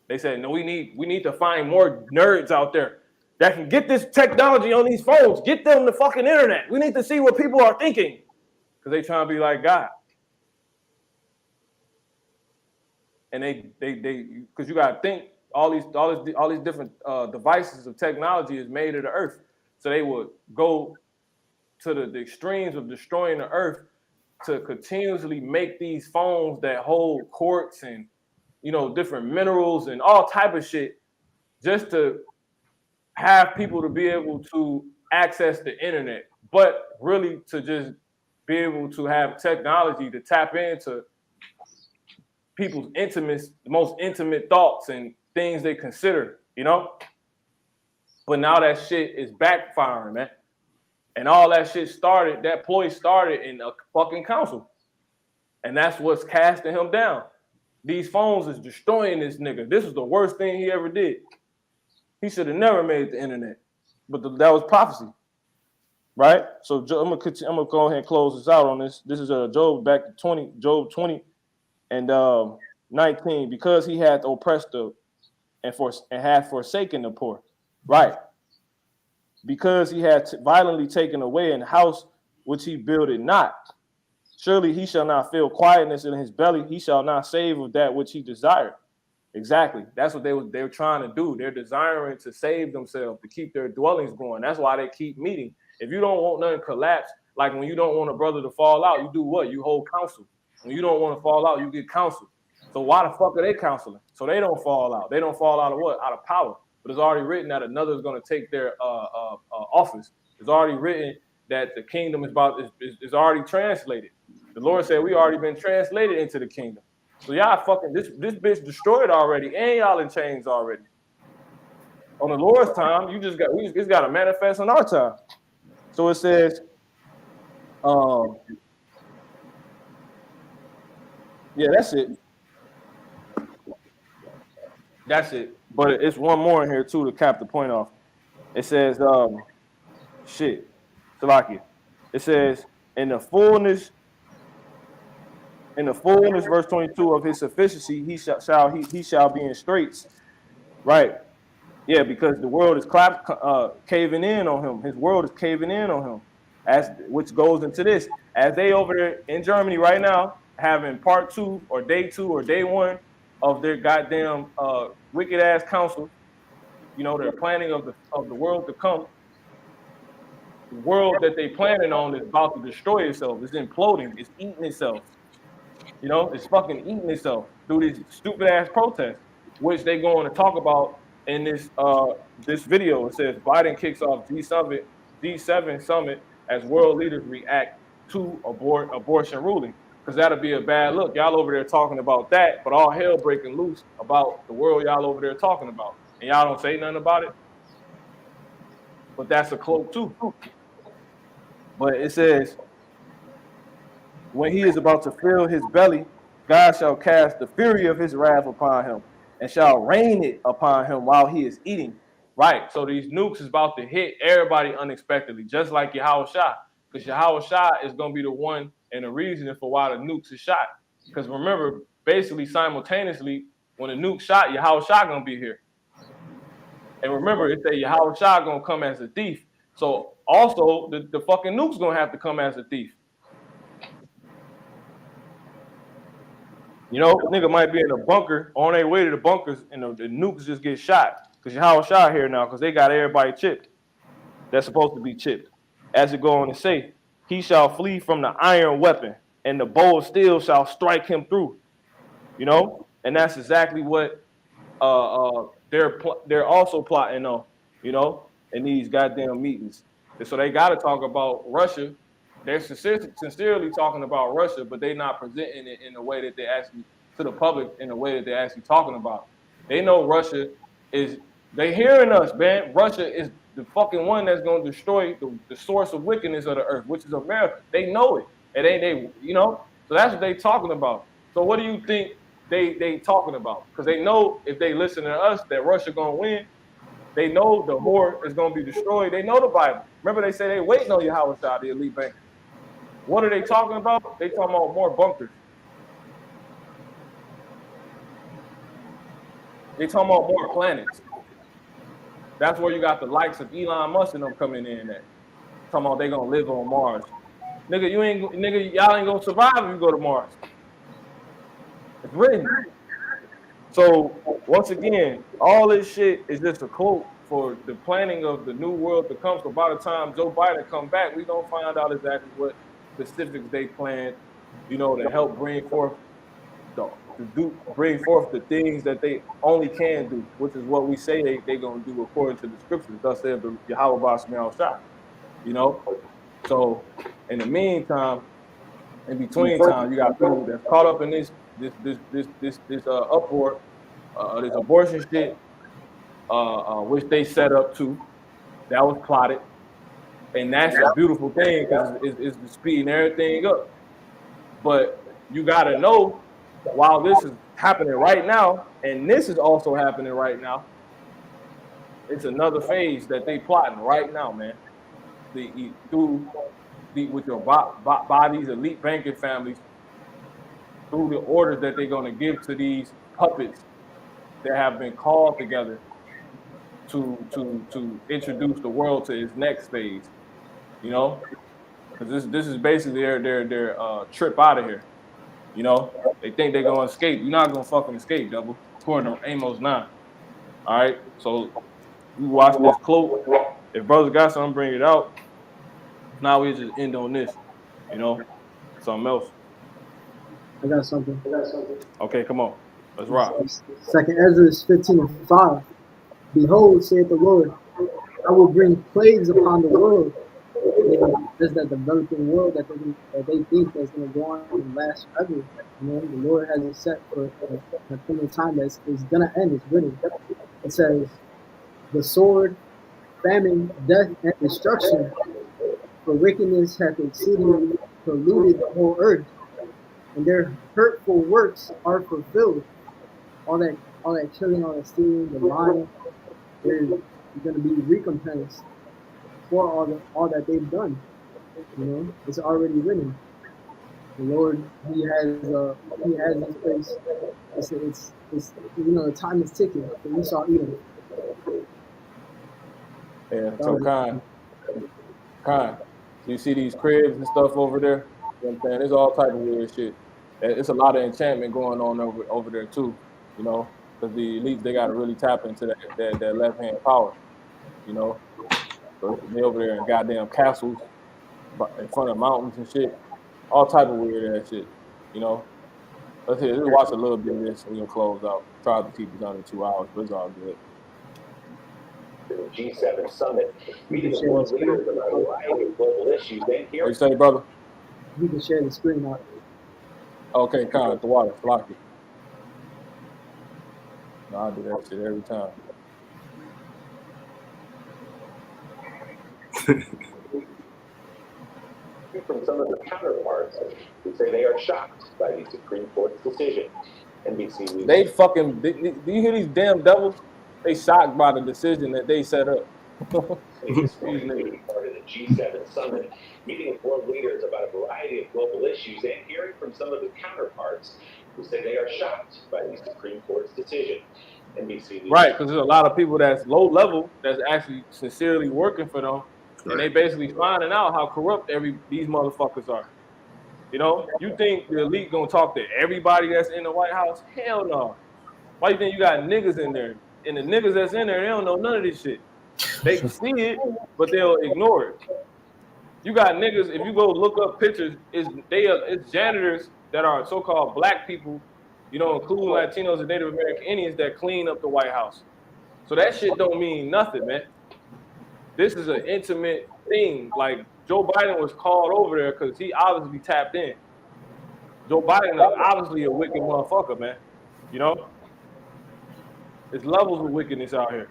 They said, no, we need to find more nerds out there that can get this technology on these phones. Get them the fucking internet. We need to see what people are thinking, because they trying to be like God. And they because you gotta think all these different devices of technology is made of the earth. So they would go to the extremes of destroying the earth to continuously make these phones that hold quartz and, you know, different minerals and all type of shit, just to have people to be able to access the internet, but really to just be able to have technology to tap into people's most intimate thoughts and things they consider, you know? But now that shit is backfiring, man. And all that shit started, that ploy started in a fucking council. And that's what's casting him down. These phones is destroying this nigga. This is the worst thing he ever did. He should have never made the internet. But that was prophecy. Right? So I'm gonna go ahead and close this out on this. This is Job back to Job 20 and 19. Because he hath oppressed the and hath forsaken the poor. Right. Because he had violently taken away an house which he builded not. Surely he shall not feel quietness in his belly. He shall not save of that which he desired. Exactly. That's what they were trying to do. They're desiring to save themselves, to keep their dwellings going. That's why they keep meeting. If you don't want nothing collapse, like when you don't want a brother to fall out, you do what? You hold counsel. When you don't want to fall out, you get counsel. So why the fuck are they counseling? So they don't fall out. They don't fall out of what? Out of power. But it's already written that another is going to take their office. It's already written that the kingdom is already translated. The Lord said we already been translated into the kingdom. So y'all fucking this bitch destroyed already, and y'all in chains already. On the Lord's time, we just got to manifest on our time. So it says, yeah, that's it. That's it. But it's one more in here too to cap the point off. It says, Salakia. It says, in the fullness in the fullness, verse 22, of his sufficiency, he shall be in straits. Right. Yeah, because the world is caving in on him. His world is caving in on him. Which goes into this. As they over there in Germany right now, having part 2 or day 2 or day 1 of their goddamn wicked ass council, you know, their planning of the world to come. The world that they planning on is about to destroy itself. It's imploding. It's eating itself. You know, it's fucking eating itself through these stupid ass protests, which they going to talk about in this video. It says Biden kicks off G7 summit as world leaders react to abortion ruling. Because that'll be a bad look. Y'all over there talking about that, but all hell breaking loose about the world y'all over there talking about. And y'all don't say nothing about it. But that's a cloak too. But it says, when he is about to fill his belly, God shall cast the fury of his wrath upon him and shall rain it upon him while he is eating. Right. So these nukes is about to hit everybody unexpectedly, just like Yahweh Shah. Because Yahweh Shah is going to be the one and the reason for why the nukes is shot. Because remember, basically simultaneously, when the nuke shot, Yahweh Shah going to be here. And remember, it say Yahweh Shah going to come as a thief. So also, the fucking nuke's going to have to come as a thief. You know, nigga might be in a bunker on their way to the bunkers, and the nukes just get shot. Because Yahweh Shah here now, because they got everybody chipped. That's supposed to be chipped. As it go on to say, he shall flee from the iron weapon, and the bow of steel shall strike him through. You know, and that's exactly what they're also plotting on. You know, in these goddamn meetings. And so they got to talk about Russia. They're sincerely talking about Russia, but they're not presenting it in the way that they actually to the public in the way that they're actually talking about. They know Russia is. They hearing us, man. Russia is the fucking one that's going to destroy the source of wickedness of the earth, which is America. They know it. It ain't they, you know. So that's what they talking about. So what do you think they talking about? Because they know if they listen to us that Russia gonna win. They know the whore is gonna be destroyed. They know the Bible. Remember, they say they waiting on Yahweh Shah, the elite bank. What are they talking about? They talking about more bunkers. They talking about more planets. That's where you got the likes of Elon Musk and them coming in at. Talking about they gonna live on Mars. Nigga, y'all ain't gonna survive if you go to Mars. It's written. So once again, all this shit is just a quote for the planning of the new world to come. So by the time Joe Biden come back, we gonna find out exactly what specifics they planned, you know, to help bring forth the things that they only can do, which is what we say they gonna do according to the scriptures. Thus said the Yahweh Bashmiel Shah. You know, so in the meantime, in between time, you got people that's caught up in this uproar, this abortion shit, which they set up to. That was plotted, and that's a beautiful thing because it's speeding everything up. But you got to know, while this is happening right now, and this is also happening right now, it's another phase that they plotting right now, man. With your bodies, elite banking families, through the orders that they're going to give to these puppets that have been called together to introduce the world to its next phase, you know, because this is basically their trip out of here. You know, they think they're gonna escape. You're not gonna fucking escape, double. According to Amos 9. All right, so we watch this cloak. If brothers got something, bring it out. Now we just end on this, you know, something else. I got something. Okay, come on, let's rock. Second Ezra 15:5. Behold, saith the Lord, I will bring plagues upon the world. There's that developing world that they think that's going to go on and last forever. You know, the Lord has it set for a coming time that's going to end. It's written. It says, the sword, famine, death, and destruction, for wickedness hath exceedingly polluted the whole earth, and their hurtful works are fulfilled. All that killing, all that stealing, the lying, they're going to be recompensed for all that they've done. You know, it's already written. The Lord, He has His place. It's the time is ticking for Esau Edom. Yeah, That so was Con. So you see these cribs and stuff over there? You know what I'm saying? There's all type of weird shit. It's a lot of enchantment going on over there too, you know, because the elites, they got to really tap into that left hand power, you know. So they over there in goddamn castles in front of mountains and shit, all type of weird ass shit, you know. Let's watch a little bit of this and we'll close out. Try to keep it under 2 hours, but it's all good. The G7 summit, meeting with share the world screen. leaders about a variety of global issues. Then What here, you say, brother? You can share the screen out. Okay, Con, the water, block it. No, I do that shit every time. from some of the counterparts who say they are shocked by the Supreme Court's decision. NBC News. They fucking, do you hear these damn devils? They shocked by the decision that they set up. This morning, taking part of the G7 summit, meeting with world leaders about a variety of global issues and hearing from some of the counterparts who say they are shocked by the Supreme Court's decision. NBC News. Right, because there's a lot of people that's low level that's actually sincerely working for them, and they basically finding out how corrupt these motherfuckers are. You know, you think the elite gonna talk to everybody that's in the White House? Hell no. Why you think you got niggas in there? And the niggas that's in there, they don't know none of this shit. They can see it, but they'll ignore it. You got niggas, if you go look up pictures, it's janitors that are so-called black people, you know, including Latinos and Native American Indians that clean up the White House. So that shit don't mean nothing, man. This is an intimate thing. Like Joe Biden was called over there because he obviously tapped in. Joe Biden is obviously a wicked motherfucker, man. You know? There's levels of wickedness out here.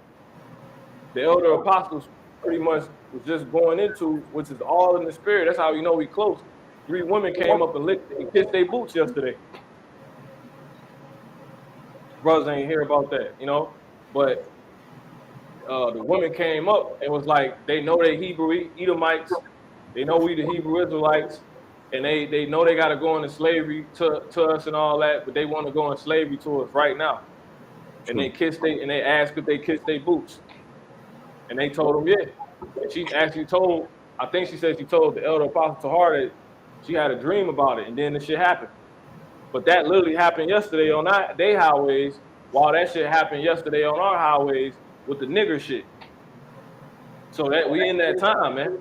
The elder apostles pretty much was just going into, which is all in the spirit. That's how you know we close. 3 women came up and licked and kissed their boots yesterday. Brothers ain't hear about that, you know? But the women came up and was like, they know they Hebrew Edomites, they know we the Hebrew Israelites, and they know they got to go into slavery to us and all that, but they want to go in slavery to us right now. And they asked if they kissed their boots, and they told them yeah. And she actually told, I think she said she told the elder apostle Tahar that she had a dream about it, and then the shit happened. But that literally happened yesterday on their highways, while that shit happened yesterday on our highways with the nigger shit. So that we in that time, man.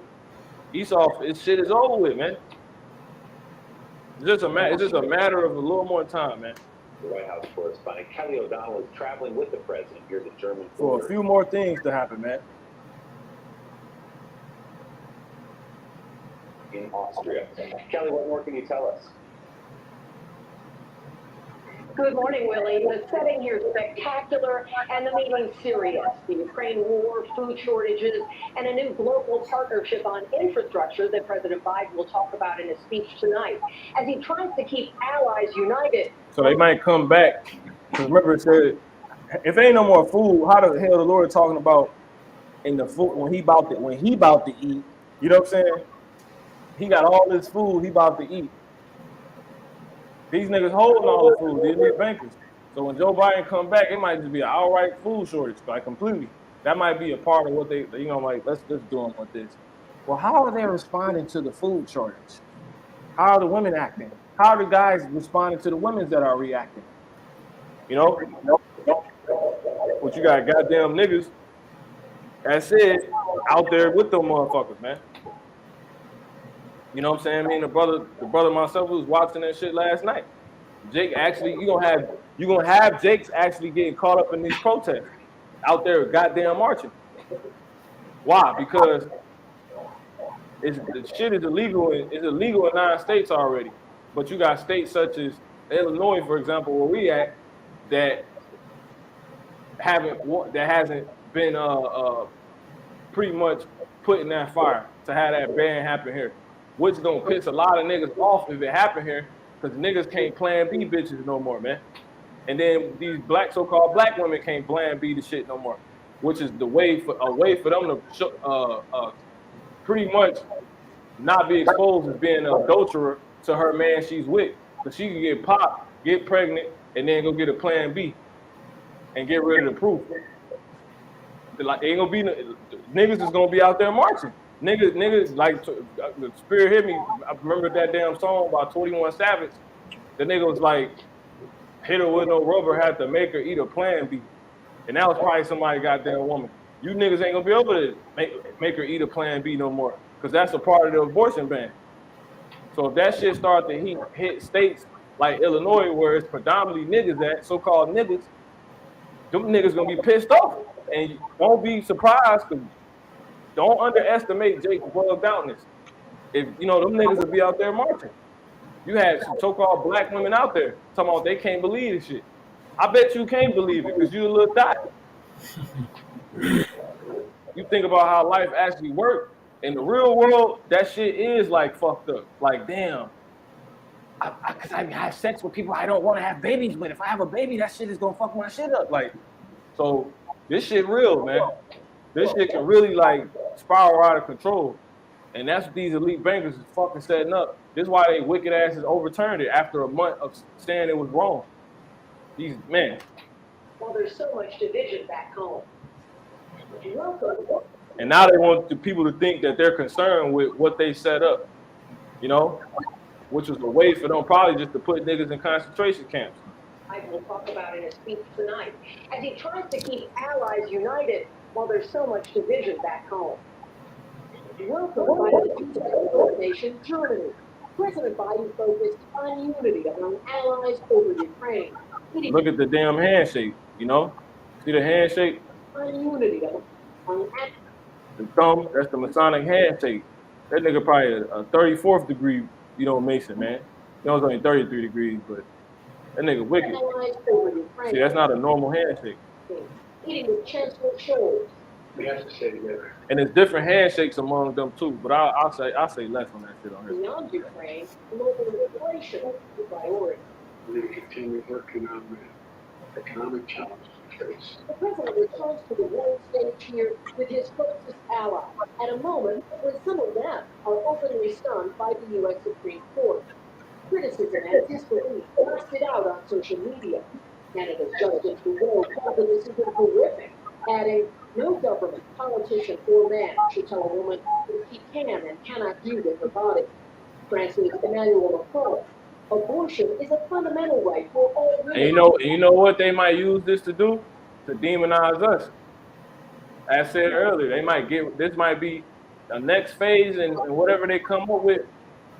Esau, this shit is over with, man. It's just a matter of a little more time, man. The White House correspondent Kelly O'Donnell is traveling with the president here to German For a few more things to happen, man. In Austria. Kelly, what more can you tell us? Good morning, Willie. The setting here is spectacular and the meeting serious. The Ukraine war, food shortages, and a new global partnership on infrastructure that President Biden will talk about in his speech tonight as he tries to keep allies united. So they might come back. Because remember it said, if ain't no more food, how the hell the Lord talking about in the food when he about to eat? You know what I'm saying? He got all this food he about to eat. These niggas holding all the food, these elite bankers. So when Joe Biden come back, it might just be an outright food shortage, like completely. That might be a part of what they, you know, like, let's just do them with this. Well, how are they responding to the food shortage? How are the women acting? How are the guys responding to the women that are reacting? You know? But you got goddamn niggas, that's it, out there with them motherfuckers, man. You know what I'm saying? I mean, the brother myself was watching that shit last night. Jake actually, you gonna have Jake's actually getting caught up in these protests out there, goddamn marching. Why? Because the shit is illegal. It's illegal in 9 states already. But you got states such as Illinois, for example, where we at, that hasn't been pretty much put in that fire to have that ban happen here, which is gonna piss a lot of niggas off if it happen here, because niggas can't plan B bitches no more, man. And then these so-called black women can't plan B the shit no more, which is a way for them to pretty much not be exposed as being an adulterer to her man she's with. Because she can get popped, get pregnant, and then go get a plan B and get rid of the proof. Like, ain't gonna be niggas is gonna be out there marching. Niggas like the spirit hit me. I remember that damn song by 21 Savage. The nigga was like, hit her with no rubber, had to make her eat a plan B. And that was probably somebody goddamn woman. You niggas ain't gonna be able to make her eat a plan B no more. Cause that's a part of the abortion ban. So if that shit starts to hit states like Illinois, where it's predominantly niggas at, so-called niggas, them niggas gonna be pissed off. And don't be surprised, cause don't underestimate Jake's bugged outness. If you know them niggas will be out there marching. You had some so-called black women out there talking about they can't believe this shit. I bet you can't believe it because you a little thot. You think about how life actually works. In the real world, that shit is like fucked up. Like, damn, because I have sex with people I don't want to have babies with. If I have a baby, that shit is gonna fuck my shit up. Like, so this shit real, man. This shit can really like spiral out of control. And that's what these elite bankers is fucking setting up. This is why they wicked asses overturned it after a month of saying it was wrong. These men. Well, there's so much division back home. And now they want the people to think that they're concerned with what they set up, you know, which was a way for them probably just to put niggas in concentration camps. I will talk about in a speech tonight as he tries to keep allies united while there's so much division back home. Welcome by the nation, Germany. President Biden focused on unity among allies over Ukraine. Look at the damn handshake, you know? See the handshake? On unity among the thumb, that's the Masonic handshake. That nigga probably a 34th degree, you know, Mason, man. You know, it's only 33 degrees, but that nigga wicked. See, that's not a normal handshake. Eating with Chancellor Scholz. We have to stay together. And there's different handshakes among them too, but I'll say less on that shit on here. Beyond Ukraine, global inflation is a priority. We're going to continue working on the economic challenges we face. The president returns to the world stage here with his closest ally at a moment when some of them are openly stunned by the U.S. Supreme Court. Criticism and disbelief lasted out on social media. Canada's Justin Trudeau called the decision horrific, adding, "No government, politician, or man should tell a woman what she can and cannot do with her body." France's Emmanuel Macron, "Abortion is a fundamental right for all women." And you know what they might use this to do? To demonize us. As I said earlier, they might this might be the next phase and whatever they come up with,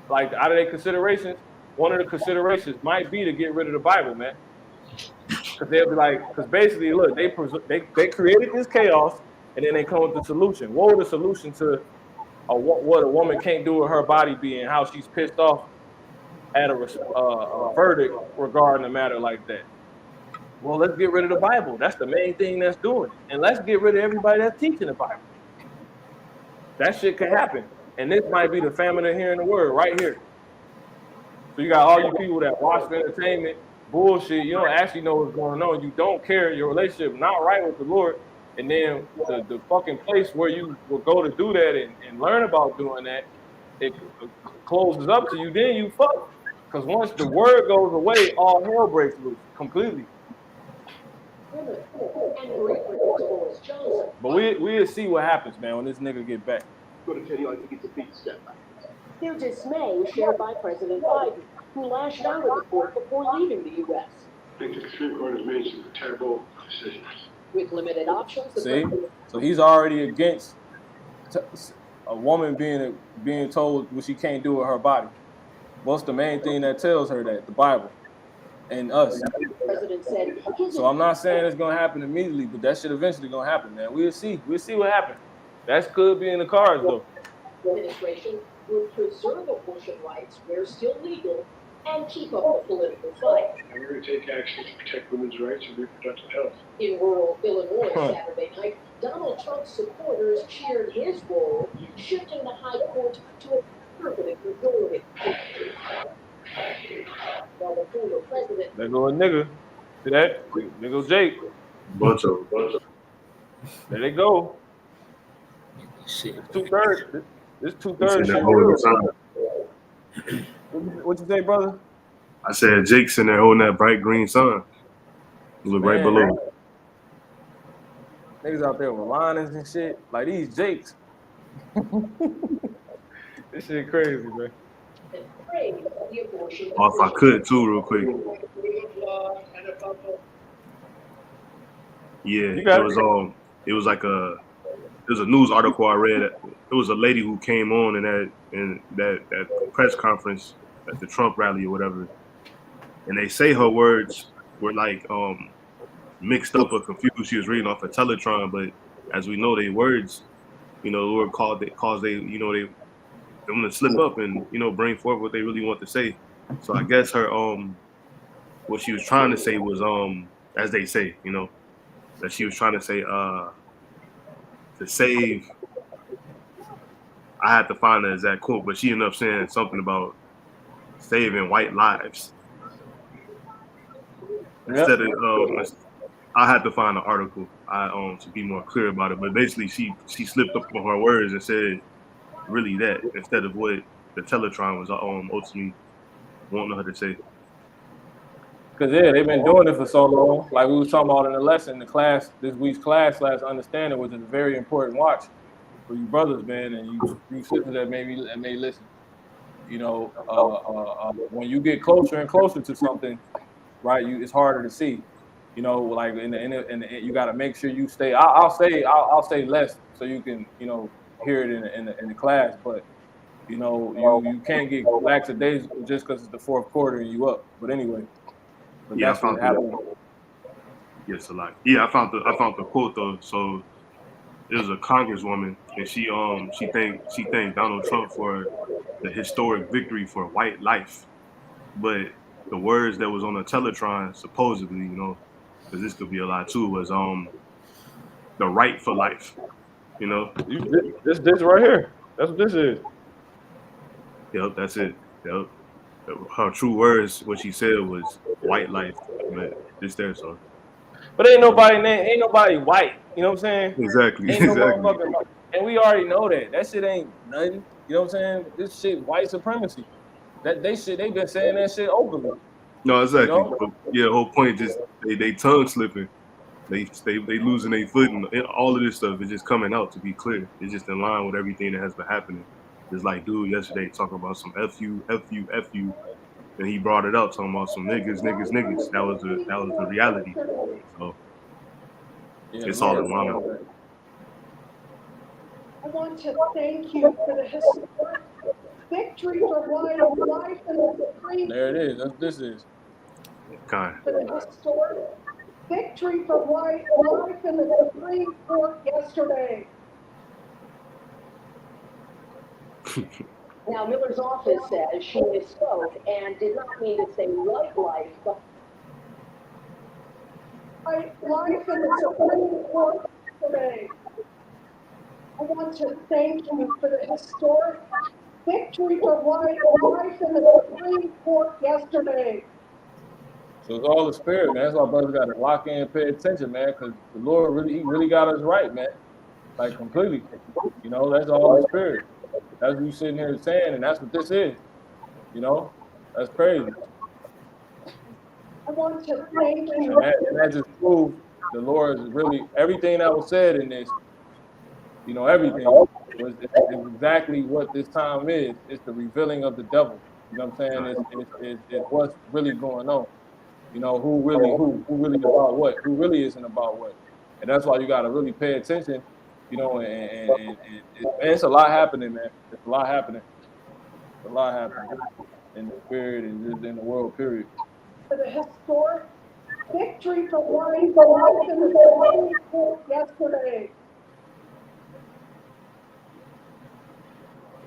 like out of their considerations. One of the considerations might be to get rid of the Bible, man. Because they'll be like, because basically, look, they created this chaos, and then they come with the solution. What would the solution to what a woman can't do with her body be, and how she's pissed off at a verdict regarding a matter like that? Well, let's get rid of the Bible. That's the main thing that's doing it. And let's get rid of everybody that's teaching the Bible. That shit can happen. And this might be the famine of hearing the word right here. So you got all you people that watch the entertainment bullshit. You don't actually know what's going on. You don't care. Your relationship not right with the Lord. And then the fucking place where you will go to do that and learn about doing that, it closes up to you. Then you fuck. Because once the word goes away, all hell breaks loose completely. But we'll see what happens, man, when this nigga get back. I'm going to tell you, I think it's a big step back. Their dismay was shared by President Biden, who lashed out at the court before leaving the U.S. I think the Supreme Court has made some terrible decisions. With limited options, see? So he's already against a woman being told what she can't do with her body. What's the main thing that tells her that? The Bible and us. President said, so I'm not saying it's gonna happen immediately, but that shit eventually gonna happen, man. We'll see what happens. That could be in the cards, though. The administration will preserve abortion rights where still legal and keep up the political fight. And we're going to take action to protect women's rights and reproductive health. In rural Illinois Saturday night, Donald Trump's supporters cheered his role, shifting the high court to a conservative majority. While the former president... There go a nigga. See that? There goes Jake. Bunch of. There they go. Shit. It's 2/3. This 2/3 shit real. What you say, brother? I said Jake's in there holding that bright green sun. Look right Man, below. niggas out there with linings and shit. Like these Jakes. This shit crazy, man. Oh, if I could too, real quick. Yeah, You got it was like a news article I read. It was a lady who came on in that press conference at the Trump rally or whatever, and they say her words were like mixed up or confused. She was reading off a Teletron, but as we know, they words, the Lord caused they them to slip up and bring forth what they really want to say. So I guess her what she was trying to say was as they say, that she was trying to say to save. I had to find the exact quote, but she ended up saying something about saving white lives instead of. I had to find the article to be more clear about it, but basically she slipped up on her words and said really that instead of what the Teletron was ultimately wanting her to say. Because they've been doing it for so long. Like we was talking about in the lesson, this week's class, understanding, which is a very important watch for you brothers, man, and you sisters that may listen. When you get closer and closer to something, right, it's harder to see. Like you got to make sure you stay. I'll say less so you can hear it in the class, but you can't get lackadaisical just because it's the fourth quarter and you up. But anyway, Yeah, that's what happened. Yes, a lot. Yeah, I found the quote though. So it was a congresswoman, and she thanked Donald Trump for the historic victory for white life. But the words that was on the Teletron, supposedly, because this could be a lie too, was the right for life. This right here. That's what this is. Yep, that's it. Yep. Her true words, what she said was white life, but this there, so. But ain't nobody white. You know what I'm saying? Exactly. Ain't no Exactly. motherfucking white. And we already know that. That shit ain't nothing. You know what I'm saying? This shit white supremacy. They've been saying that shit openly. No, exactly. But yeah, the whole point just they tongue slipping. They losing their foot and all of this stuff is just coming out to be clear. It's just in line with everything that has been happening. Just like dude yesterday talking about some F you, and he brought it up talking about some niggas. That was the reality. So it's all in line. I want to thank you for the historic victory for white life in the Supreme. There it is. That's what this is. Kind. For the historic victory for white life in the Supreme Court yesterday. Now, Miller's office says she misspoke and did not mean to say white life, but white life in the Supreme Court yesterday. I want to thank you for the historic victory for white life in the Supreme Court yesterday. So it's all the spirit, man. That's why brothers got to lock in and pay attention, man, because the Lord he really got us right, man. Like completely. That's all the spirit. That's what you sitting here saying, and that's what this is. That's crazy. I want to thank you. And that just proves the Lord is really everything that was said in this. Everything was exactly what this time is. It's the revealing of the devil. You know what I'm saying? It's what's really going on. Who really about what? Who really isn't about what? And that's why you got to really pay attention. And it's a lot happening, man. It's a lot happening. It's a lot happening in the spirit and just in the world, period. For the historic victory for white life in the Supreme Court yesterday.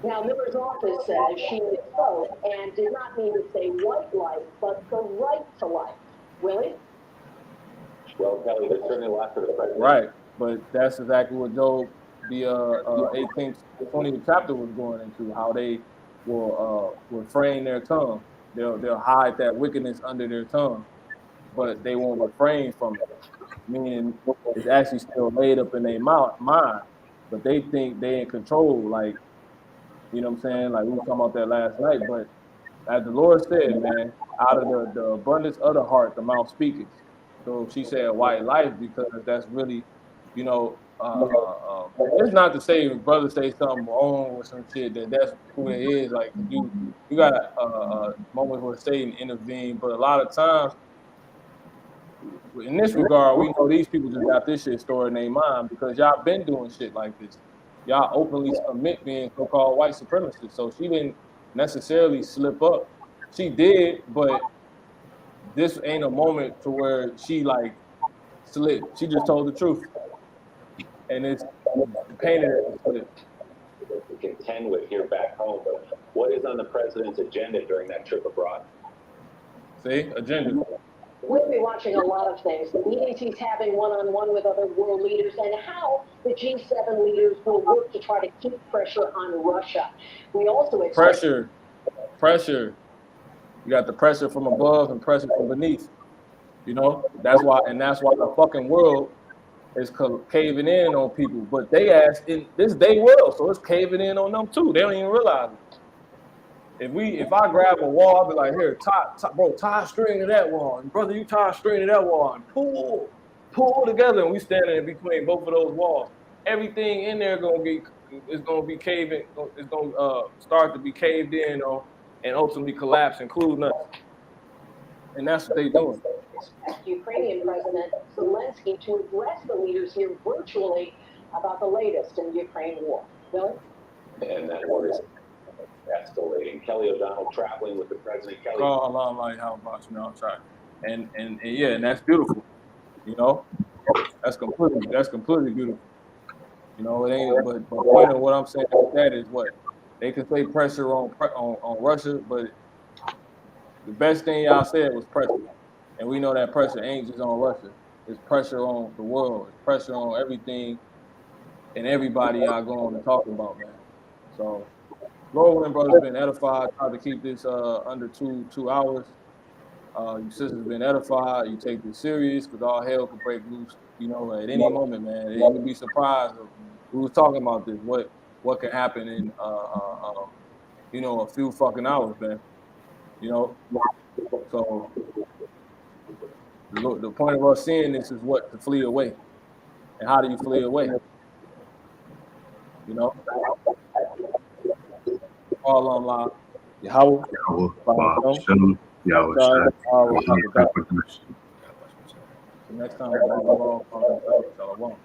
now Miller's office says she misspoke and did not mean to say white life, but the right to life. Willie? Well, Kelly, there's certainly lots of it. Right, but that's exactly what Job, the 18th, 20th chapter was going into, how they will refrain their tongue. They'll hide that wickedness under their tongue, but they won't refrain from it. Meaning it's actually still laid up in their mind, but they think they in control. Like, you know what I'm saying? Like we were talking about that last night, but as the Lord said, man, out of the abundance of the heart, the mouth speaketh. So she said white life because that's really, you know, it's not to say if brothers say something wrong or some shit that's who it is. Like you got moments where Satan intervene, but a lot of times in this regard, we know these people just got this shit stored in their mind because y'all been doing shit like this. Y'all openly admit being so-called white supremacists. So she didn't necessarily slip up. She did, but this ain't a moment to where she like slipped. She just told the truth, and it's painted as a slip. To contend with here back home, but what is on the president's agenda during that trip abroad? See, agenda. We'll be watching a lot of things. The meetings he's having one-on-one with other world leaders and how the G7 leaders will work to try to keep pressure on Russia. We also expect pressure. You got the pressure from above and pressure from beneath. You know, that's why the fucking world is caving in on people. But they ask in this day world, so it's caving in on them too. They don't even realize it. If I grab a wall, I'll be like, here, tie a string to that wall, and brother, you tie a string to that wall, and pull together, and we standing in between both of those walls. Everything in there is gonna be caving. It's gonna start to be caved in on, and ultimately collapse, including us. And that's what they doing. Ukrainian President Zelensky to address the leaders here virtually about the latest in the Ukraine war. Billy? And that war is escalating. Kelly O'Donnell traveling with the president. Kelly. Oh, Allah, like how about you know, try. And yeah, and that's beautiful. You know, that's completely beautiful. You know, it ain't. But the point of what I'm saying with that is what they can say pressure on Russia, but the best thing y'all said was pressure, and we know that pressure ain't just on Russia. It's pressure on the world. It's pressure on everything and everybody y'all going to talk about, man. So, Lord, brothers been edified. Try to keep this under two hours. You sisters been edified. You take this serious because all hell could break loose. You know, at any moment, man. And you'll be surprised. We was talking about this. What can happen in you know, a few fucking hours, man. You know, so the point of us seeing this is what to flee away, and how do you flee away? You know, all online. Yahweh, next time we'll